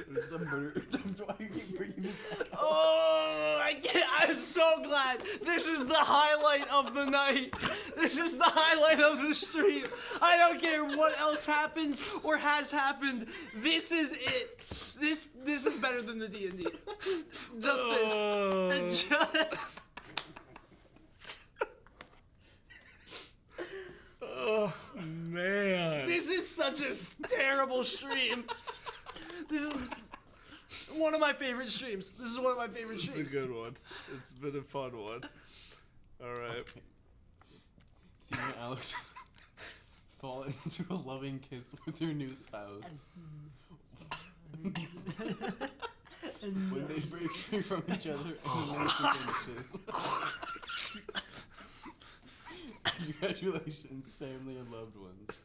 There's some murder. Why do you keep bringing this back up? Oh! I'm so glad. This is the highlight of the night. This is the highlight of the stream. I don't care what else happens or has happened. This is it. This is better than the D&D. Just this. Just. Oh man. This is such a terrible stream. This is one of my favorite streams. This is one of my favorite It's streams. a good one. It's been a fun one. All right. Okay. Steve and Alex fall into a loving kiss with their new spouse. When they break free from each other and the night finishes. Congratulations, family and loved ones.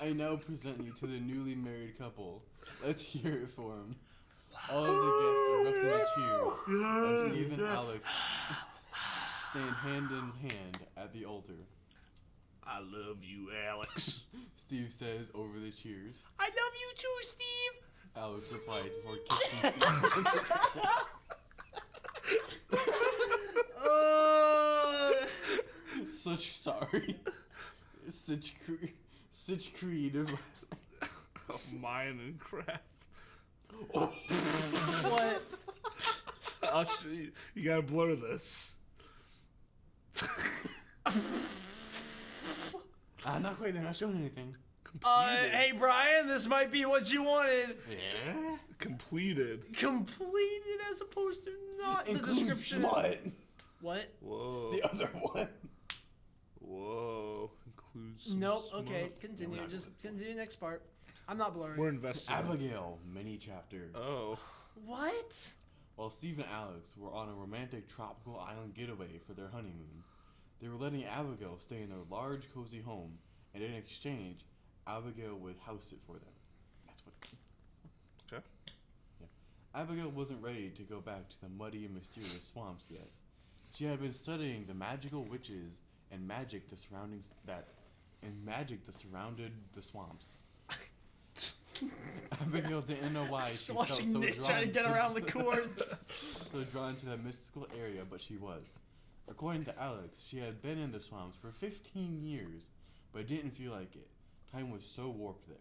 I now present you to the newly married couple. Let's hear it for them. All of the guests erupt into cheers as Steve and Alex stand hand in hand at the altar. I love you, Alex. Steve says over the cheers. I love you too, Steve. Alex replies before kissing Steve. Such sorry. Such creative. Mine and craft. What? I'll show you. You gotta blur this. Not quite. They're not showing anything. Hey Brian, this might be what you wanted. Yeah. Completed. Completed as opposed to not the Includes description. slut. What? Whoa. The other one. Whoa. Includes. Some Nope. smut. Okay, continue. Just continue next part. I'm not blurring. We're invested. Abigail, mini chapter. Oh. What? While Steve and Alex were on a romantic tropical island getaway for their honeymoon, they were letting Abigail stay in their large, cozy home, and in exchange, Abigail would house it for them. That's what. Okay. Yeah. Abigail wasn't ready to go back to the muddy and mysterious swamps yet. She had been studying the magical witches and magic that surrounded the swamps. Abigail didn't know why she felt Watching so Nick drawn try to get around the cords. so drawn to that mystical area, but she was. According to Alex, she had been in the swamps for 15 years, but didn't feel like it. Time was so warped there.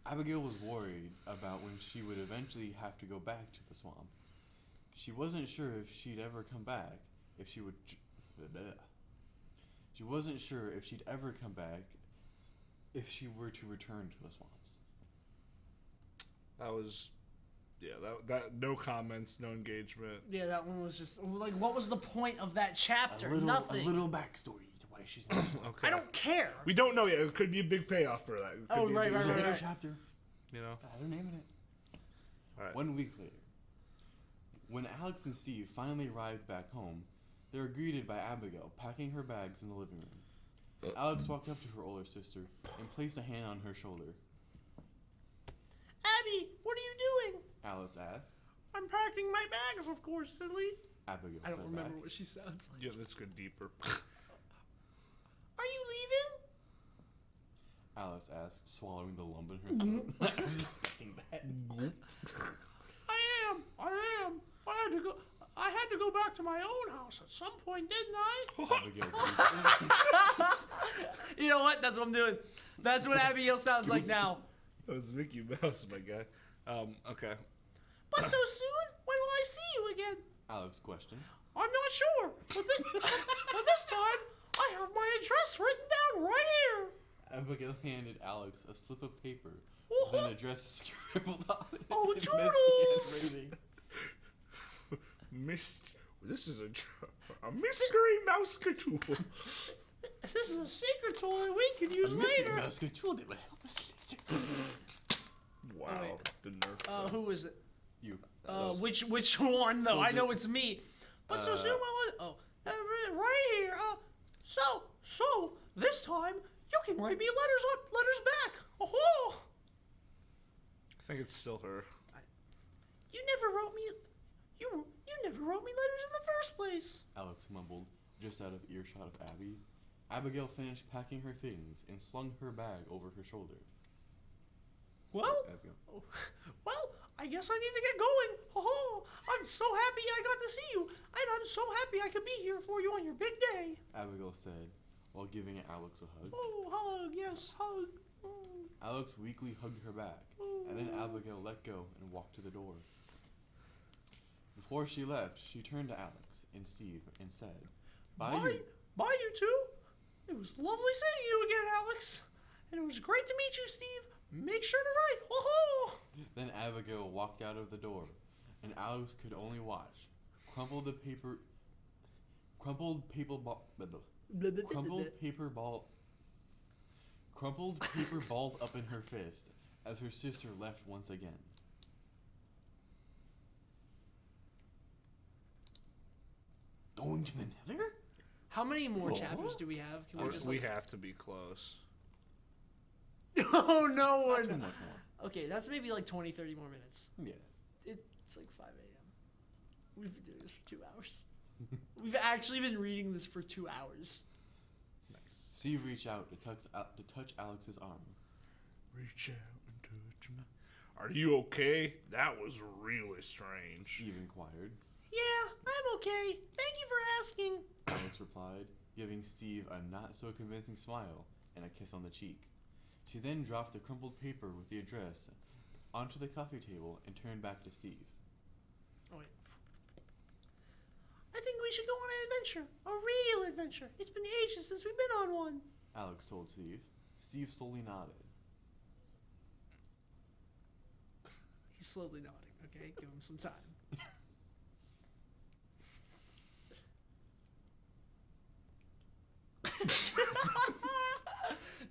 Abigail was worried about when she would eventually have to go back to the swamp. She wasn't sure if she'd ever come back, if she would... She wasn't sure if she'd ever come back if she were to return to the swamps. That was. Yeah, that no comments, no engagement. Yeah, that one was just like, what was the point of that chapter? Nothing. A little backstory to why she's in the swamp. Okay. I don't care. We don't know yet. It could be a big payoff for that. It could Oh, be a right, big- right, right, Later right. chapter. You know. They're naming it. All right. 1 week later, when Alex and Steve finally arrived back home, they were greeted by Abigail packing her bags in the living room. Alex walked up to her older sister and placed a hand on her shoulder. Abby, what are you doing? Alice asked. I'm packing my bags, of course, silly. Abigail I don't said remember back. what she sounds like. Yeah, let's go deeper. Are you leaving? Alice asked, swallowing the lump in her throat. I was expecting that. I am. I had to go back to my own house at some point, didn't I? Abigail teased. You know what? That's what I'm doing. That's what Abigail sounds like now. That was Mickey Mouse, my guy. Okay. But so soon? When will I see you again? Alex questioned. I'm not sure. But this time, I have my address written down right here. Abigail handed Alex a slip of paper Oh, with an address scribbled on it. Oh, in toodles! messy handwriting. This is a mystery mouse tool. This is a secret tool we can use A mystery later. mouse tool that would help us later. Wow, Oh, wait. the nerf. Who is it? You. Which one though? So I know the- it's me. But so soon, right here. So this time you can write me letters back. Oh, I think it's still her. you never wrote me. You never wrote me letters in the first place. Alex mumbled, just out of earshot of Abby. Abigail finished packing her things and slung her bag over her shoulder. Well, Abigail. I guess I need to get going. Oh, I'm I'm so happy I got to see you, and I'm so happy I could be here for you on your big day. Abigail said, while giving Alex a hug. Oh, hug, yes, hug. Oh. Alex weakly hugged her back, and then Abigail let go and walked to the door. Before she left, she turned to Alex and Steve and said, Bye, you two. It was lovely seeing you again, Alex. And it was great to meet you, Steve. Make sure to write. Ho-ho! Then Abigail walked out of the door, and Alex could only watch. Crumpled paper balled up in her fist as her sister left once again. Going to the Nether? How many more chapters do we have? Can we just we have to be close. Oh, no Not one. too much more. Okay, that's maybe like 20, 30 more minutes. Yeah. It's like 5 a.m. We've been doing this for 2 hours. We've actually been reading this for 2 hours. Nice. Steve reached out to touch Alex's arm. Reach out and touch me. Are you okay? That was really strange. Steve inquired. Yeah, I'm okay. Thank you for asking. Alex replied, giving Steve a not-so-convincing smile and a kiss on the cheek. She then dropped the crumpled paper with the address onto the coffee table and turned back to Steve. Oh, wait. I think we should go on an adventure. A real adventure. It's been ages since we've been on one. Alex told Steve. Steve slowly nodded. He's slowly nodding, okay? Give him some time.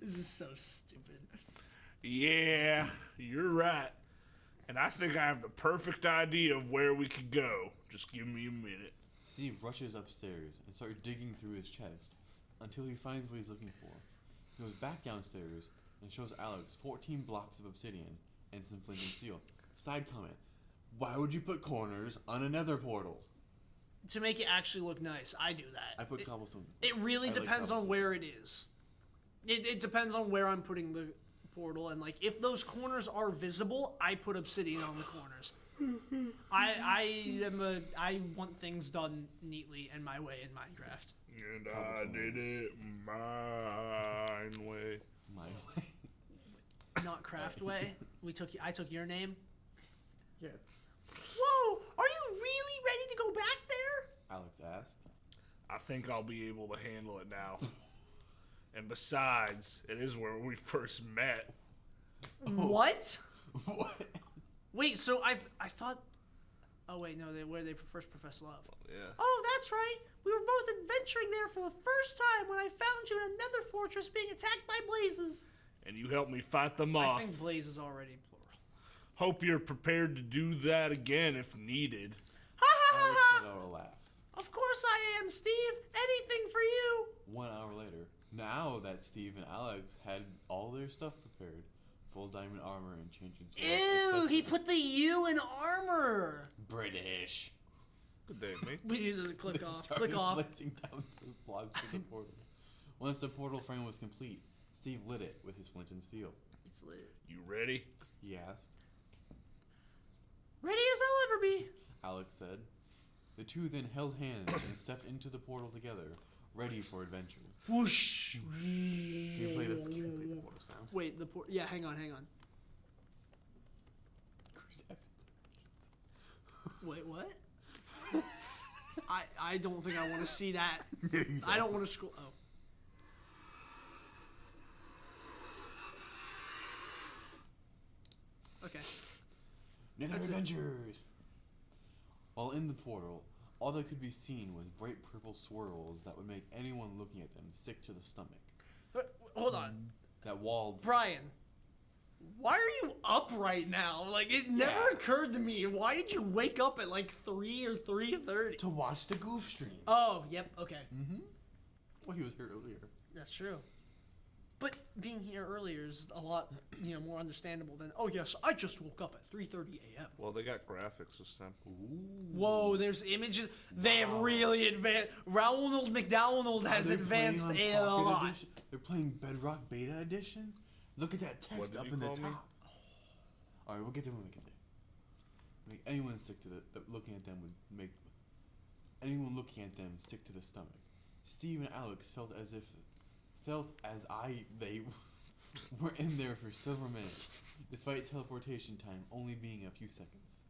This is so stupid. Yeah, you're right. And I think I have the perfect idea of where we could go. Just give me a minute. Steve rushes upstairs and starts digging through his chest until he finds what he's looking for. He goes back downstairs and shows Alex 14 blocks of obsidian and some flint and steel. Side comment. Why would you put corners on a nether portal? To make it actually look nice, I do that. I put cobblestone. It really I like depends on cobblestone. where it is. It depends on where I'm putting the portal, and like if those corners are visible, I put obsidian on the corners. I want things done neatly and my way in Minecraft. And I did it my way. My way. Not craft way. I took your name. Yeah. Whoa! Are you really ready to go back there? Alex asked. I think I'll be able to handle it now. And besides, it is where we first met. What? What? Wait, so I thought. Oh wait, no, where they first profess love. Yeah. Oh, that's right. We were both adventuring there for the first time when I found you in a nether fortress being attacked by blazes. And you helped me fight them I off. think blaze is already plural. Hope you're prepared to do that again if needed. Ha ha Alex ha let ha! out a laugh. Of course I am, Steve. Anything for you. 1 hour later, now that Steve and Alex had all their stuff prepared, full diamond armor and changing swords, Ew, he etc. put the U in armor. British. Good day, mate. We need to click They off. started Click off. placing down the blocks for the portal. Once the portal frame was complete, Steve lit it with his flint and steel. It's lit. You ready? He asked. Ready as I'll ever be. Alex said. The two then held hands and stepped into the portal together, ready for adventure. Whoosh. Can you play the portal sound? Wait, yeah, hang on. Chris Evans. Wait, what? I don't think I want to see that. No, you I don't want to scroll. Oh. Okay. Nether That's it. Adventures! While in the portal, all that could be seen was bright purple swirls that would make anyone looking at them sick to the stomach. Hold on. That walled... Brian, why are you up right now? Like, it never Yeah. occurred to me. Why did you wake up at like 3 or 3:30? To watch the Goof stream. Oh, yep, okay. Mm-hmm. Well, he was here earlier. That's true. But being here earlier is a lot, more understandable than, oh yes, I just woke up at 3:30 a.m. Well, they got graphics this time. Whoa, there's images. They have really advanced. Ronald McDonald has Are they advanced playing a on Pocket lot. Edition? They're playing Bedrock Beta Edition? Look at that What text did up you in the call me? top. Alright, we'll get there when we get there. Make anyone sick to looking at them would make anyone looking at them sick to the stomach. Steve and Alex felt as they were in there for several minutes, despite teleportation time only being a few seconds.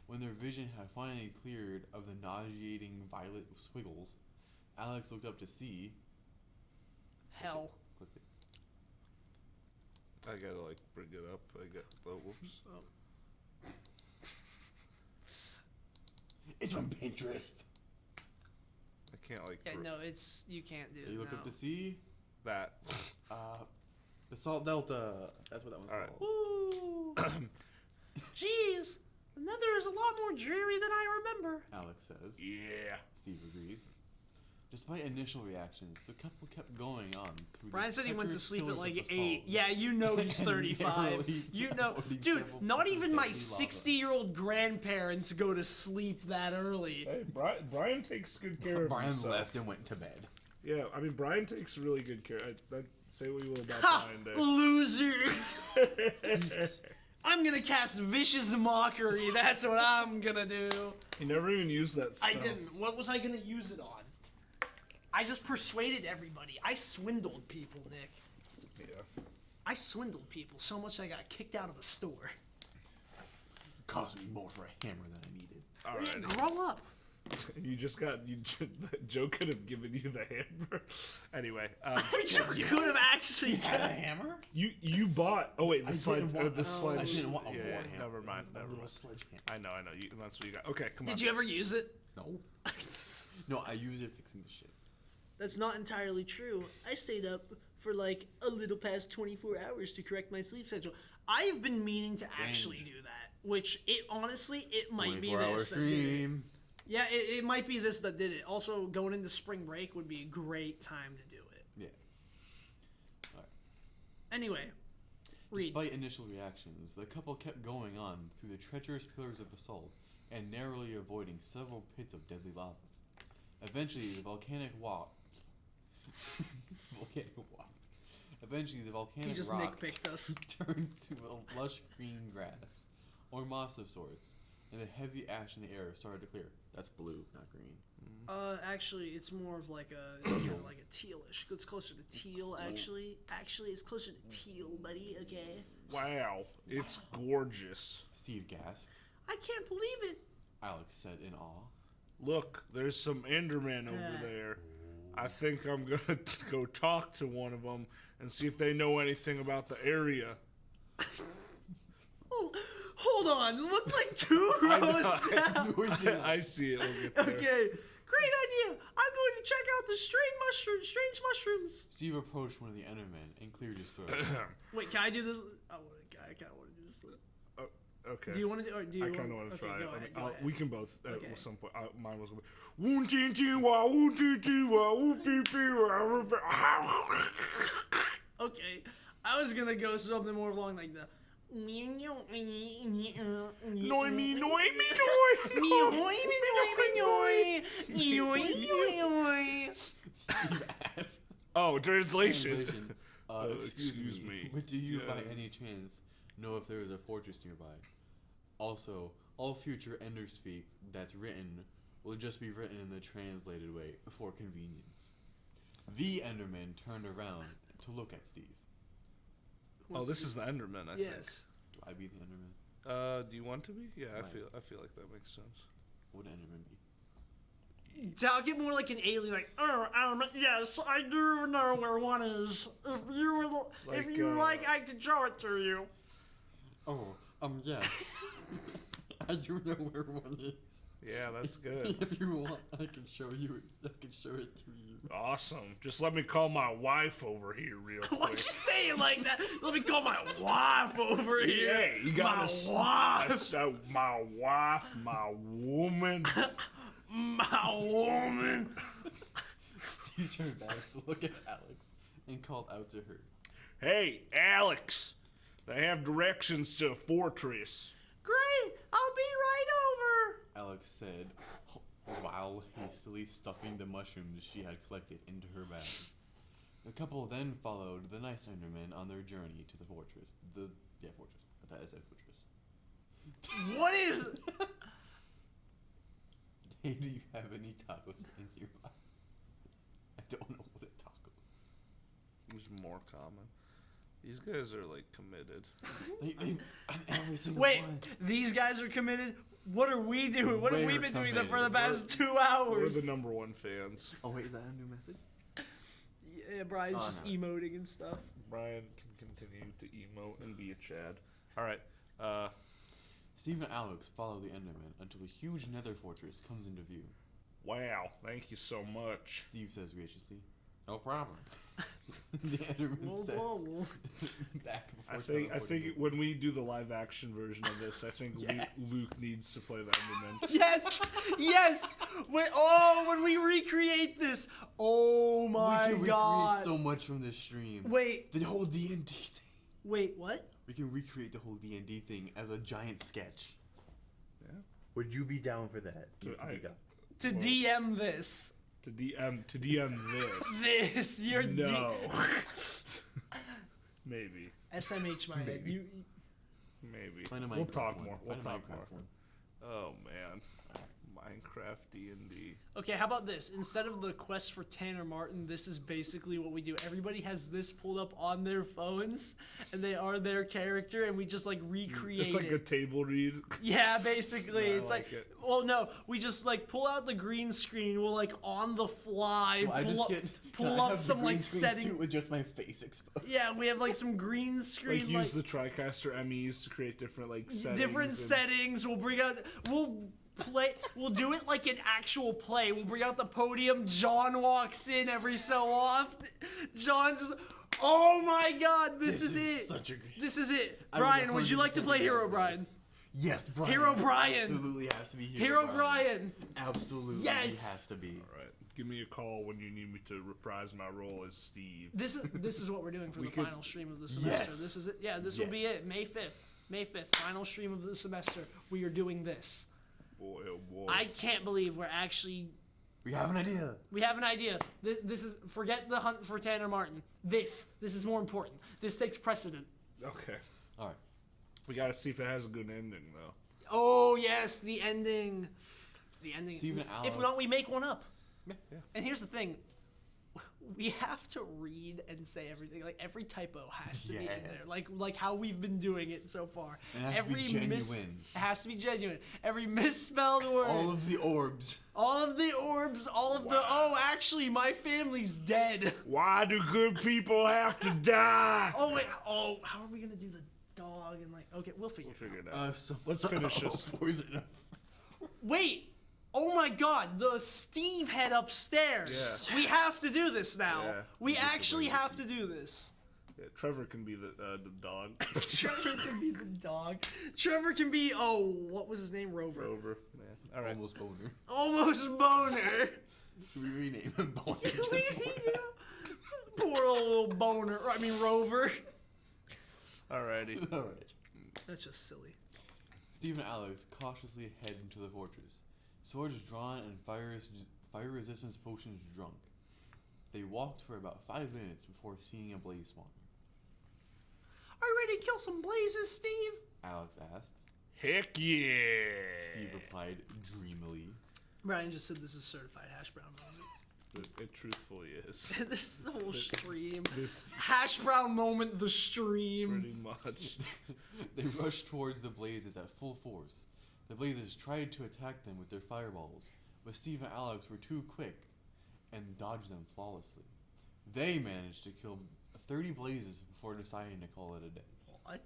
When their vision had finally cleared of the nauseating violet squiggles, Alex looked up to see Hell. Click it. I gotta like bring it up. Whoops. Oh. It's from Pinterest. I can't like. Yeah, no, it's you can't do it. You look no. up to see that. the Salt Delta. That's what that one's All right. called. Ooh. Jeez, the Nether is a lot more dreary than I remember. Alex says. Yeah. Steve agrees. Despite initial reactions, the couple kept going on. Brian said he went to treacherous sleep at pillars like of 8. basalt. Yeah, you know he's 35. You know, dude, not even my 60-year-old grandparents go to sleep that early. Hey, Brian takes good care of Brian himself. left and went to bed. Yeah, I mean Brian takes really good care. I say what you will about Ha! Brian there. Loser! I'm gonna cast Vicious Mockery. That's what I'm gonna do. He never even used that spell. I didn't. What was I gonna use it on? I just persuaded everybody. I swindled people, Nick. Yeah. I swindled people so much I got kicked out of a store. Cost me more for a hammer than I needed. Alright. Grow up. You just got Joe could have given you the hammer. Anyway, You could have actually. Had a hammer? you bought. Oh wait, the sledge. The sledge. I didn't want a yeah, war yeah, hammer. never mind. A Never little mind. sledgehammer. I know. That's what you got. Okay, come on. Did you ever use it? No. No, I use it fixing the shit. That's not entirely true. I stayed up for like a little past 24 hours to correct my sleep schedule. I've been meaning to actually do that, which it honestly it might be 24-hour this that did it. stream. Yeah, it might be this that did it. Also, going into spring break would be a great time to do it. Yeah. Alright. Anyway, read. Despite initial reactions, the couple kept going on through the treacherous pillars of basalt and narrowly avoiding several pits of deadly lava. Eventually, the volcanic rock. Eventually, the volcanic He just rock nitpicked us. turned to a lush green grass, or moss of sorts, and the heavy ash in the air started to clear. That's blue, not green. Actually, it's more of like a kind of like a tealish. It's closer to teal, actually. Actually, it's closer to teal, buddy. Okay. Wow, it's gorgeous. Steve gasped. I can't believe it. Alex said in awe. Look, there's some Endermen over there. I think I'm gonna go talk to one of them and see if they know anything about the area. Oh, hold on. Look like 2 rows down. I see it. We'll get there. Okay. Great idea. I'm going to check out the strange mushrooms. Steve approached one of the Endermen and cleared his throat. Wait, can I do this? I kind of want to do this. Okay. Do you want to do? Or do you I kind of want to okay, try go it. ahead, I go mean, ahead. we can both at Okay. some point. Mine was going to be woon tin tin wah woon tin tin wah woon pee pee wah woo pee. Okay, I was gonna go something more along like the. Noi me, noi me, noi. Steve asked. Oh, translation. Translation. Excuse me. But do you, by any chance, know if there is a fortress nearby? Also, all future Ender speak that's written will just be written in the translated way for convenience. The Enderman turned around to look at Steve. Oh, this is the Enderman, I think. Yes. Do I be the Enderman? Do you want to be? Yeah, Right. I feel like that makes sense. What would Enderman be? Talk it more like an alien, like, yes, I do know where one is. If you like, I can show it to you. Oh, yeah. I do know where one is. Yeah, that's good. If you want, I can show you. I can show it to you. Awesome. Just let me call my wife over here real quick. Why'd you say it like that? Let me call my wife over here. Hey, you gotta my wife. So my wife, my woman. My woman. Steve turned back to look at Alex and called out to her. Hey, Alex. They have directions to a fortress. Great, I'll be right over. Alex said, while hastily stuffing the mushrooms she had collected into her bag. The couple then followed the nice Enderman on their journey to the fortress. Fortress. That is a fortress. What is? Hey, do you have any taco stands nearby? I don't know what a taco is. It's more common. These guys are like committed. On every single Wait, one. these guys are committed. What are we doing? What have we We're been doing committed. for the past 2 We're hours? the number one fans. Oh wait, is that a new message? Yeah, Brian's Oh, just no. emoting and stuff. Brian can continue to emote and be a Chad. All right. Steve and Alex follow the Enderman until a huge nether fortress comes into view. Wow. Thank you so much. Steve says graciously, "No problem." The Enderman says, "Back before I think when we do the live action version of this, I think Yes. Luke needs to play the Enderman. Yes, yes. Wait, oh, when we recreate this, oh my we can god. recreate so much from this stream. Wait, The whole D&D thing. wait, what? We can recreate the whole D&D thing as a giant sketch. Yeah. Would you be down for that? To DM this. To DM this. This, you're No. Maybe. SMH my head. Maybe. You, Maybe. Find a We'll Minecraft talk one. more. We'll Find a talk Minecraft more. one. Oh man. Minecraft D&D. okay, how about this? Instead of the quest for Tanner Martin, this is basically what we do. Everybody has this pulled up on their phones, and they are their character, and we just like recreate It's like it. a table read. Yeah, basically, Yeah, I it's like like, it. well, no, we just like pull out the green screen. We'll like on the fly Well, I pull just up, get pull can I up have some the green like screen setting. suit with just my face exposed. Yeah, we have like some green screen, Like use the TriCaster MEs to create different like settings. different and- settings. We'll bring out. We'll do it like an actual play. We'll bring out the podium. John walks in every so often. John just. Oh my God! This is it. Such a great. This is it. I Brian, would you like to 100% play be Hero down for Brian? this. Yes, Brian. Hero Brian. Absolutely has to be Hero Brian. Absolutely Yes. has to be. All right. Give me a call when you need me to reprise my role as Steve. This is what we're doing for We the could- final stream of the semester. Yes. This is it. Yeah, this will be Yes. it. May 5th. May 5th, final stream of the semester. We are doing this. Boy, oh boy. I can't believe we're actually. We have an idea. We have an idea. This is forget the hunt for Tanner Martin. This is more important. This takes precedent. Okay. All right. We gotta see if it has a good ending though. Oh yes, the ending. The ending. Steven If not, Alex. we make one up. Yeah. And here's the thing. We have to read and say everything. Like every typo has to be in there. Yes. Like how we've been doing it so far. And it has to be genuine. It has to be genuine. Every misspelled word. All of the orbs. All of the orbs. All of the. Oh, actually, my family's dead. Why do good people have to die? Oh wait. Oh, how are we gonna do the dog and like? Okay, we'll figure We'll it out. figure it out. So Let's finish this. Poison. Wait. Oh my God, the Steve head upstairs. Yeah. We have to do this now. Yeah. We actually have to do this. Yeah, Trevor can be the dog. Trevor can be the dog. Trevor can be, oh, what was his name? Rover. Rover. Yeah. All right. Almost boner. Almost boner. Should we rename him Boner just for that? Poor old boner. I mean, Rover. Alrighty. All right. That's just silly. Steve and Alex cautiously head into the fortress, swords drawn and fire resistance potions drunk. They walked for about 5 minutes before seeing a blaze spawn. Are you ready to kill some blazes, Steve? Alex asked. Heck yeah. Steve replied dreamily. Brian just said this is certified hash brown moment. It truthfully is. This is the whole stream. This Hash brown moment, the stream. pretty much. They rushed towards the blazes at full force. The blazes tried to attack them with their fireballs, but Steve and Alex were too quick and dodged them flawlessly. They managed to kill 30 blazes before deciding to call it a day. What?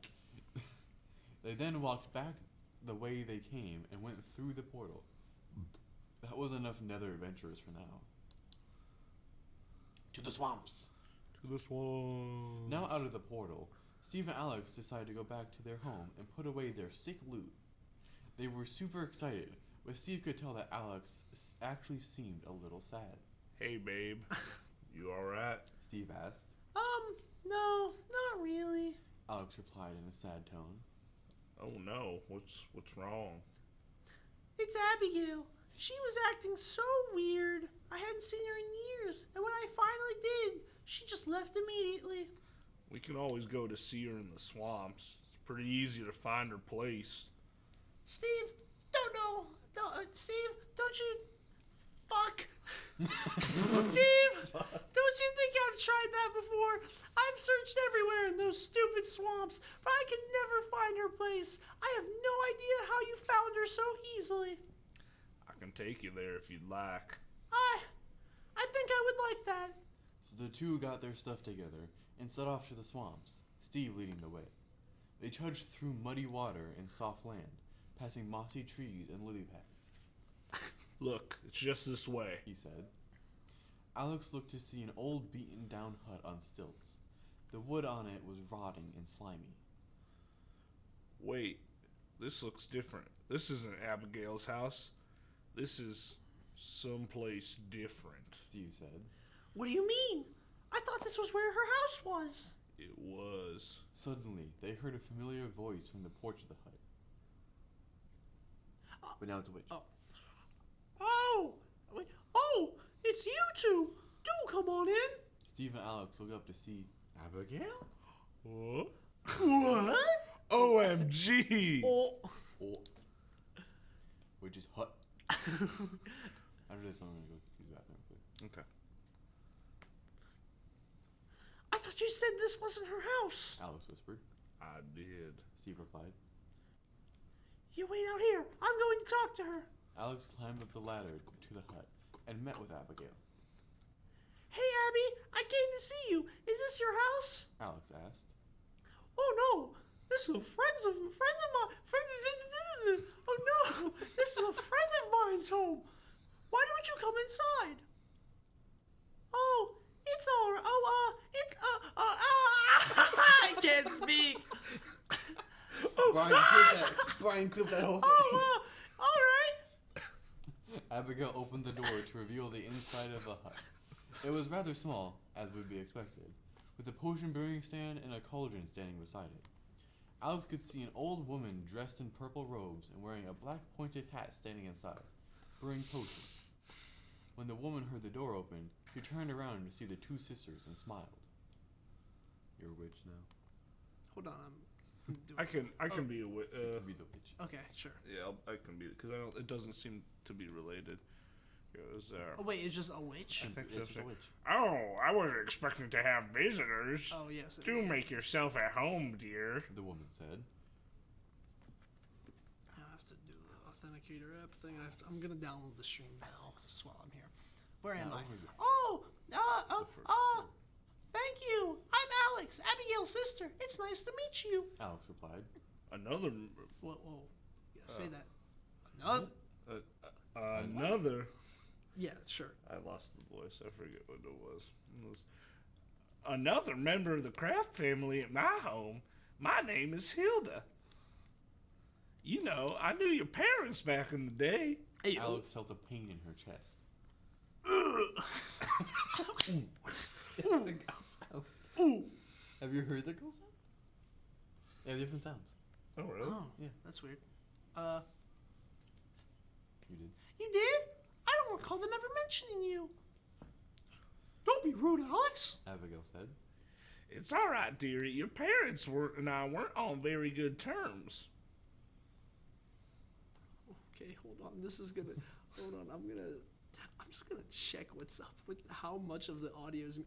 They then walked back the way they came and went through the portal. That was enough nether adventurers for now. To the swamps! To this one. Now out of the portal, Steve and Alex decided to go back to their home and put away their sick loot. They were super excited, but Steve could tell that Alex actually seemed a little sad. Hey babe, you alright? Steve asked. No, not really. Alex replied in a sad tone. Oh no, what's wrong? It's Abigail. She was acting so weird. I hadn't seen her in years, and when I finally did, she just left immediately. We can always go to see her in the swamps. It's pretty easy to find her place. Steve, Steve, don't you... Fuck. Steve, don't you think I've tried that before? I've searched everywhere in those stupid swamps, but I can never find her place. I have no idea how you found her so easily. I can take you there if you'd like. I think I would like that. So the two got their stuff together and set off to the swamps, Steve leading the way. They trudged through muddy water and soft land, passing mossy trees and lily pads. Look, it's just this way, He said. Alex looked to see an old beaten-down hut on stilts. The wood on it was rotting and slimy. Wait, this looks different. This isn't Abigail's house. This is someplace different. Steve said. What do you mean? I thought this was where her house was. It was. Suddenly, they heard a familiar voice from the porch of the hut. But now it's a witch. Oh, it's you two. Do come on in. Steve and Alex looked up to see Abigail? What? What? OMG! Oh. Witch's hut. After this, I'm gonna go use the bathroom quick. Okay. I thought you said this wasn't her house. Alex whispered. I did. Steve replied. You wait out here. I'm going to talk to her. Alex climbed up the ladder to the hut and met with Abigail. Hey, Abby, I came to see you. Is this your house? Alex asked. Oh, no. This is a friend of mine. Oh, no. This is a friend of mine's home. Why don't you come inside? Oh, it's all right. I can't speak. Brian, clip that whole thing. All right. Abigail opened the door to reveal the inside of the hut. It was rather small, as would be expected, with a potion brewing stand and a cauldron standing beside it. Alex could see an old woman dressed in purple robes and wearing a black pointed hat standing inside, brewing potions. When the woman heard the door open, she turned around to see the two sisters and smiled. You're a witch now. Hold on. I can be a witch. Be the witch. Okay, sure. Yeah, I can be, because it doesn't seem to be related. Goes there. Oh, wait, it's just a witch? I think It's so. just a witch. Oh, I wasn't expecting to have visitors. Oh, yes. Do make yourself at home, dear. The woman said. I have to do the authenticator app thing. I'm going to download the stream now, just while I'm here. Where am I? Thank you. I'm Alex, Abigail's sister. It's nice to meet you. Alex replied. Another. Whoa. Yeah, say that. Another? Another. Yeah, sure. I lost the voice. I forget what it was. It was another member of the Kraft family at my home. My name is Hilda. You know, I knew your parents back in the day. Hey, Alex felt a pain in her chest. The ghost sound. Ooh. Have you heard the ghost sound? They have different sounds. Oh, really? Oh, Yeah. That's weird. You did. You did? I don't recall them ever mentioning you. Don't be rude, Alex. Abigail said. It's all right, dearie. Your parents and I weren't on very good terms. Okay, hold on. Hold on. I'm just gonna check what's up with how much of the audio is.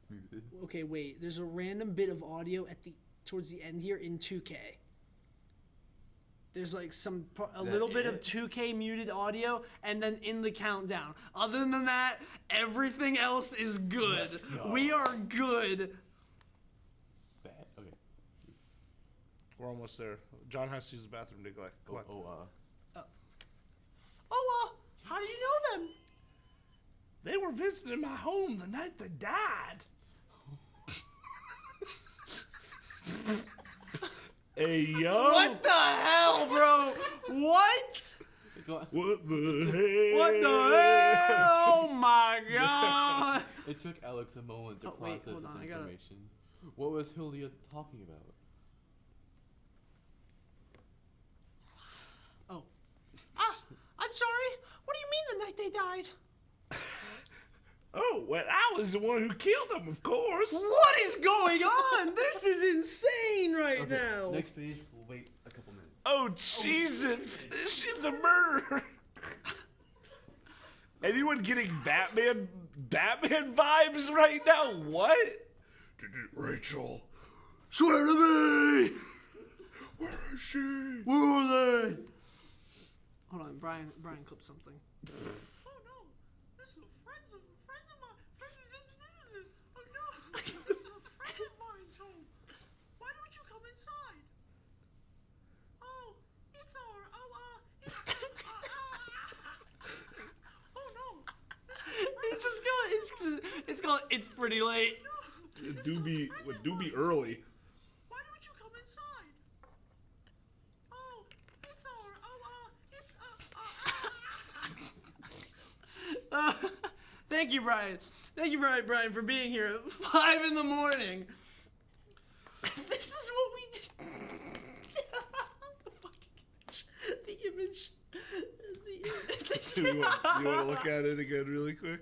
Muted. Okay, wait. There's a random bit of audio towards the end here in 2K. There's like a little bit of 2K muted audio, and then in the countdown. Other than that, everything else is good. Let's go. We are good. Bad. Okay. We're almost there. John has to use the bathroom, Nikolai. Come on. How do you know them? They were visiting my home the night they died. Hey, yo. What the hell, bro? What? What the hell? What the hell? Oh my god. It took Alex a moment to wait, process hold this on, information. What was Hilda talking about? Oh. I'm sorry. What do you mean the night they died? Oh, well, I was the one who killed them, of course. What is going on? This is insane right Okay, now. next page, we'll wait a couple minutes. Oh, Jesus! This shit's a murder! Anyone getting Batman vibes right now? What? Rachel, swear to me! Where is she? Where are they? Hold on, Brian clipped something. Oh no, this is a friend of mine. Oh no, this is a friend of mine's home. Why don't you come inside? Oh, it's oh no. It's called It's Pretty Late. It do be early. Why don't you come inside? Oh, it's Thank you, Brian. Thank you, Brian, for being here at 5 in the morning. This is what we did. The image. Do you want to look at it again really quick?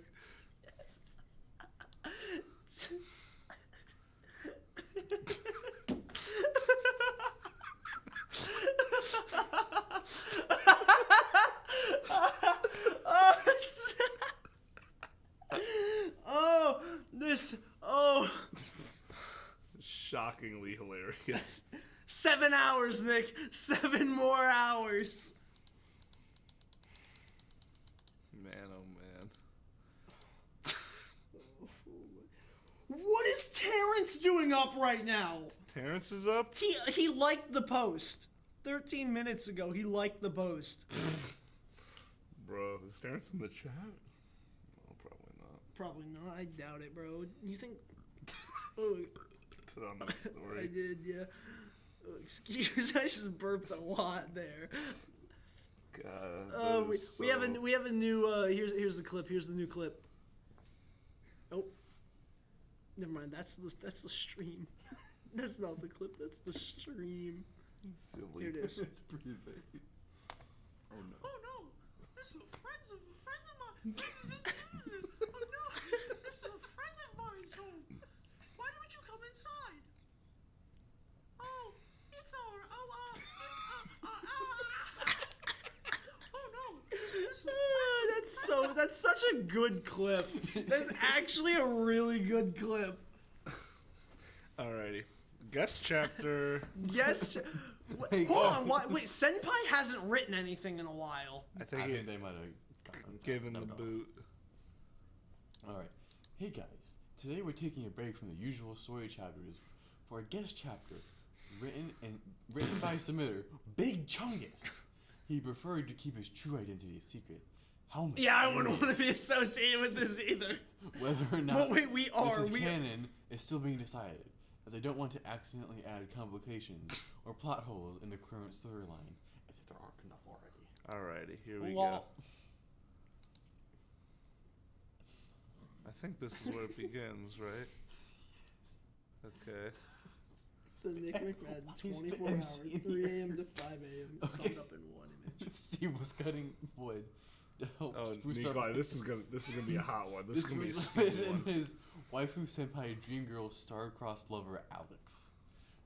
Shockingly hilarious. 7 hours, Nick. 7 more hours. Man, oh man. What is Terrence doing up right now? Terrence is up? He liked the post. 13 minutes ago, he liked the post. Bro, is Terrence in the chat? No, probably not. Probably not. I doubt it, bro. You think... Oh, Put on the story. I did, yeah. Oh, excuse, I just burped a lot there. God. We have a new. Here's the clip. Here's the new clip. Oh, never mind. That's the stream. That's not the clip. That's the stream. Silly. Here it is. It's pretty late. Oh no. Oh no, this is a friend of mine. Oh no, this is a friend of mine's home. Why don't you come inside? Oh, it's Oh no. That's such a good clip. That's actually a really good clip. Alrighty. Guest chapter. Yes. Hey, Hold on. Wait, Senpai hasn't written anything in a while. I I think think they might have given the boot. Alright. Hey guys, today we're taking a break from the usual story chapters for a guest chapter written by submitter Big Chungus. He preferred to keep his true identity a secret. How Yeah, I wouldn't want to be mysterious. associated with this either. Whether or not Well, wait, we are. this is We canon is still being decided, as I don't want to accidentally add complications or plot holes in the current storyline, as if there aren't enough already. Alrighty, here we Lol. go. I think this is where it begins, right? Okay. So Nick McMahon, He's 24 been hours, MC 3 a.m. to 5 a.m. summed up in one image. Steve was cutting wood to help Oh, spruce Nikolai, up. this is gonna be a hot one. This is gonna be a was sticky in one. his waifu senpai dream girl star-crossed lover Alex.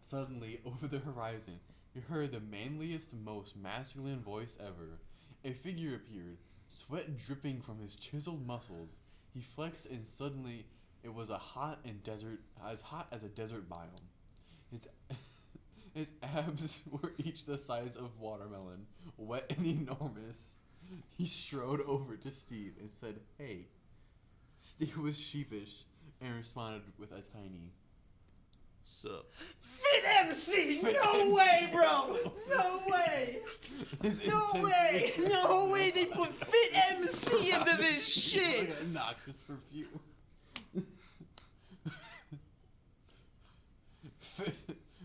Suddenly, over the horizon, he heard the manliest, most masculine voice ever. A figure appeared, sweat dripping from his chiseled muscles. He flexed, and suddenly, it was as hot as a desert biome. His abs were each the size of watermelon, wet and enormous. He strode over to Steve and said, "Hey." Steve was sheepish and responded with a tiny, Sup? Fit MC! No way, bro! No way! His No intense- way! No way they put Fit MC into this shit! Like a noxious perfume.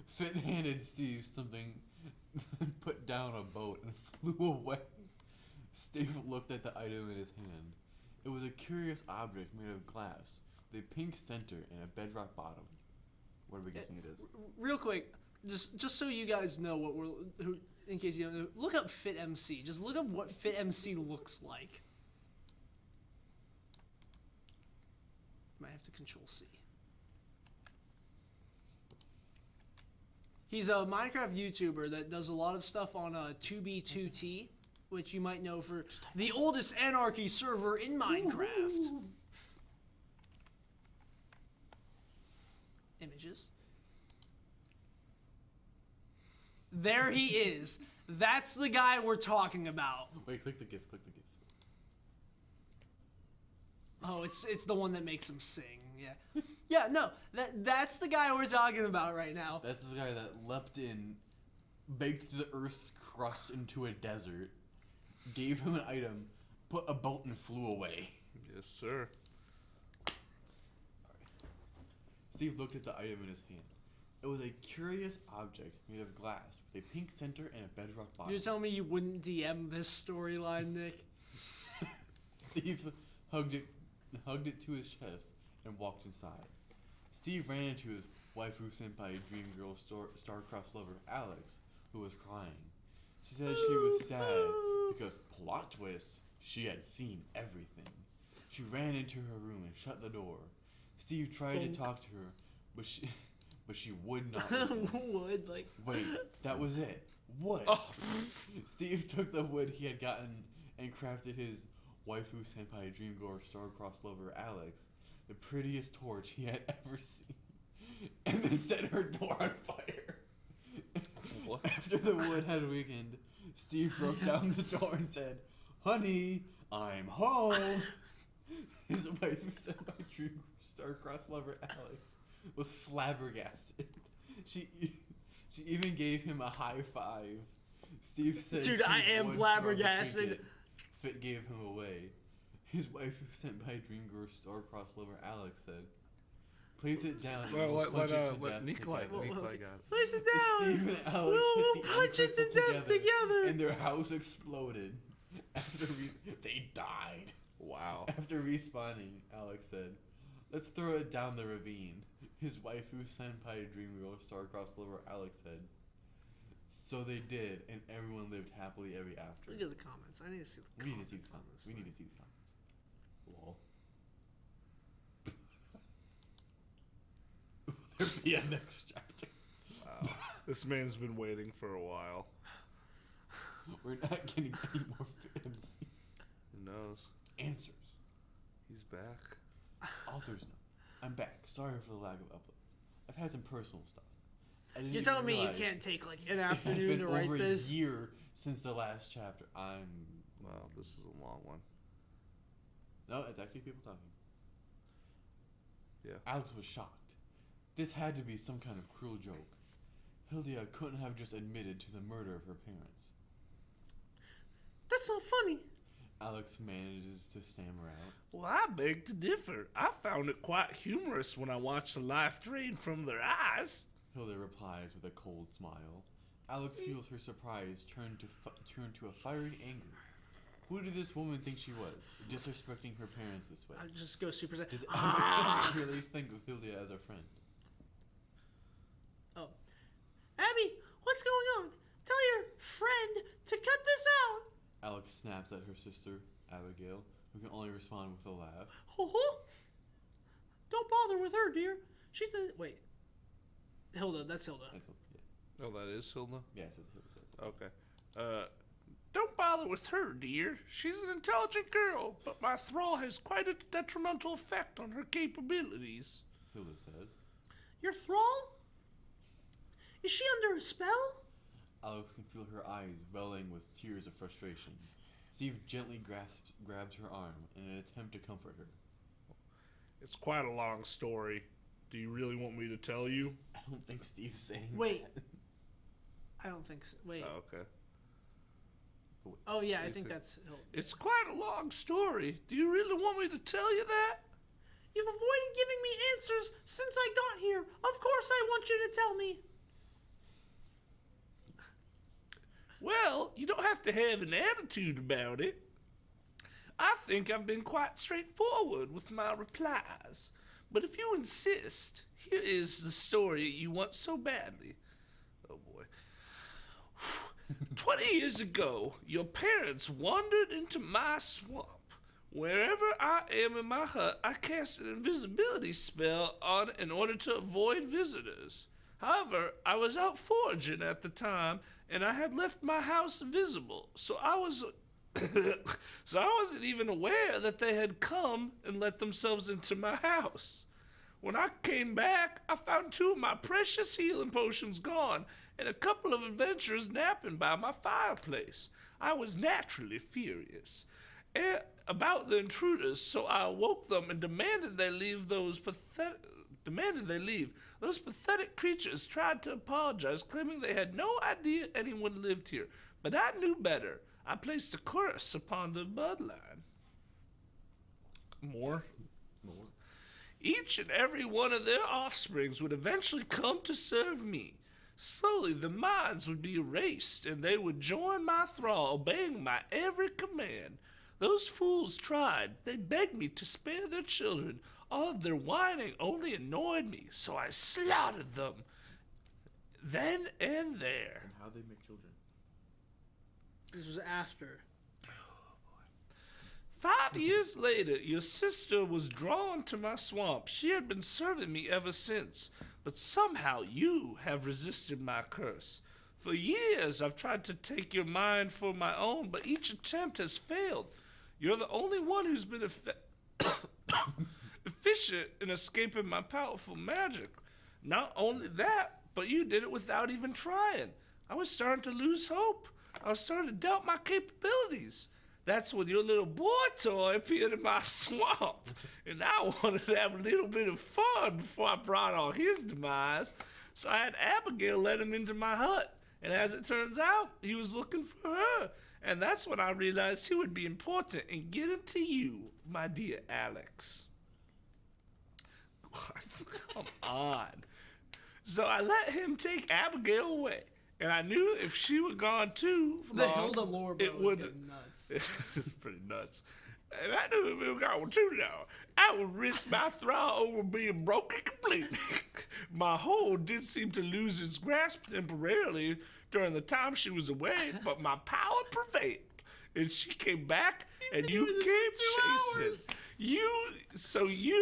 Fit handed Steve something, put down a boat, and flew away. Steve looked at the item in his hand. It was a curious object made of glass, with a pink center and a bedrock bottom. What are we guessing it is? Real quick, just so you guys know what in case you don't know, look up Fit MC. Just look up what Fit MC looks like. Might have to Control C. He's a Minecraft YouTuber that does a lot of stuff on 2B2T, which you might know for the oldest anarchy server in Minecraft. Images. There he is. That's the guy we're talking about. Wait, click the GIF. Click the GIF. Oh, it's the one that makes him sing. Yeah. Yeah, no. That's the guy we're talking about right now. That's the guy that leapt in, baked the Earth's crust into a desert, gave him an item, put a boat and flew away. Yes, sir. Steve looked at the item in his hand. It was a curious object made of glass with a pink center and a bedrock bottom. You're telling me you wouldn't DM this storyline, Nick? Steve hugged it to his chest and walked inside. Steve ran into his waifu senpai dream girl star-crossed lover Alex, who was crying. She said she was sad because, plot twist, she had seen everything. She ran into her room and shut the door. Steve tried to talk to her, but she would not listen. Wood, like... Wait, that was it. Wood. Oh. Steve took the wood he had gotten and crafted his waifu senpai dream girl star-crossed lover Alex the prettiest torch he had ever seen, and then set her door on fire. What? After the wood had weakened, Steve broke down the door and said, "Honey, I'm home." His waifu senpai dream star-crossed lover Alex was flabbergasted. She even gave him a high five. Steve said, Dude, I am flabbergasted. Fit gave him away. His wife, who sent by dream girl star-crossed lover Alex, said, "Place it down." Well, and let Nikolai got it. Place it down. Steve and Alex We'll hit the punch it to crystal death together. and their house exploded. After they died. Wow. After respawning, Alex said, "Let's throw it down the ravine." His wife, who senpai dream girl star-crossed lover Alex, said. So they did, and everyone lived happily ever after. Look at the comments. I need to see the We comments. need to see these on comments. this We thing. need to see these comments. Lol. There'll be a next chapter. Wow. This man's been waiting for a while. We're not getting any more fantasy. Who knows? Answers. He's back. Authors know. I'm back. Sorry for the lack of uploads. I've had some personal stuff. I didn't You're even telling me you realize can't take like an it had afternoon been to write over this? a year since the last chapter. Wow, this is a long one. No, it's actually people talking. Yeah. Alex was shocked. This had to be some kind of cruel joke. Hildia couldn't have just admitted to the murder of her parents. That's not funny. Alex manages to stammer out. Well, I beg to differ. I found it quite humorous when I watched the life drain from their eyes. Hilda replies with a cold smile. Alex feels her surprise turn to a fiery anger. Who did this woman think she was, disrespecting her parents this way? I'll just go Super Saiyan. Does Alex really think of Hilda as a friend? Oh. Abby, what's going on? Tell your friend to cut this out. Alex snaps at her sister, Abigail, who can only respond with a laugh. Oh, don't bother with her, dear. She's a... Wait. Hilda, that's Hilda. That's what, yeah. Oh, that is Hilda? Yeah, it says Hilda. Okay. Don't bother with her, dear. She's an intelligent girl, but my thrall has quite a detrimental effect on her capabilities. Hilda says. Your thrall? Is she under a spell? Alex can feel her eyes welling with tears of frustration. Steve gently grabs her arm in an attempt to comfort her. It's quite a long story. Do you really want me to tell you? I don't think Steve's saying Wait. that. I don't think so. Wait. Oh, okay. Oh, yeah, I You think think- that's Hilda. It's quite a long story. Do you really want me to tell you that? You've avoided giving me answers since I got here. Of course I want you to tell me. Well, you don't have to have an attitude about it. I think I've been quite straightforward with my replies. But if you insist, here is the story you want so badly. Oh boy. 20 years ago, your parents wandered into my swamp. Wherever I am in my hut, I cast an invisibility spell on in order to avoid visitors. However, I was out foraging at the time, and I had left my house visible, so I wasn't even aware that they had come and let themselves into my house. When I came back, I found 2 of my precious healing potions gone and a couple of adventurers napping by my fireplace. I was naturally furious about the intruders, so I awoke them and demanded they leave. Those pathetic creatures tried to apologize, claiming they had no idea anyone lived here. But I knew better. I placed a curse upon the bloodline. More. Each and every one of their offsprings would eventually come to serve me. Slowly, the minds would be erased, and they would join my thrall, obeying my every command. Those fools tried. They begged me to spare their children. All of their whining only annoyed me, so I slaughtered them. Then and there. And how'd they make children? This was after. 5 years later, your sister was drawn to my swamp. She had been serving me ever since, but somehow you have resisted my curse. For years, I've tried to take your mind for my own, but each attempt has failed. You're the only one who's been efficient in escaping my powerful magic. Not only that, but you did it without even trying. I was starting to lose hope. I was starting to doubt my capabilities. That's when your little boy toy appeared in my swamp, and I wanted to have a little bit of fun before I brought on his demise. So I had Abigail let him into my hut, and as it turns out, he was looking for her. And that's when I realized he would be important in getting to you, my dear Alex. Come on. So I let him take Abigail away. And I knew if she were gone too The long, Hilda lore, bro, it would nuts. It's pretty nuts. And I knew if it were gone too long, I would risk my thrall over being broken completely. My hold did seem to lose its grasp temporarily during the time she was away, but my power prevailed. And she came back, and you came chasing. So here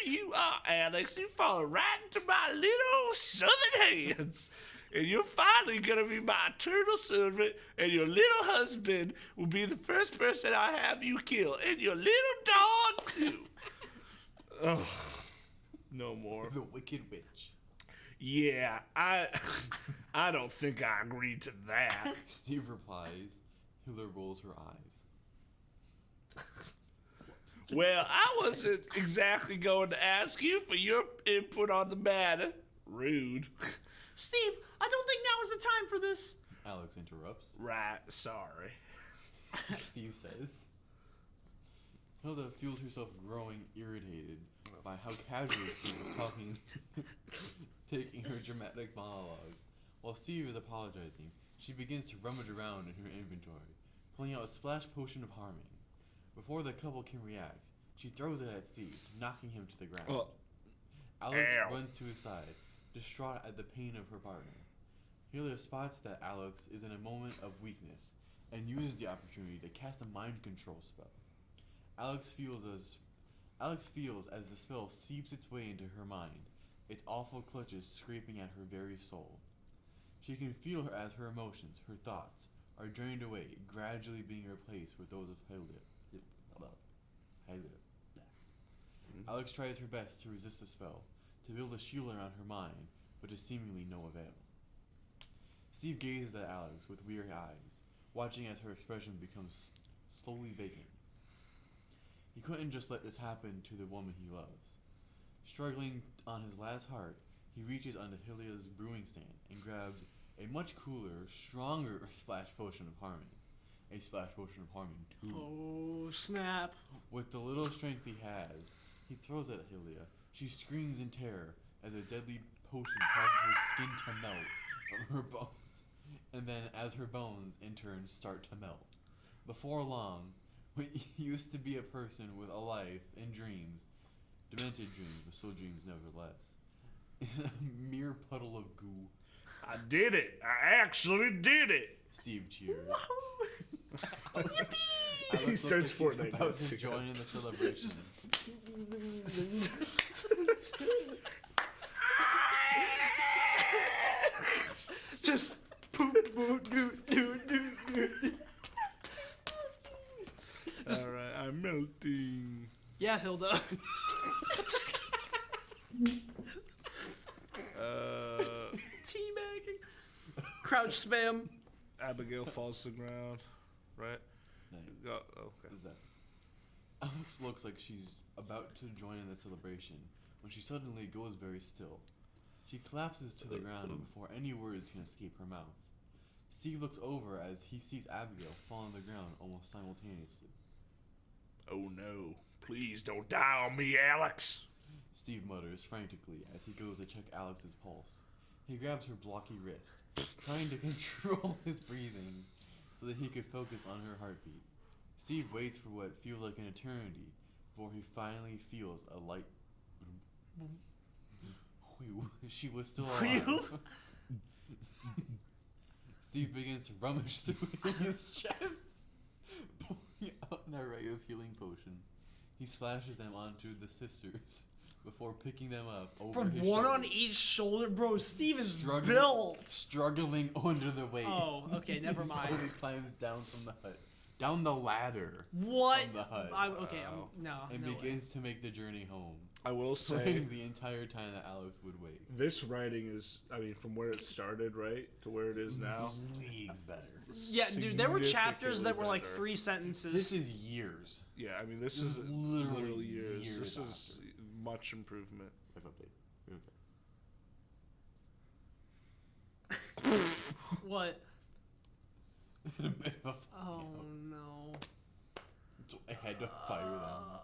you are, Alex. You fall right into my little southern hands. And you're finally gonna be my eternal servant, and your little husband will be the first person I have you kill, and your little dog too. Oh, no more. The Wicked Witch. Yeah, I don't think I agreed to that. Steve replies. Hilda rolls her eyes. Well, I wasn't exactly going to ask you for your input on the matter. Rude. Steve, I don't think now is the time for this. Alex interrupts. Right, sorry. Steve says. Hilda feels herself growing irritated by how casually Steve was talking, taking her dramatic monologue. While Steve is apologizing, she begins to rummage around in her inventory, pulling out a splash potion of harming. Before the couple can react, she throws it at Steve, knocking him to the ground. Alex runs to his side, distraught at the pain of her partner. Hilda spots that Alex is in a moment of weakness and uses the opportunity to cast a mind control spell. Alex feels as the spell seeps its way into her mind, its awful clutches scraping at her very soul. She can feel her as her emotions, her thoughts, are drained away, gradually being replaced with those of Hilda. Alex tries her best to resist the spell, to build a shield around her mind, but to seemingly no avail. Steve gazes at Alex with weary eyes, watching as her expression becomes slowly vacant. He couldn't just let this happen to the woman he loves. Struggling on his last heart, he reaches onto Hilda's brewing stand and grabs a much cooler, stronger splash potion of harming. A splash potion of harming too. Oh, snap. With the little strength he has, he throws it at Hilda. She screams in terror as a deadly potion causes her skin to melt from her bones, and then as her bones in turn start to melt. Before long, what used to be a person with a life and dreams, demented dreams, but still dreams nevertheless, is a mere puddle of goo. I did it. I actually did it. Steve cheers. He starts Fortnite. Fortnite. About to join in the celebration. Alright, I'm melting. Yeah, Hilda. Teabagging. Crouch spam. Abigail falls to the ground. Right? No, Okay. what is that? Alex looks like she's about to join in the celebration when she suddenly goes very still. She collapses to the ground before any words can escape her mouth. Steve looks over as he sees Abigail fall on the ground almost simultaneously. Oh no. Please don't die on me, Alex. Steve mutters frantically as he goes to check Alex's pulse. He grabs her blocky wrist, trying to control his breathing so that he could focus on her heartbeat. Steve waits for what feels like an eternity before he finally feels a light. She was still alive. Steve begins to rummage through his chest, pulling out an array of healing potions. He splashes them onto the sisters before picking them up over From his one shoulder. on each shoulder, bro. Steve is Struggling- built. Struggling under the weight. Oh, okay, never He mind. slowly climbs down from the hut. Down the ladder. What? From the hut. Okay, no. And no way. begins to make the journey home. I will say, Waiting the entire time that Alex would wait. this writing is, I mean, from where it started, right, to where it is now. Leagues better. Yeah, dude, there were chapters that were like Significantly 3 sentences. This is years. Yeah, I mean, this This is is literally literally years. years This is after. much improvement. Life update. We don't care. What? In a bit of a Oh no. So I had to fire them.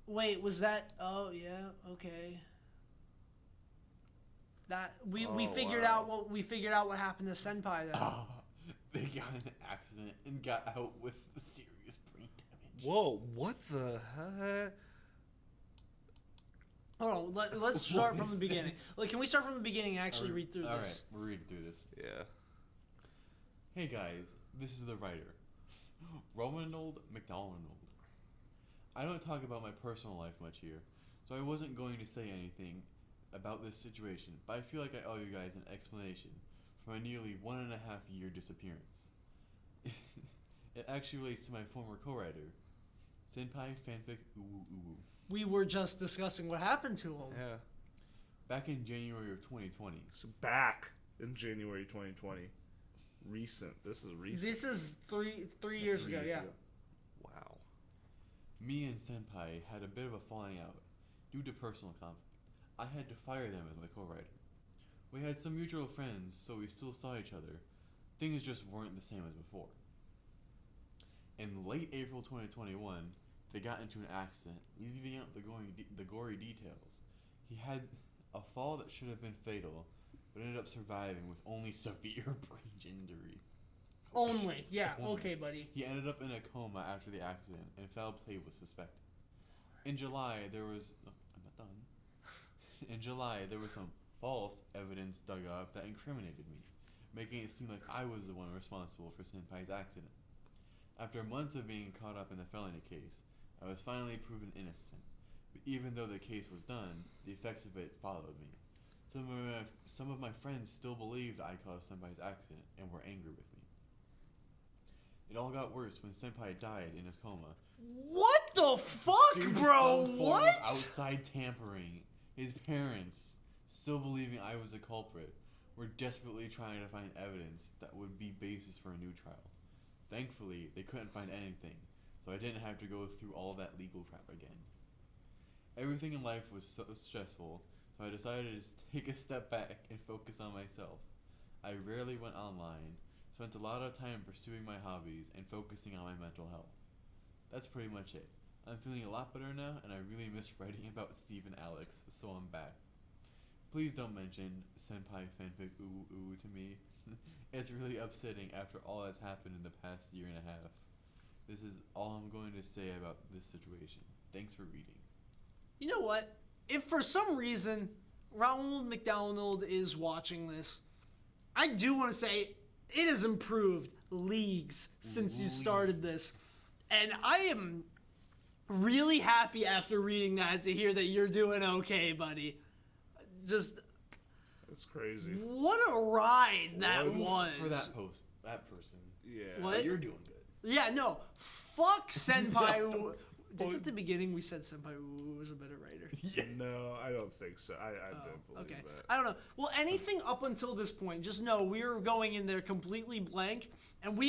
Wait, was that? Oh yeah, okay. That we Oh, figured wow. out what happened to Senpai then. They got in an accident and got out with serious brain damage. Whoa, what the heck? Hold on, let's start from is the beginning. this? Like, can we start from the beginning and actually read through All this? right, we're reading through this. Yeah. Hey guys, this is the writer, Ronald McDonald. I don't talk about my personal life much here, so I wasn't going to say anything about this situation, but I feel like I owe you guys an explanation for my nearly 1.5 year disappearance. It actually relates to my former co-writer, Senpai Fanfic Uwu Uwu. We were just discussing what happened to him. Yeah. Back in January of 2020, So back in January 2020. Recent. This is recent. This is three years ago. Yeah. Wow. me and Senpai had a bit of a falling out due to personal conflict. I had to fire them as my co-writer. We had some mutual friends, so we still saw each other. Things just weren't the same as before. In late April 2021, they got into an accident, leaving out the gory details. He had a fall that should have been fatal, but ended up surviving with only severe brain injury. Only. Yeah. Only. Okay, buddy. He ended up in a coma after the accident, and foul play was suspected. In July, there was... Oh, I'm not done. In July, there was some false evidence dug up that incriminated me, making it seem like I was the one responsible for Senpai's accident. After months of being caught up in the felony case, I was finally proven innocent. But even though the case was done, the effects of it followed me. Some of my friends still believed I caused Senpai's accident and were angry with me. It all got worse when Senpai died in his coma. What the fuck, Due to bro? some form What? of outside tampering, his parents, still believing I was a culprit, were desperately trying to find evidence that would be basis for a new trial. Thankfully, they couldn't find anything, so I didn't have to go through all that legal crap again. Everything in life was so stressful, so I decided to take a step back and focus on myself. I rarely went online, spent a lot of time pursuing my hobbies and focusing on my mental health. That's pretty much it. I'm feeling a lot better now, and I really miss writing about Steve and Alex, so I'm back. Please don't mention Senpai Fanfic Ooh Ooh to me. It's really upsetting after all that's happened in the past year and a half. This is all I'm going to say about this situation. Thanks for reading. You know what? If for some reason Ronald McDonald is watching this, I do want to say it has improved leagues since you started this. And I am really happy after reading that to hear that you're doing okay, buddy. Just That's crazy. What a ride that was. For that person. Yeah. What? You're doing good. Yeah, no. Fuck Senpai. No. Didn't at the beginning we said Senpai was a better writer? Yeah. No, I don't think so. I don't believe Okay. that. I don't know. Well, anything up until this point, just know we're going in there completely blank, and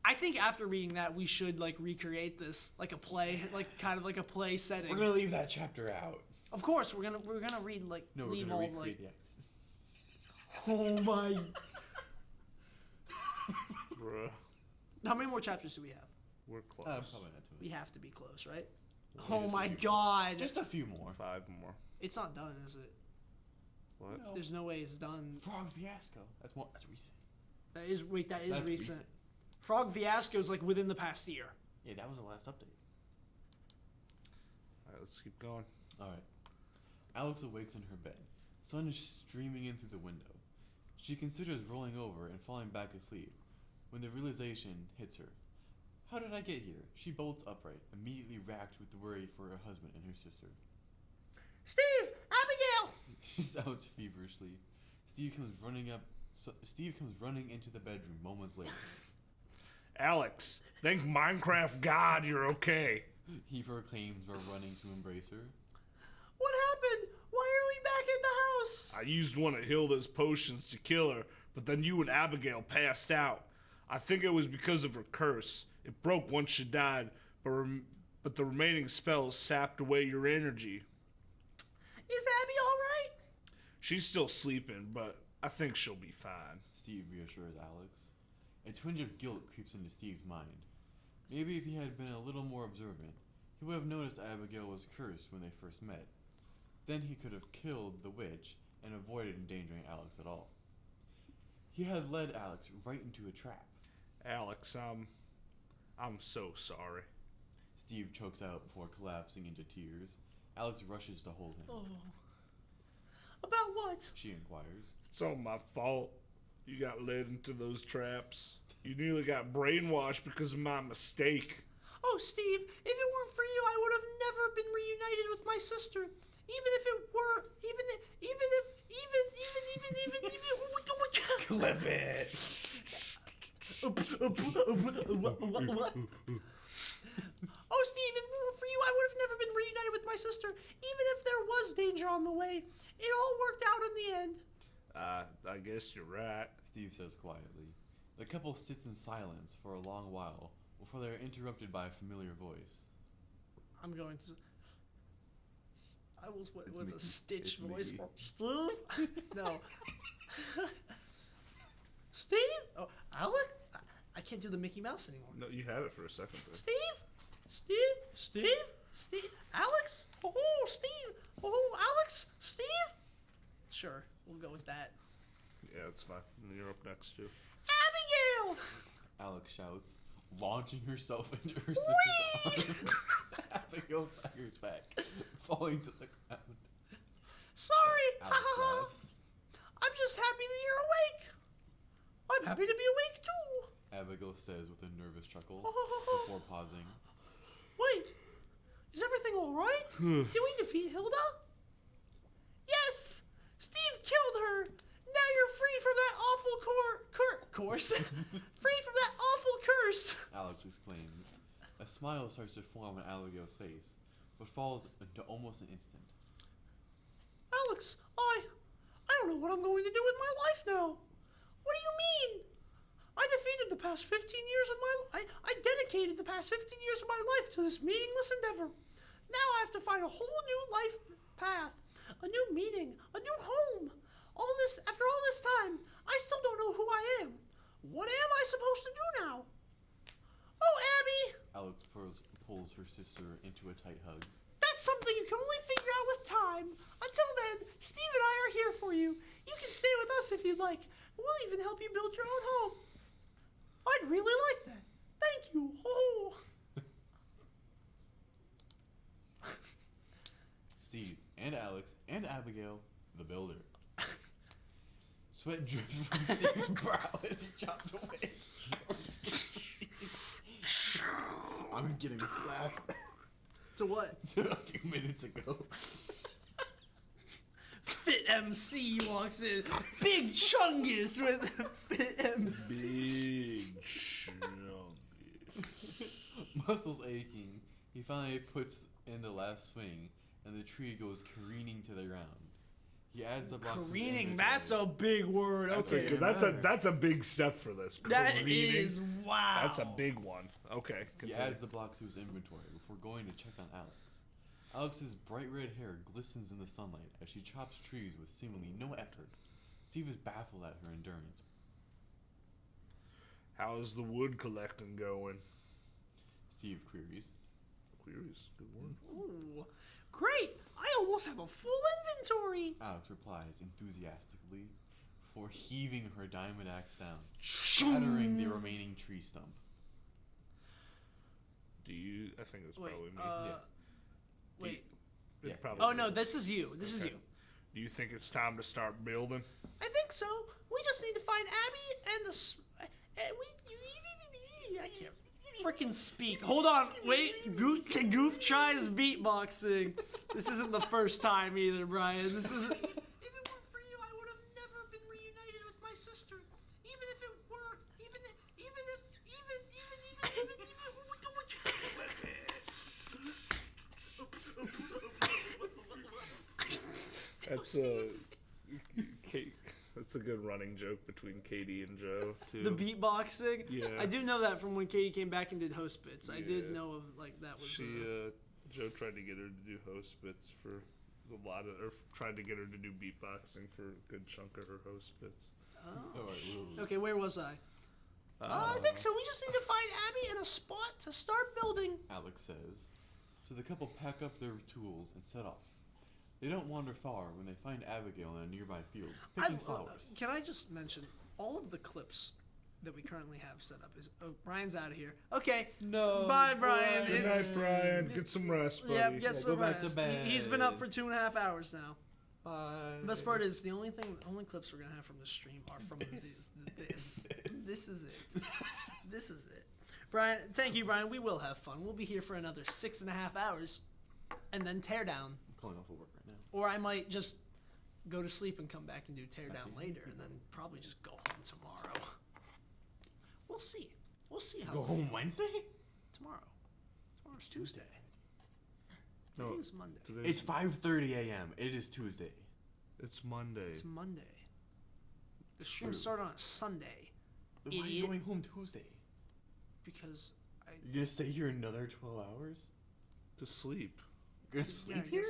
I think after reading that, we should like recreate this like a play, like kind of like a play setting. We're gonna leave that chapter out. Of course, we're gonna read like No, we're leave gonna all recreate like. the accent. Oh my! Bruh, How many more chapters do we have? we're close. Probably not too We many. have to be close, right? Well, Oh just a my few. god! Just a few more. 5 more. It's not done, is it? What? No. There's no way it's done. Frog Fiasco. That's recent. That is That's recent. Frog Fiasco is like within the past year. Yeah, that was the last update. Alright, let's keep going. Alright. Alex awakes in her bed. Sun is streaming in through the window. She considers rolling over and falling back asleep when the realization hits her. How did I get here? She bolts upright, immediately racked with the worry for her husband and her sister. Steve! Abigail! She shouts feverishly. Steve comes running into the bedroom moments later. Alex, thank Minecraft God you're okay. He proclaims while running to embrace her. What happened? Why are we back in the house? I used one of Hilda's potions to kill her, but then you and Abigail passed out. I think it was because of her curse. It broke once she died, but the remaining spells sapped away your energy. Is Abby alright? She's still sleeping, but I think she'll be fine. Steve reassures Alex. A twinge of guilt creeps into Steve's mind. Maybe if he had been a little more observant, he would have noticed Abigail was cursed when they first met. Then he could have killed the witch and avoided endangering Alex at all. He had led Alex right into a trap. Alex, I'm so sorry. Steve chokes out before collapsing into tears. Alex rushes to hold him. Oh. About what? She inquires. It's all my fault. You got led into those traps. You nearly got brainwashed because of my mistake. Oh, Steve, if it weren't for you, I would have never been reunited with my sister. Even if it were, Clip it! Oh, Steve, if it weren't for you, I would have never been reunited with my sister. Even if there was danger on the way, it all worked out in the end. I guess you're right. Steve says quietly. The couple sits in silence for a long while before they are interrupted by a familiar voice. I'm going to. I was with a Mickey. Stitch It's voice Mickey. for Steve. No. Steve? Oh, Alec? I can't do the Mickey Mouse anymore. No, you had it for a second there. Steve? Alex? Oh, Steve! Oh, Alex? Steve? Sure, we'll go with that. Yeah, it's fine. And you're up next too. Abigail! Alex shouts, launching herself into her sister's arms. Abigail staggers back, falling to the ground. Sorry! Alex laughs. I'm just happy that you're awake. I'm happy to be awake too. Abigail says with a nervous chuckle Oh. before pausing. Wait, is everything alright? Did we defeat Hilda? Yes! Steve killed her! Now you're free from that awful course. Free from that awful curse! Alex exclaims. A smile starts to form on Abigail's face, but falls into almost an instant. Alex, I don't know what I'm going to do with my life now. What do you mean? I dedicated the past 15 years of my life to this meaningless endeavor. Now I have to find a whole new life path, a new meaning, a new home. After all this time, I still don't know who I am. What am I supposed to do now? Oh, Abby! Alex pulls her sister into a tight hug. That's something you can only figure out with time. Until then, Steve and I are here for you. You can stay with us if you'd like. We'll even help you build your own home. I'd really like that. Thank you. Oh. Steve and Alex and Abigail, the builder. Sweat drips from Steve's brow as he chops away. I'm getting a flashback To what? to a few minutes ago. Fit Fit MC walks in. Big Chungus with Fit MC. Big chunky. Muscles aching, he finally puts in the last swing, and the tree goes careening to the ground. He adds the blocks. Careening, that's a big word. Okay. That's a big step for this. That Careening. is, wow. That's a big one. Okay. He adds the blocks to his inventory before going to check on Alex. Alex's bright red hair glistens in the sunlight as she chops trees with seemingly no effort. Steve is baffled at her endurance. How's the wood collecting going? Steve queries. Queries, good word. Ooh, great. I almost have a full inventory. Alex replies enthusiastically before heaving her diamond axe down, shattering the remaining tree stump. Do you? I think it's Wait, probably me. Wait. It Yeah. probably Oh, no, is. this is you. This is Okay. you. Do you think it's time to start building? I think so. We just need to find Abby and the. I can't freaking speak. Hold on. Wait. Goof tries beatboxing. This isn't the first time either, Brian. This isn't. If it weren't for you, I would have never been reunited with my sister. Even if it were, even if That's a cake. That's a good running joke between Katie and Joe too. The beatboxing? Yeah. I do know that from when Katie came back and did host bits. I did Yeah. know of, like, that was. Joe tried to get her to do host bits for or tried to get her to do beatboxing for a good chunk of her host bits. Okay, where was I? I think so. We just need to find Abby and a spot to start building. Alex says. So the couple pack up their tools and set off. They don't wander far when they find Abigail in a nearby field, picking flowers. Can I just mention all of the clips that we currently have set up is Brian's out of here. Okay. No. Bye, Brian. Good It's- night, Brian. Get some rest, buddy. Yep, get some go back to rest. bed. He's been up for 2.5 hours now. Bye. The best part is the only clips we're gonna have from the stream are from this. This is it. This is it. Brian, thank you, Brian. We will have fun. We'll be here for another 6.5 hours, and then tear down. I'm calling off of work right now. Or I might just go to sleep and come back and do tear down later, and then probably just go home tomorrow. We'll see. We'll see how. Go we home feel. Wednesday? Tomorrow. Tomorrow's Tuesday. No, Today's Monday. It's 5:30 a.m. It is Tuesday. It's Monday. It's Monday. The stream True. started on a Sunday. Then why are you Idiot. going home Tuesday? Because You're gonna stay here another 12 hours? To sleep. You're gonna sleep here?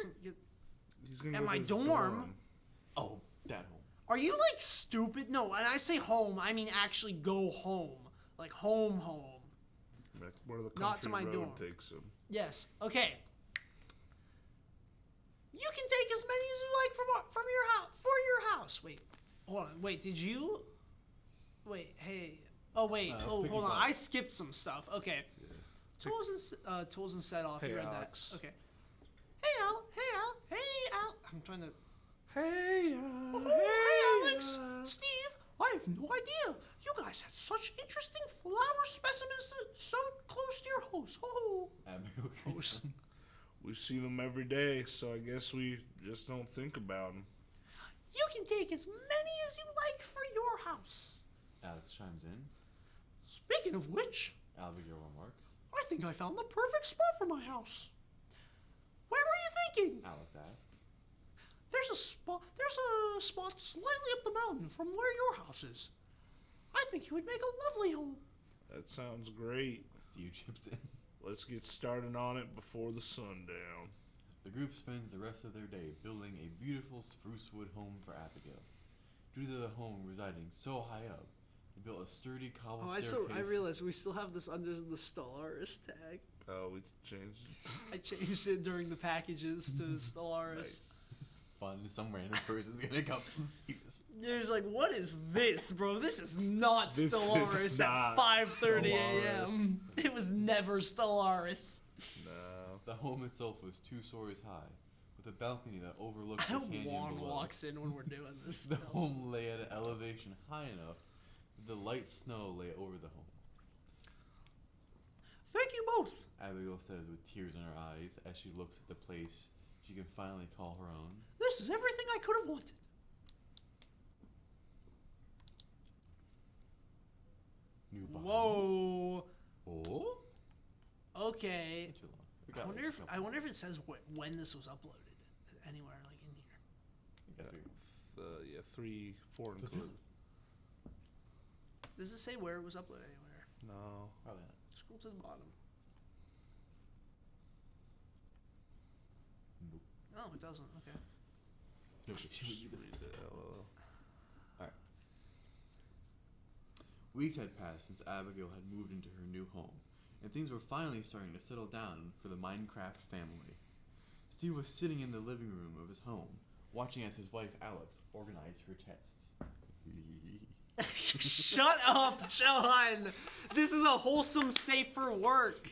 He's gonna At go my to his dorm? Oh, that home. Are you like stupid? No, when I say home, I mean actually go home. Like home. Like where the country Not to my road dorm. takes him. Yes. Okay. You can take as many as you like from your house for your house. Wait. Hold on. Wait. Did you? Wait. Hey. Oh wait. Picky Hold on. flowers. I skipped some stuff. Okay. Tools and set off. Hey, You're in Alex. that. Okay. Hey Al. Hey Al. Hey Al. I'm trying to. Hey, Oh, hey Alex. Steve. I have no idea. You guys had such interesting flower specimens so close to your house. Oh. Abigail greets them. We see them every day, so I guess we just don't think about them. You can take as many as you like for your house. Alex chimes in. Speaking of which, Abigail remarks. I think I found the perfect spot for my house. Where were you thinking? Alex asks. There's a spot slightly up the mountain from where your house is. I think it would make a lovely home. That sounds great. Steve chips in. Let's get started on it before the sundown. The group spends the rest of their day building a beautiful spruce wood home for Abigail. Due to the home residing so high up, they built a sturdy cobble staircase. I realized we still have this under the Stellaris tag. Oh, we changed it. I changed it during the packages to Stellaris. Nice. Fun. Some random person's gonna come and see this. There's like, what is this, bro? This is not This is Stellaris not at 5:30 Stellaris. a.m. It was never Stellaris. No. The home itself was 2 stories high, with a balcony that overlooked I the hope canyon Juan below. walks in when we're doing this. The still. home lay at an elevation high enough that the light snow lay over the home. Thank you both. Abigail says with tears in her eyes as she looks at the place she can finally call her own. This is everything I could have wanted. New bottom. Whoa. Oh? Okay. Not too long. We got like a couple. I wonder if it says when this was uploaded anywhere like in here. We got three. Yeah, 3, 4 included. Does it say where it was uploaded anywhere? No. Probably not. Scroll to the bottom. Nope. Oh, it doesn't. Okay. No, Just read the LOL. Weeks had passed since Abigail had moved into her new home, and things were finally starting to settle down for the Minecraft family. Steve was sitting in the living room of his home, watching as his wife Alex organized her tests. Shut up, John. This is a wholesome, safe for work.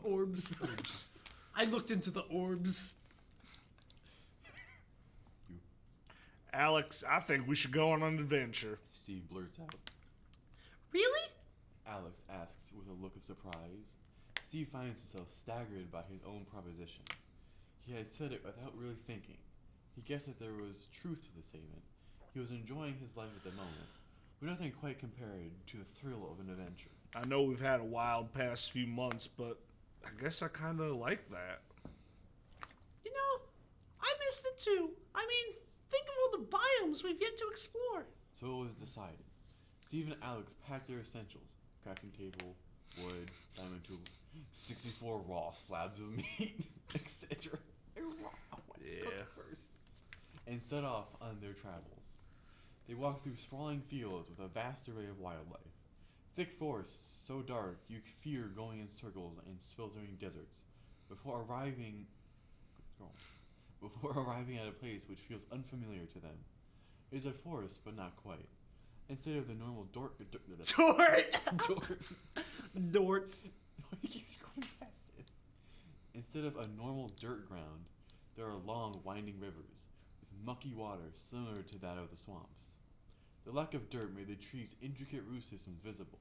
Orbs. Orbs. I looked into the orbs. Alex, I think we should go on an adventure. Steve blurts out. Really? Alex asks with a look of surprise. Steve finds himself staggered by his own proposition. He had said it without really thinking. He guessed that there was truth to the statement. He was enjoying his life at the moment, but nothing quite compared to the thrill of an adventure. I know we've had a wild past few months, but I guess I kind of like that. You know, I missed it too. I mean, think of all the biomes we've yet to explore. So it was decided. Steve and Alex packed their essentials: crafting table, wood, diamond tools, 64 raw slabs of meat, etc. Yeah. First, and set off on their travels. They walked through sprawling fields with a vast array of wildlife. Thick forests so dark you could fear going in circles and sweltering deserts before arriving at a place which feels unfamiliar to them. It is a forest, but not quite. Instead of the normal Dort. Dort. You keep scrolling past it. Instead of a normal dirt ground, there are long, winding rivers with mucky water similar to that of the swamps. The lack of dirt made the trees' intricate root systems visible.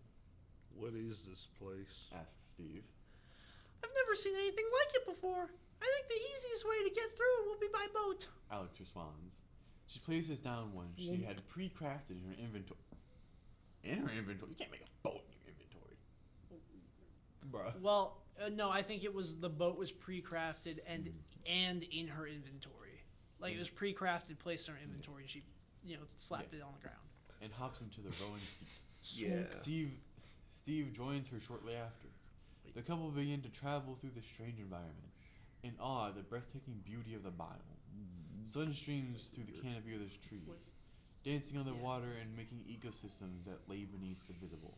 What is this place? Asked Steve. I've never seen anything like it before. I think the easiest way to get through will be by boat. Alex responds. She places down one she had pre-crafted in her inventory. In her inventory? You can't make a boat in your inventory. Bruh. Well, no, I think it was the boat was pre-crafted and in her inventory. Like it was pre-crafted, placed in her inventory, and she, slapped it on the ground. And hops into the rowing seat. Yeah. Steve joins her shortly after. The couple begin to travel through the strange environment, in awe at the breathtaking beauty of the biome. Sun streams through the canopy of the trees, dancing on the water and making ecosystems that lay beneath the visible.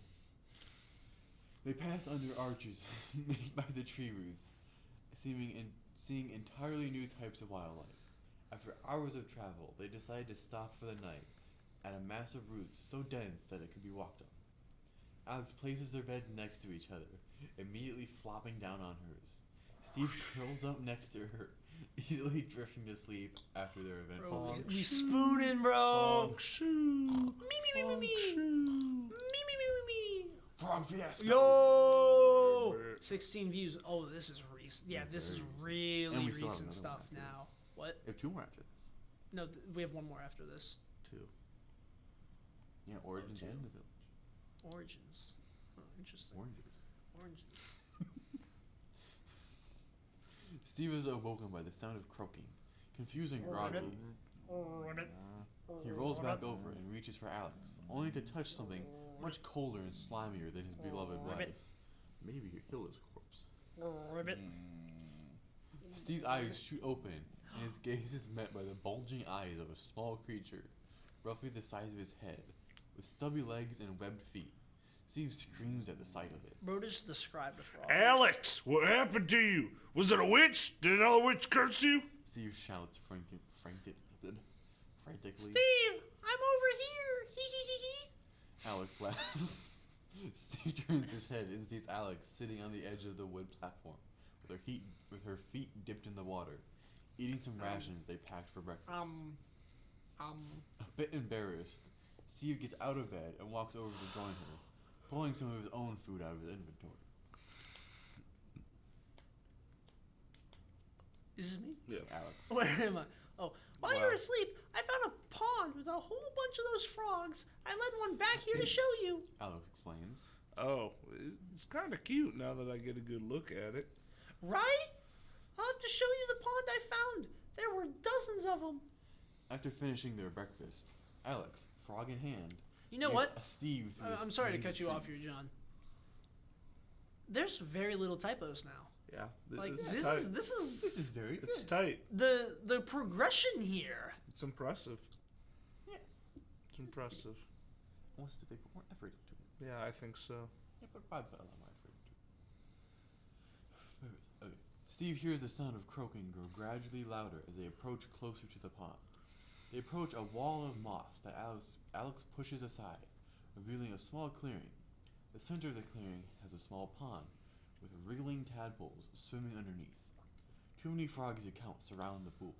They pass under arches made by the tree roots, seeing entirely new types of wildlife. After hours of travel, they decide to stop for the night at a mass of roots so dense that it could be walked up. Alex places their beds next to each other, immediately flopping down on hers. Steve curls up next to her, easily drifting to sleep after their eventful week. We spooning, bro. Shoo. Me. Frog fiasco! Yo! 16 views. Oh, this is recent. Yeah, this is And really we still have recent another stuff one after now. this. What? We have 2 more after this. No, we have one more after this. 2. Yeah, Origins and the Village. Origins. Oh, interesting. Oranges. Steve is awoken by the sound of croaking. Confused and groggy, he rolls back over and reaches for Alex, only to touch something much colder and slimier than his beloved wife. Maybe he killed his corpse. Ribbit. Steve's eyes shoot open, and his gaze is met by the bulging eyes of a small creature, roughly the size of his head, with stubby legs and webbed feet. Steve screams at the sight of it. Bro just described a frog. Alex, what happened to you? Was it a witch? Did another witch curse you? Steve shouts frantically. Steve, I'm over here. Hee hee hee hee. Alex laughs. Steve turns his head and sees Alex sitting on the edge of the wood platform, with her feet dipped in the water, eating some rations they packed for breakfast. A bit embarrassed, Steve gets out of bed and walks over to join her, pulling some of his own food out of his inventory. Is this me? Yeah. Alex. Where am I? Oh, while you were asleep, I found a pond with a whole bunch of those frogs. I led one back here to show you. Alex explains. Oh, it's kind of cute now that I get a good look at it. Right? I'll have to show you the pond I found. There were dozens of them. After finishing their breakfast, Alex, frog in hand, You know leads what? Steve through the I'm sorry to maze cut of you off here, trees. John. There's very little typos now. Yeah. Like it's this tight. is This is very good. It's tight. the progression here. It's impressive. Yes. It's impressive. Almost did they put more effort into it? Yeah, I think so. Yeah, but probably put a lot more effort into it. Okay. Steve hears the sound of croaking grow gradually louder as they approach closer to the pond. They approach a wall of moss that Alex pushes aside, revealing a small clearing. The center of the clearing has a small pond with wriggling tadpoles swimming underneath. Too many frogs to count surround the pool.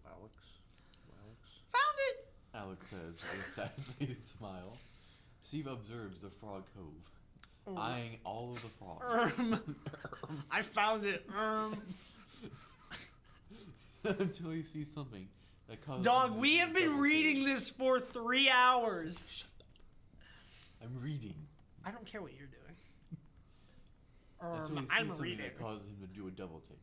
Alex. Found it. Alex says with a satisfied smile. Steve observes the frog cove, eyeing all of the frogs. I found it. Until he sees something that causes Dog, him to we have been double reading take. this for 3 hours. I'm reading. I don't care what you're doing. Until he sees I'm something reading. that causes him to do a double take.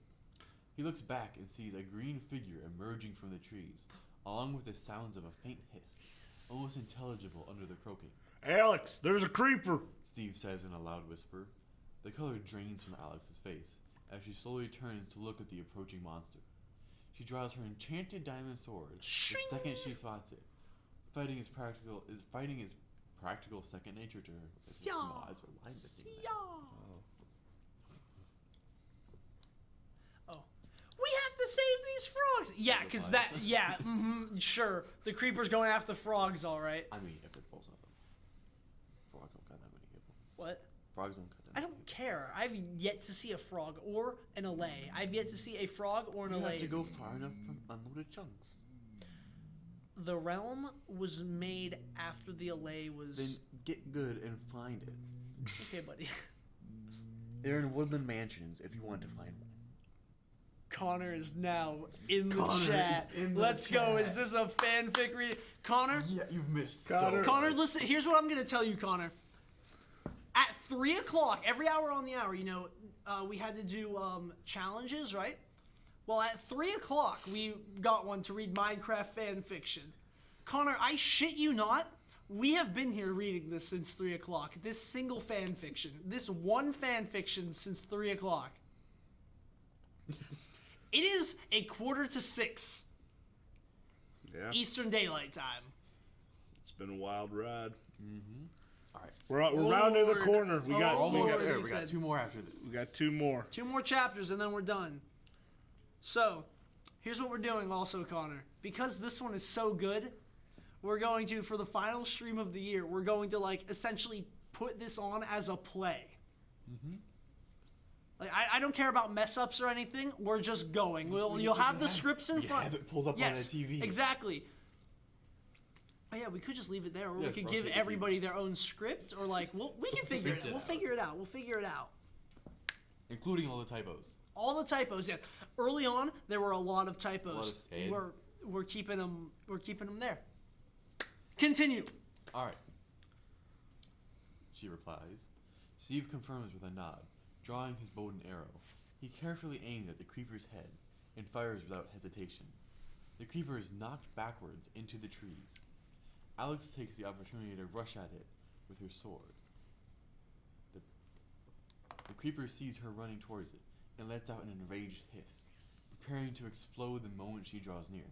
He looks back and sees a green figure emerging from the trees, along with the sounds of a faint hiss, almost intelligible under the croaking. Alex, there's a creeper. Steve says in a loud whisper. The color drains from Alex's face as she slowly turns to look at the approaching monster. She draws her enchanted diamond sword Shing! the second she spots it. Fighting is practical second nature to her. Yeah. My eyes are wide missing Yeah. now. Oh. We have to save these frogs. Yeah, because that, Replies. yeah, sure. The creeper's going after the frogs, all right. I mean, if it pulls up. Frogs don't got that many hit points. What? Frogs don't cut that I many don't care. I've yet to see a frog or an allay. I've yet to see a frog or an You allay. have to go far enough from unloaded chunks. The realm was made after the allay was... Then get good and find it. Okay, buddy. They're in woodland mansions if you want to find one. Connor is now in the Connor chat. is in the Let's go. chat. Is this a fanfic reading? Connor? Yeah, you've missed Connor. Connor, listen, here's what I'm going to tell you, Connor. At 3 o'clock, every hour on the hour, you know, we had to do challenges, right? Well, at 3 o'clock, we got one to read Minecraft fan fiction. Connor, I shit you not, we have been here reading this since 3 o'clock. This single fan fiction. This one fan fiction since 3 o'clock. It is 5:45 Yeah. Eastern Daylight Time. It's been a wild ride. All right. We're rounding the Lord. corner. We got Oh, we Almost got, there. he We said. got 2 more after this. we got 2 more. 2 more chapters and then we're done. So, here's what we're doing also, Connor. Because this one is so good, we're going to, for the final stream of the year, we're going to, like, essentially put this on as a play. Like, I don't care about mess-ups or anything. We're just going. You'll have the scripts in You front. have it pulled up Yes, on a TV. exactly. Oh, yeah, we could just leave it there, or Yeah, we could or give take a everybody their own script, or, like, we can figure it out. We'll figure it out. We'll figure it out. Including all the typos. All the typos, yeah. Early on, there were a lot of typos. A lot of sad. We're keeping them. We're keeping them there. Continue. All right. She replies. Steve confirms with a nod, drawing his bow and arrow. He carefully aims at the creeper's head and fires without hesitation. The creeper is knocked backwards into the trees. Alex takes the opportunity to rush at it with her sword. The creeper sees her running towards it and lets out an enraged hiss, preparing to explode the moment she draws near.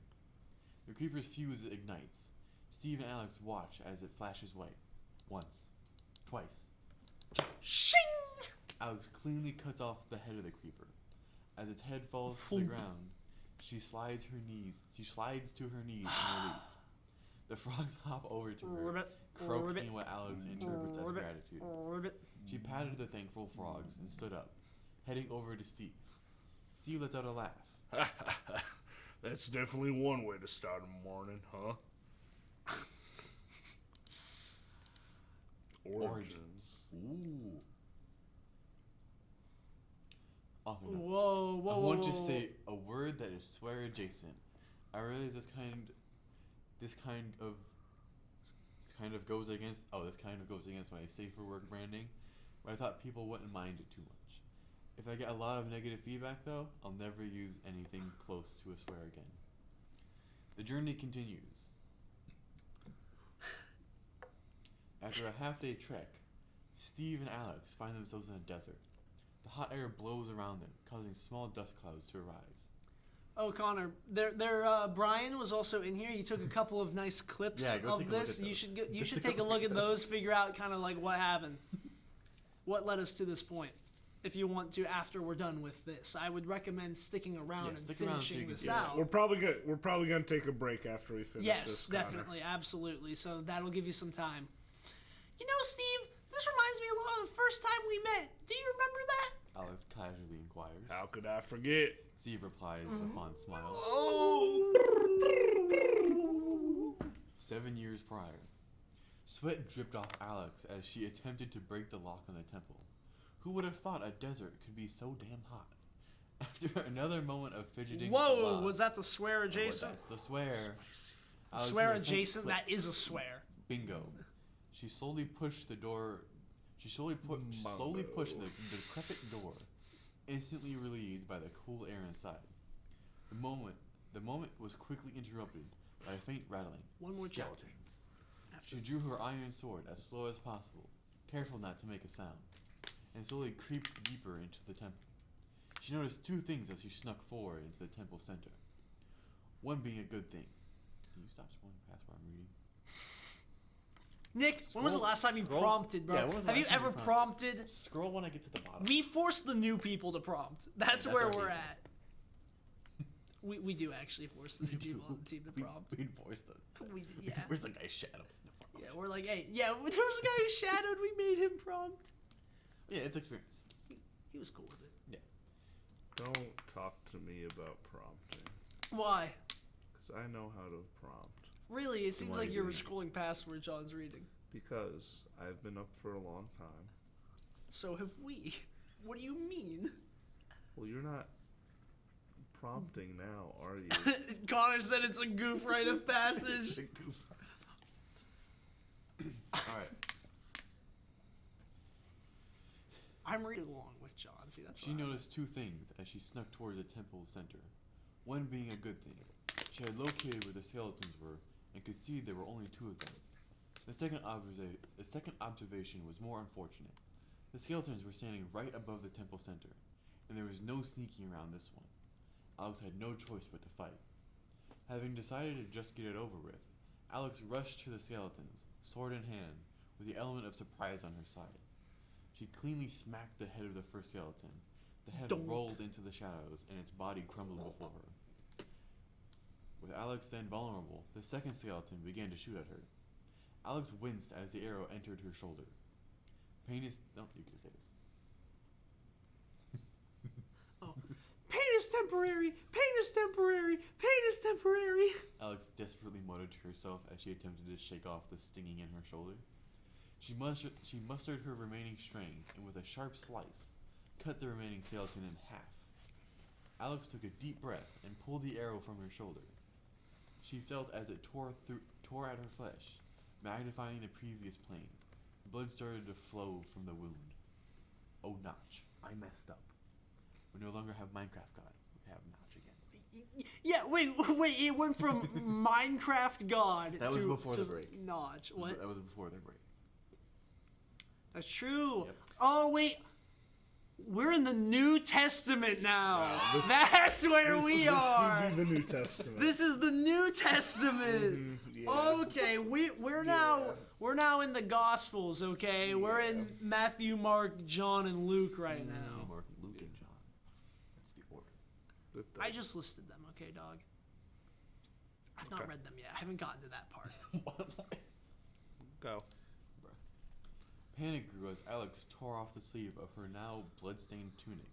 The creeper's fuse ignites. Steve and Alex watch as it flashes white. Once. Twice. Shing! Alex cleanly cuts off the head of the creeper. As its head falls to the ground, she slides to her knees in relief. The frogs hop over to her, Ribbit, croaking ribbit, what Alex interprets as ribbit, gratitude. ribbit. She patted the thankful frogs and stood up, heading over to Steve. Steve lets out a laugh. That's definitely one way to start a morning, huh? Origins. Ooh. off enough. Whoa, I want to whoa. say a word that is swear adjacent. I realize this kind of goes against my safer work branding, but I thought people wouldn't mind it too much. If I get a lot of negative feedback though, I'll never use anything close to a swear again. The journey continues. After a half-day trek, Steve and Alex find themselves in a desert. The hot air blows around them, causing small dust clouds to arise. Oh, Connor, Brian was also in here. He took a couple of nice clips Yeah, go of take a look this. at You those. should take a look at those, figure out kind of like what happened, what led us to this point. If you want to, after we're done with this, I would recommend sticking around and stick around so you finishing can this see out. We're probably gonna take a break after we finish Yes, this. Connor. definitely, absolutely. So that'll give you some time. You know, Steve, this reminds me a lot of the first time we met. Do you remember that? Alex casually inquires. How could I forget? Steve replies with a fond smile. Oh. 7 years prior. Sweat dripped off Alex as she attempted to break the lock on the temple. Who would have thought a desert could be so damn hot? After another moment of fidgeting with the Whoa, lock, was that the swear oh, adjacent? that's the swear. Alex Swear heard a faint adjacent, click. that is a swear. Bingo. She slowly pushed the door. She slowly pushed the decrepit door, instantly relieved by the cool air inside. The moment was quickly interrupted by a faint rattling. One more chapter. Skeletons. After She drew her iron sword as slow as possible, careful not to make a sound, and slowly creeped deeper into the temple. She noticed two things as she snuck forward into the temple center. One being a good thing. Can you stop scrolling past where I'm reading? Nick, when was the last time you Scroll. prompted, bro? Yeah, when was the Have you last time ever you prompted? Scroll when I get to the bottom. We force the new people to prompt. That's Yeah, where that's our we're reason. at. We do actually force the new people on the team to prompt. We enforced it. Yeah. Where's the guy's shadow? Yeah, we're like, hey, yeah, there was a guy who shadowed. We made him prompt. Yeah, it's experience. He was cool with it. Don't talk to me about prompting, Why? because I know how to prompt. Really? It seems Why like do you're you? scrolling past where John's reading. Because I've been up for a long time. So have we. What do you mean? Well, you're not prompting now, are you? Connor said it's a goof rite of passage. Alright. I'm reading along with John. See, that's She what noticed two things as she snuck towards the temple's center. One being a good thing. She had located where the skeletons were and could see there were only two of them. The second observation was more unfortunate. The skeletons were standing right above the temple center, and there was no sneaking around this one. Alex had no choice but to fight. Having decided to just get it over with, Alex rushed to the skeletons, sword in hand, with the element of surprise on her side. She cleanly smacked the head of the first skeleton. The head Don't. rolled into the shadows, and its body crumbled before her. With Alex then vulnerable, the second skeleton began to shoot at her. Alex winced as the arrow entered her shoulder. Pain is... No, you can say this. Pain is temporary. Pain is temporary. Pain is temporary. Alex desperately muttered to herself as she attempted to shake off the stinging in her shoulder. She mustered her remaining strength, and with a sharp slice, cut the remaining skeleton in half. Alex took a deep breath and pulled the arrow from her shoulder. She felt as it tore at her flesh, magnifying the previous plane. Blood started to flow from the wound. Oh, Notch, I messed up. We no longer have Minecraft God. We have Notch again. Yeah, wait, it went from Minecraft God That was to before the just break. Notch. What? That was before their break. That's true. Yep. Oh, wait. We're in the New Testament now. this- That's where we are. This would be the New Testament. This is the New Testament. yeah. Okay, we're now in the Gospels. Okay, we're in Matthew, Mark, John, and Luke right now. Mark, Luke, and John. That's the order. I just listed them. Okay, dog. I've not Okay. read them yet. I haven't gotten to that part. Go. Panic grew as Alex tore off the sleeve of her now blood-stained tunic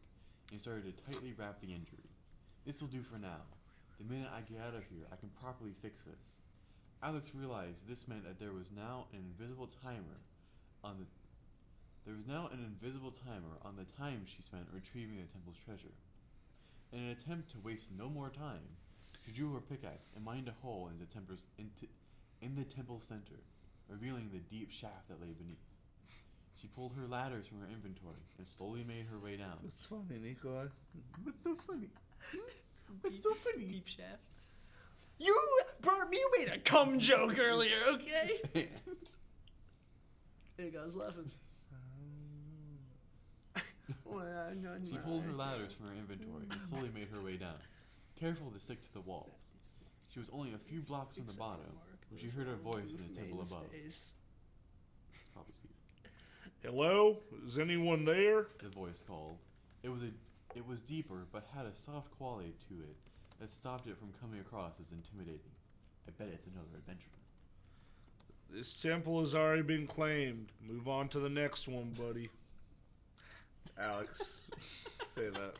and started to tightly wrap the injury. This will do for now. The minute I get out of here, I can properly fix this. Alex realized this meant that there was now an invisible timer on There was now an invisible timer on the time she spent retrieving the temple's treasure. In an attempt to waste no more time, she drew her pickaxe and mined a hole in the temple's center, revealing the deep shaft that lay beneath. She pulled her ladders from her inventory and slowly made her way down. It's funny, Nikolai. What's so funny? What's so funny? Deep shaft. You made a cum joke earlier, okay? There goes laughing. She pulled her ladders from her inventory and slowly made her way down, careful to stick to the walls. She was only a few blocks from the bottom when she heard a voice in the temple above. It's probably Steve. Hello? Is anyone there? The voice called. It was deeper, but had a soft quality to it that stopped it from coming across as intimidating. I bet it's another adventurer. This temple has already been claimed. Move on to the next one, buddy. Alex, say that.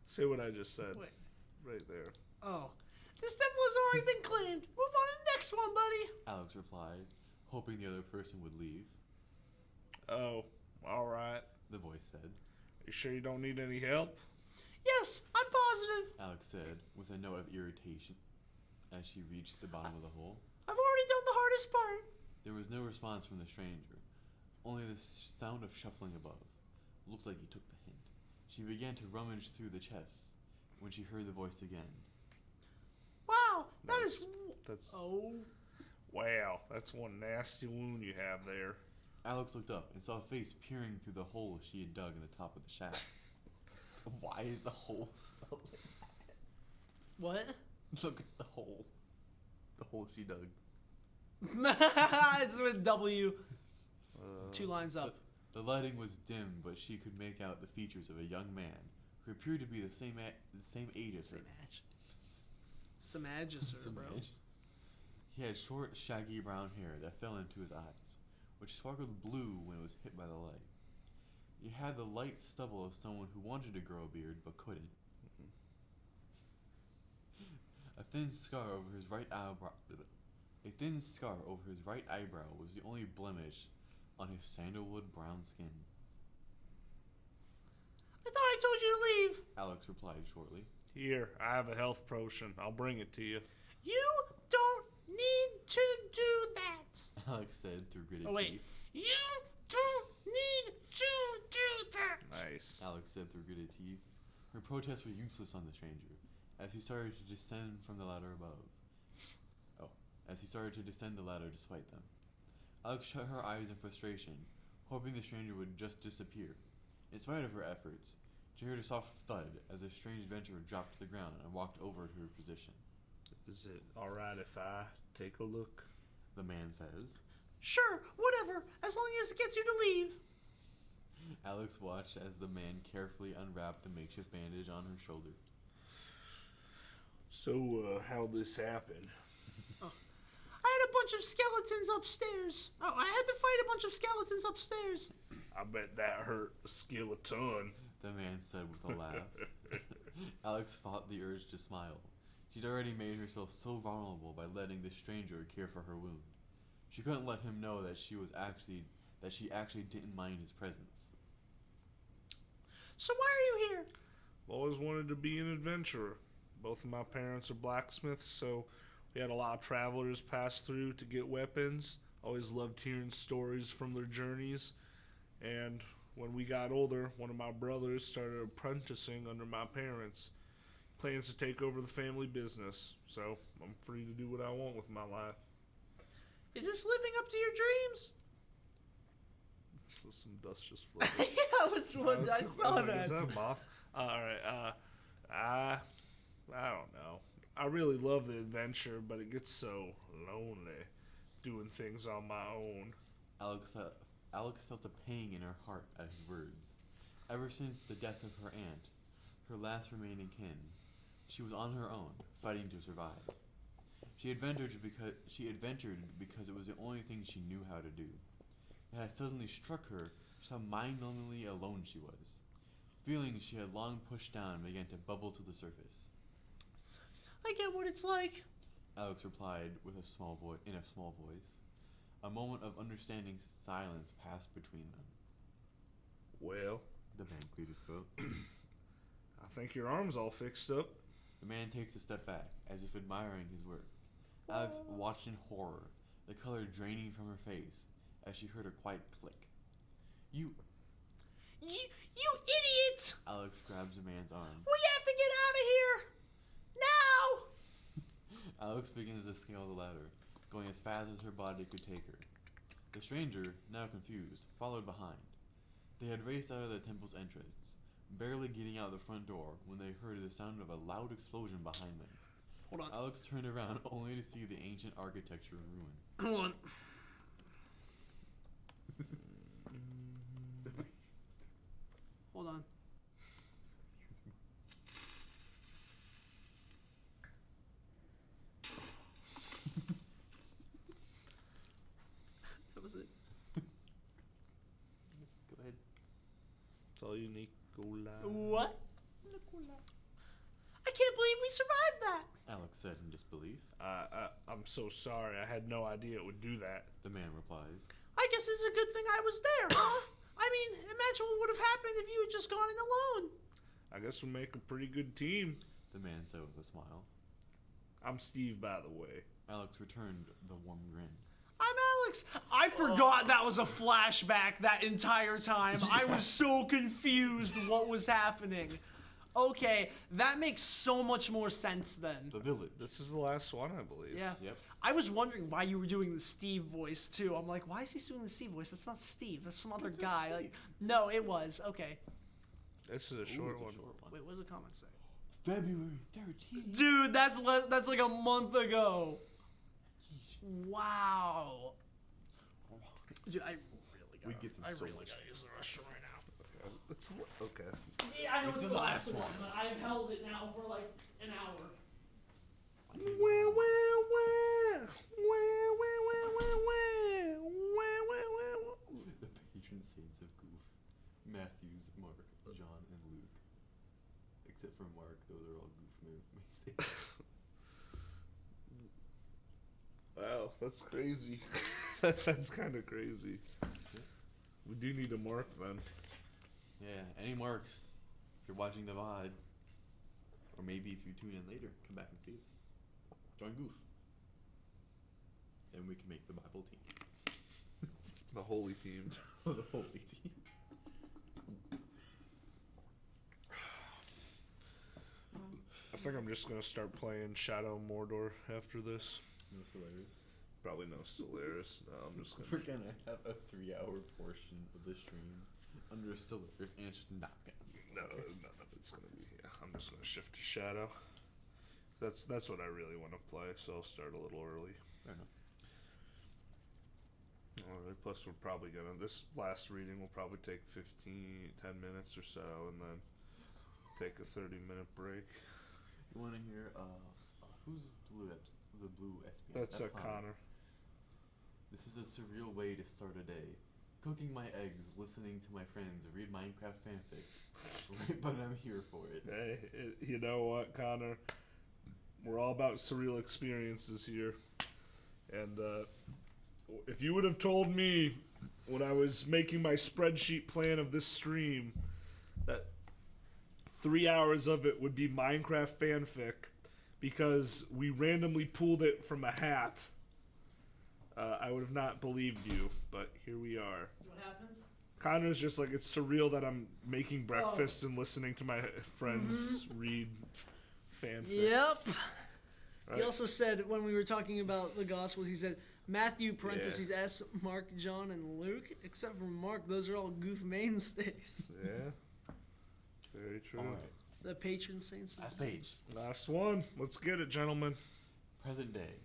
Say what I just said. Wait. Right there. Oh. This temple has already been claimed. Move on to the next one, buddy. Alex replied, hoping the other person would leave. Oh, alright. The voice said. You sure you don't need any help? Yes, I'm positive. Alex said, with a note of irritation, as she reached the bottom of the hole. I've already done the hardest part. There was no response from the stranger, only the sound of shuffling above. Looked like he took the hint. She began to rummage through the chests when she heard the voice again. Wow, that's... Oh. Wow, that's one nasty wound you have there. Alex looked up and saw a face peering through the hole she had dug in the top of the shaft. Why is the hole spelled like that? What? Look at the hole. The hole she dug. It's with W. 2 lines up. The lighting was dim, but she could make out the features of a young man who appeared to be the same age as her. Samaj is her, bro. He had short, shaggy brown hair that fell into his eyes, which sparkled blue when it was hit by the light. He had the light stubble of someone who wanted to grow a beard but couldn't. A thin scar over his right eyebrow was the only blemish on his sandalwood brown skin. I thought I told you to leave. Alex replied shortly. Here, I have a health potion. I'll bring it to you. You don't need to do that. Alex said through gritted Oh, wait. teeth. You don't need to do that. Nice. Alex said through gritted teeth. Her protests were useless on the stranger, as he started to descend from the ladder above. As he started to descend the ladder despite them. Alex shut her eyes in frustration, hoping the stranger would just disappear. In spite of her efforts, she heard a soft thud as the strange adventurer dropped to the ground and walked over to her position. Is it alright if I take a look? The man says. Sure, whatever, as long as it gets you to leave. Alex watched as the man carefully unwrapped the makeshift bandage on her shoulder. So, how'd this happen? I had a bunch of skeletons upstairs. Oh, I had to fight a bunch of skeletons upstairs. I bet that hurt a skeleton. The man said with a laugh. Alex fought the urge to smile. She'd already made herself so vulnerable by letting the stranger care for her wound. She couldn't let him know that she actually didn't mind his presence. So why are you here? Always wanted to be an adventurer. Both of my parents are blacksmiths, so we had a lot of travelers pass through to get weapons. Always loved hearing stories from their journeys. And when we got older, one of my brothers started apprenticing under my parents. Plans to take over the family business. So I'm free to do what I want with my life. Is this living up to your dreams? Some dust just floated. Yeah, I saw that. Is that a moth? Alright, I don't know. I really love the adventure, but it gets so lonely doing things on my own. Alex felt a pang in her heart at his words. Ever since the death of her aunt, her last remaining kin, she was on her own, fighting to survive. She adventured because it was the only thing she knew how to do. It had suddenly struck her just how mind-numbingly alone she was. Feelings she had long pushed down began to bubble to the surface. I get what it's like. Alex replied in a small voice. A moment of understanding silence passed between them. Well, the man cleared his throat. I think your arm's all fixed up. The man takes a step back, as if admiring his work. Alex watched in horror, the color draining from her face, as she heard a quiet click. You idiot! Alex grabs the man's arm. We have to get out of here! Now! Alex begins to scale the ladder, going as fast as her body could take her. The stranger, now confused, followed behind. They had raced out of the temple's entrance, barely getting out the front door when they heard the sound of a loud explosion behind them. Hold on. Alex turned around only to see the ancient architecture in ruin. Hold on. Hold on. That was it. Go ahead. It's all you, Nicola. What? I can't believe we survived that. Alex said in disbelief. I'm so sorry. I had no idea it would do that. The man replies. I guess it's a good thing I was there, huh? I mean, imagine what would have happened if you had just gone in alone. I guess we make a pretty good team. The man said with a smile. I'm Steve, by the way. Alex returned the warm grin. I'm Alex. I forgot that was a flashback that entire time. I was so confused what was happening. Okay, that makes so much more sense then. The village. This is the last one, I believe. Yeah. Yep. I was wondering why you were doing the Steve voice too. I'm like, why is he doing the Steve voice? That's not Steve. That's some other It's guy. Steve. Like, no, it was. Okay. This is a Ooh, short it's a one. short one. Wait, what does the comment say? February 13th. Dude, that's like a month ago. Wow. Dude, I really gotta, We get them I so really much. gotta use the restroom right now. Okay. Yeah, I know It's it's the the last last one, one. but I've held it now for like an hour. The patron saints of Goof. Matthews, Mark, John, and Luke. Except for Mark, those are all Goof saints. Wow, that's crazy. That's kind of crazy. We do need a mark then. Yeah, any marks? If you're watching the VOD, or maybe if you tune in later, come back and see us. Join Goof. And we can make the Bible team. The holy team. The holy team. I think I'm just gonna start playing Shadow Mordor after this. No Solaris. Probably no Stellaris. No, I'm just We're gonna. gonna have a 3-hour portion of the stream under Stellaris, and it's not gonna be No, Stellaris. none of it's gonna be. Yeah, I'm just gonna shift to Shadow. That's what I really want to play. So I'll start a little early. Fair enough. Alright, plus we're probably gonna, this last reading will probably take 10 minutes or so, and then take a 30-minute break. You wanna hear, who's the blue SPF? That's Connor. This is a surreal way to start a day. Cooking my eggs, listening to my friends read Minecraft fanfic. But I'm here for it. Hey, you know what, Connor? We're all about surreal experiences here. And if you would have told me when I was making my spreadsheet plan of this stream that 3 hours of it would be Minecraft fanfic because we randomly pulled it from a hat, I would have not believed you, but here we are. What happened? Connor's just like, it's surreal that I'm making breakfast and listening to my friends read fanfic. Yep. Right? He also said when we were talking about the Gospels, he said Matthew parentheses S, Mark, John, and Luke. Except for Mark, those are all Goof mainstays. Yeah. Very true. Alright, The patron saints. last page. Last one. Let's get it, gentlemen. Present day.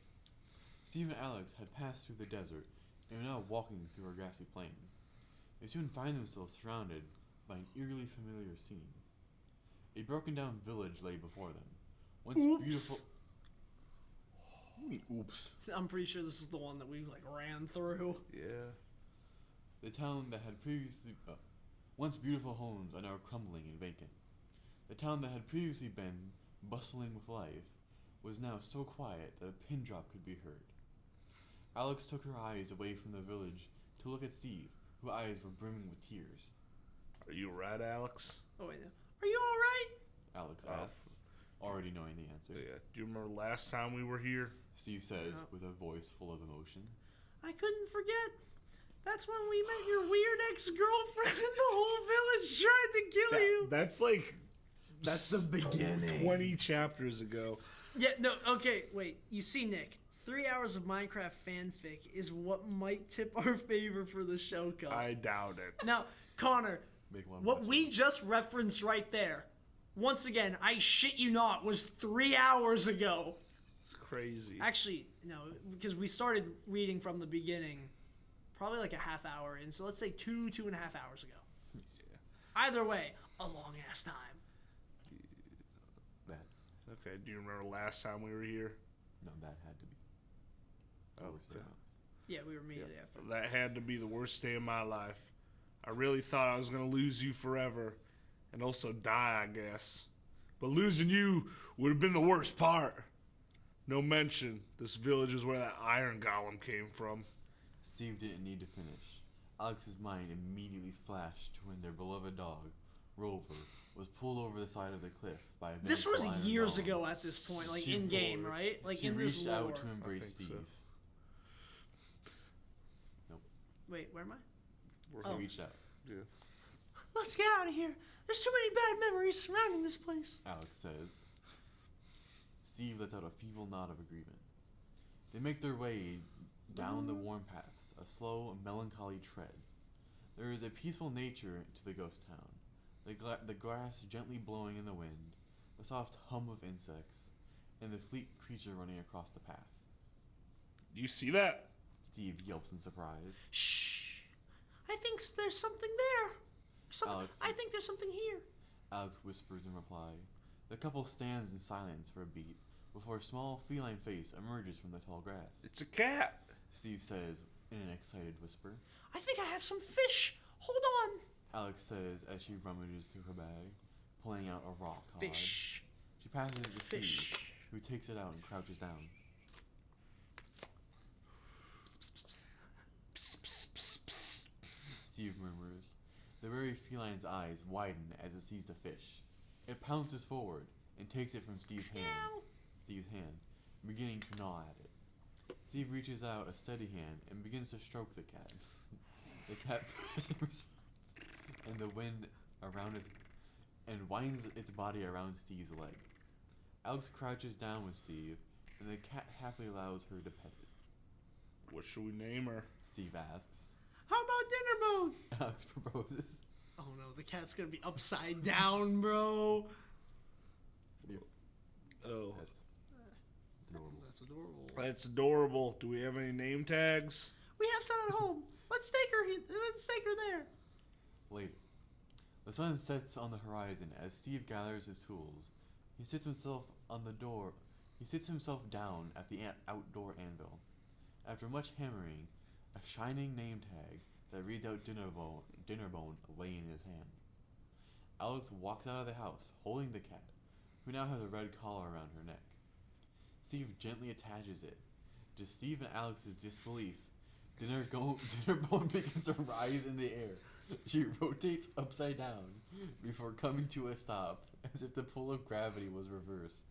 Steve and Alex had passed through the desert and were now walking through a grassy plain. They soon find themselves surrounded by an eerily familiar scene. A broken down village lay before them. Once Oops. beautiful. What do you mean, oops? I'm pretty sure this is the one that we like ran through. Yeah. The town that had previously. Once beautiful homes are now crumbling and vacant. The town that had previously been bustling with life was now so quiet that a pin drop could be heard. Alex took her eyes away from the village to look at Steve, whose eyes were brimming with tears. Are you right, Alex? Oh wait, no. Are you all right? Alex asks, already knowing the answer. Yeah. Do you remember last time we were here? Steve says No. with a voice full of emotion. I couldn't forget. That's when we met your weird ex-girlfriend and the whole village tried to kill you. That's like That's the beginning. 20 chapters ago. Yeah, no, okay, wait. You see, Nick, 3 hours of Minecraft fanfic is what might tip our favor for the show cup. I doubt it. Now, Connor, Make one what watch we it. just referenced right there, once again, I shit you not, was 3 hours ago. It's crazy. Actually, no, because we started reading from the beginning, probably like a half hour in, so let's say 2.5 hours ago. Yeah. Either way, a long ass time. That. Okay, do you remember last time we were here? No, that had to be. Oh, Worst day okay. of my life. Yeah, we were immediately after. That had to be the worst day of my life. I really thought I was going to lose you forever and also die, I guess. But losing you would have been the worst part. No mention, this village is where that iron golem came from. Steve didn't need to finish. Alex's mind immediately flashed to when their beloved dog, Rover, was pulled over the side of the cliff by a This was vengeful iron years golem. ago at this point, like Super in game, lore. right? Like She in this reached lore. out to embrace I think so. Steve. Wait, where am I? She reached out. Yeah. Let's get out of here. There's too many bad memories surrounding this place. Alex says. Steve lets out a feeble nod of agreement. They make their way down the worn paths, a slow, melancholy tread. There is a peaceful nature to the ghost town. The grass gently blowing in the wind, the soft hum of insects, and the fleet creature running across the path. You see that? Steve yelps in surprise. Shh. I think there's something there. Alex. I think there's something here. Alex whispers in reply. The couple stands in silence for a beat before a small feline face emerges from the tall grass. It's a cat. Steve says in an excited whisper. I think I have some fish. Hold on. Alex says as she rummages through her bag, pulling out a raw cod. Fish. She passes it to Fish. Steve, who takes it out and crouches down. Steve murmurs. The very feline's eyes widen as it sees the fish. It pounces forward and takes it from Steve's hand, beginning to gnaw at it. Steve reaches out a steady hand and begins to stroke the cat. The cat purrs in response, and the wind around it and winds its body around Steve's leg. Alex crouches down with Steve, and the cat happily allows her to pet it. What should we name her? Steve asks. How about dinner bone? Alex proposes. Oh no, the cat's gonna be upside down, bro. Oh, That's adorable. That's adorable. that's adorable. Do we have any name tags? We have some at home. Let's take her. Let's take her there. Later. The sun sets on the horizon as Steve gathers his tools. He sits himself on the door. He sits himself down at the outdoor anvil. After much hammering, a shining name tag that reads out Dinnerbone lay in his hand. Alex walks out of the house, holding the cat, who now has a red collar around her neck. Steve gently attaches it. To Steve and Alex's disbelief, Dinnerbone begins to rise in the air. She rotates upside down before coming to a stop, as if the pull of gravity was reversed.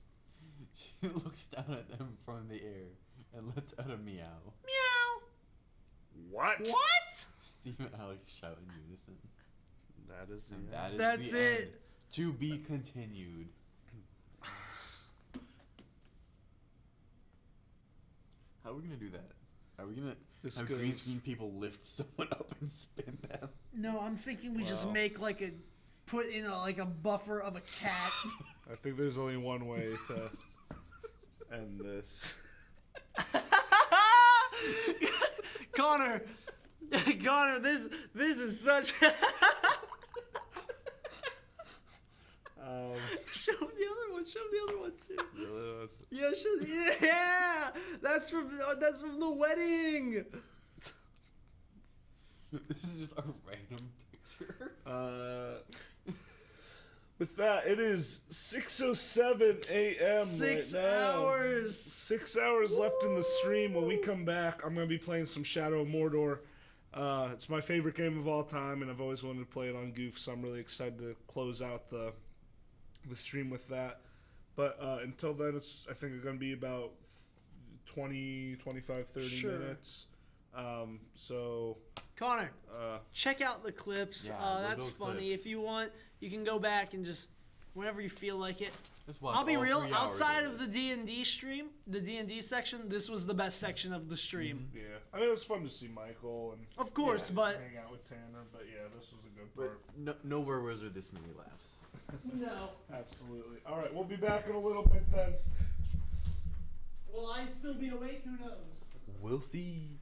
She looks down at them from the air and lets out a meow. Meow. What? What? Steve and Alex shout in unison. That is And the that is That's the it. end. To be continued. How are we gonna do that? Are we gonna This have goes- green screen people lift someone up and spin them? No, I'm thinking we just Wow. make like a put in a buffer of a cat. I think there's only one way to end this. Connor, this is such. Show him the other one. Show him the other one too. Yeah, that's from the wedding. This is just a random picture. With that, it is 6:07 a.m. 6 right now. hours. 6 hours left in the stream. When we come back, I'm going to be playing some Shadow of Mordor. It's my favorite game of all time, and I've always wanted to play it on Goof, so I'm really excited to close out the stream with that. But until then, I think it's going to be about 20, 25, 30 minutes. So Connor, check out the clips. Yeah, That's those funny. clips. If you want, you can go back and just whenever you feel like it. Just watch I'll be all real. 3 hours Outside of the this. D&D stream, the D&D section, this was the best section of the stream. yeah, I mean, it was fun to see Michael and Of course, but hang out with Tanner. But yeah, this was a good But part. nowhere was there this many laughs. no. Absolutely. All right, we'll be back in a little bit then. Will I still be awake? Who knows? We'll see.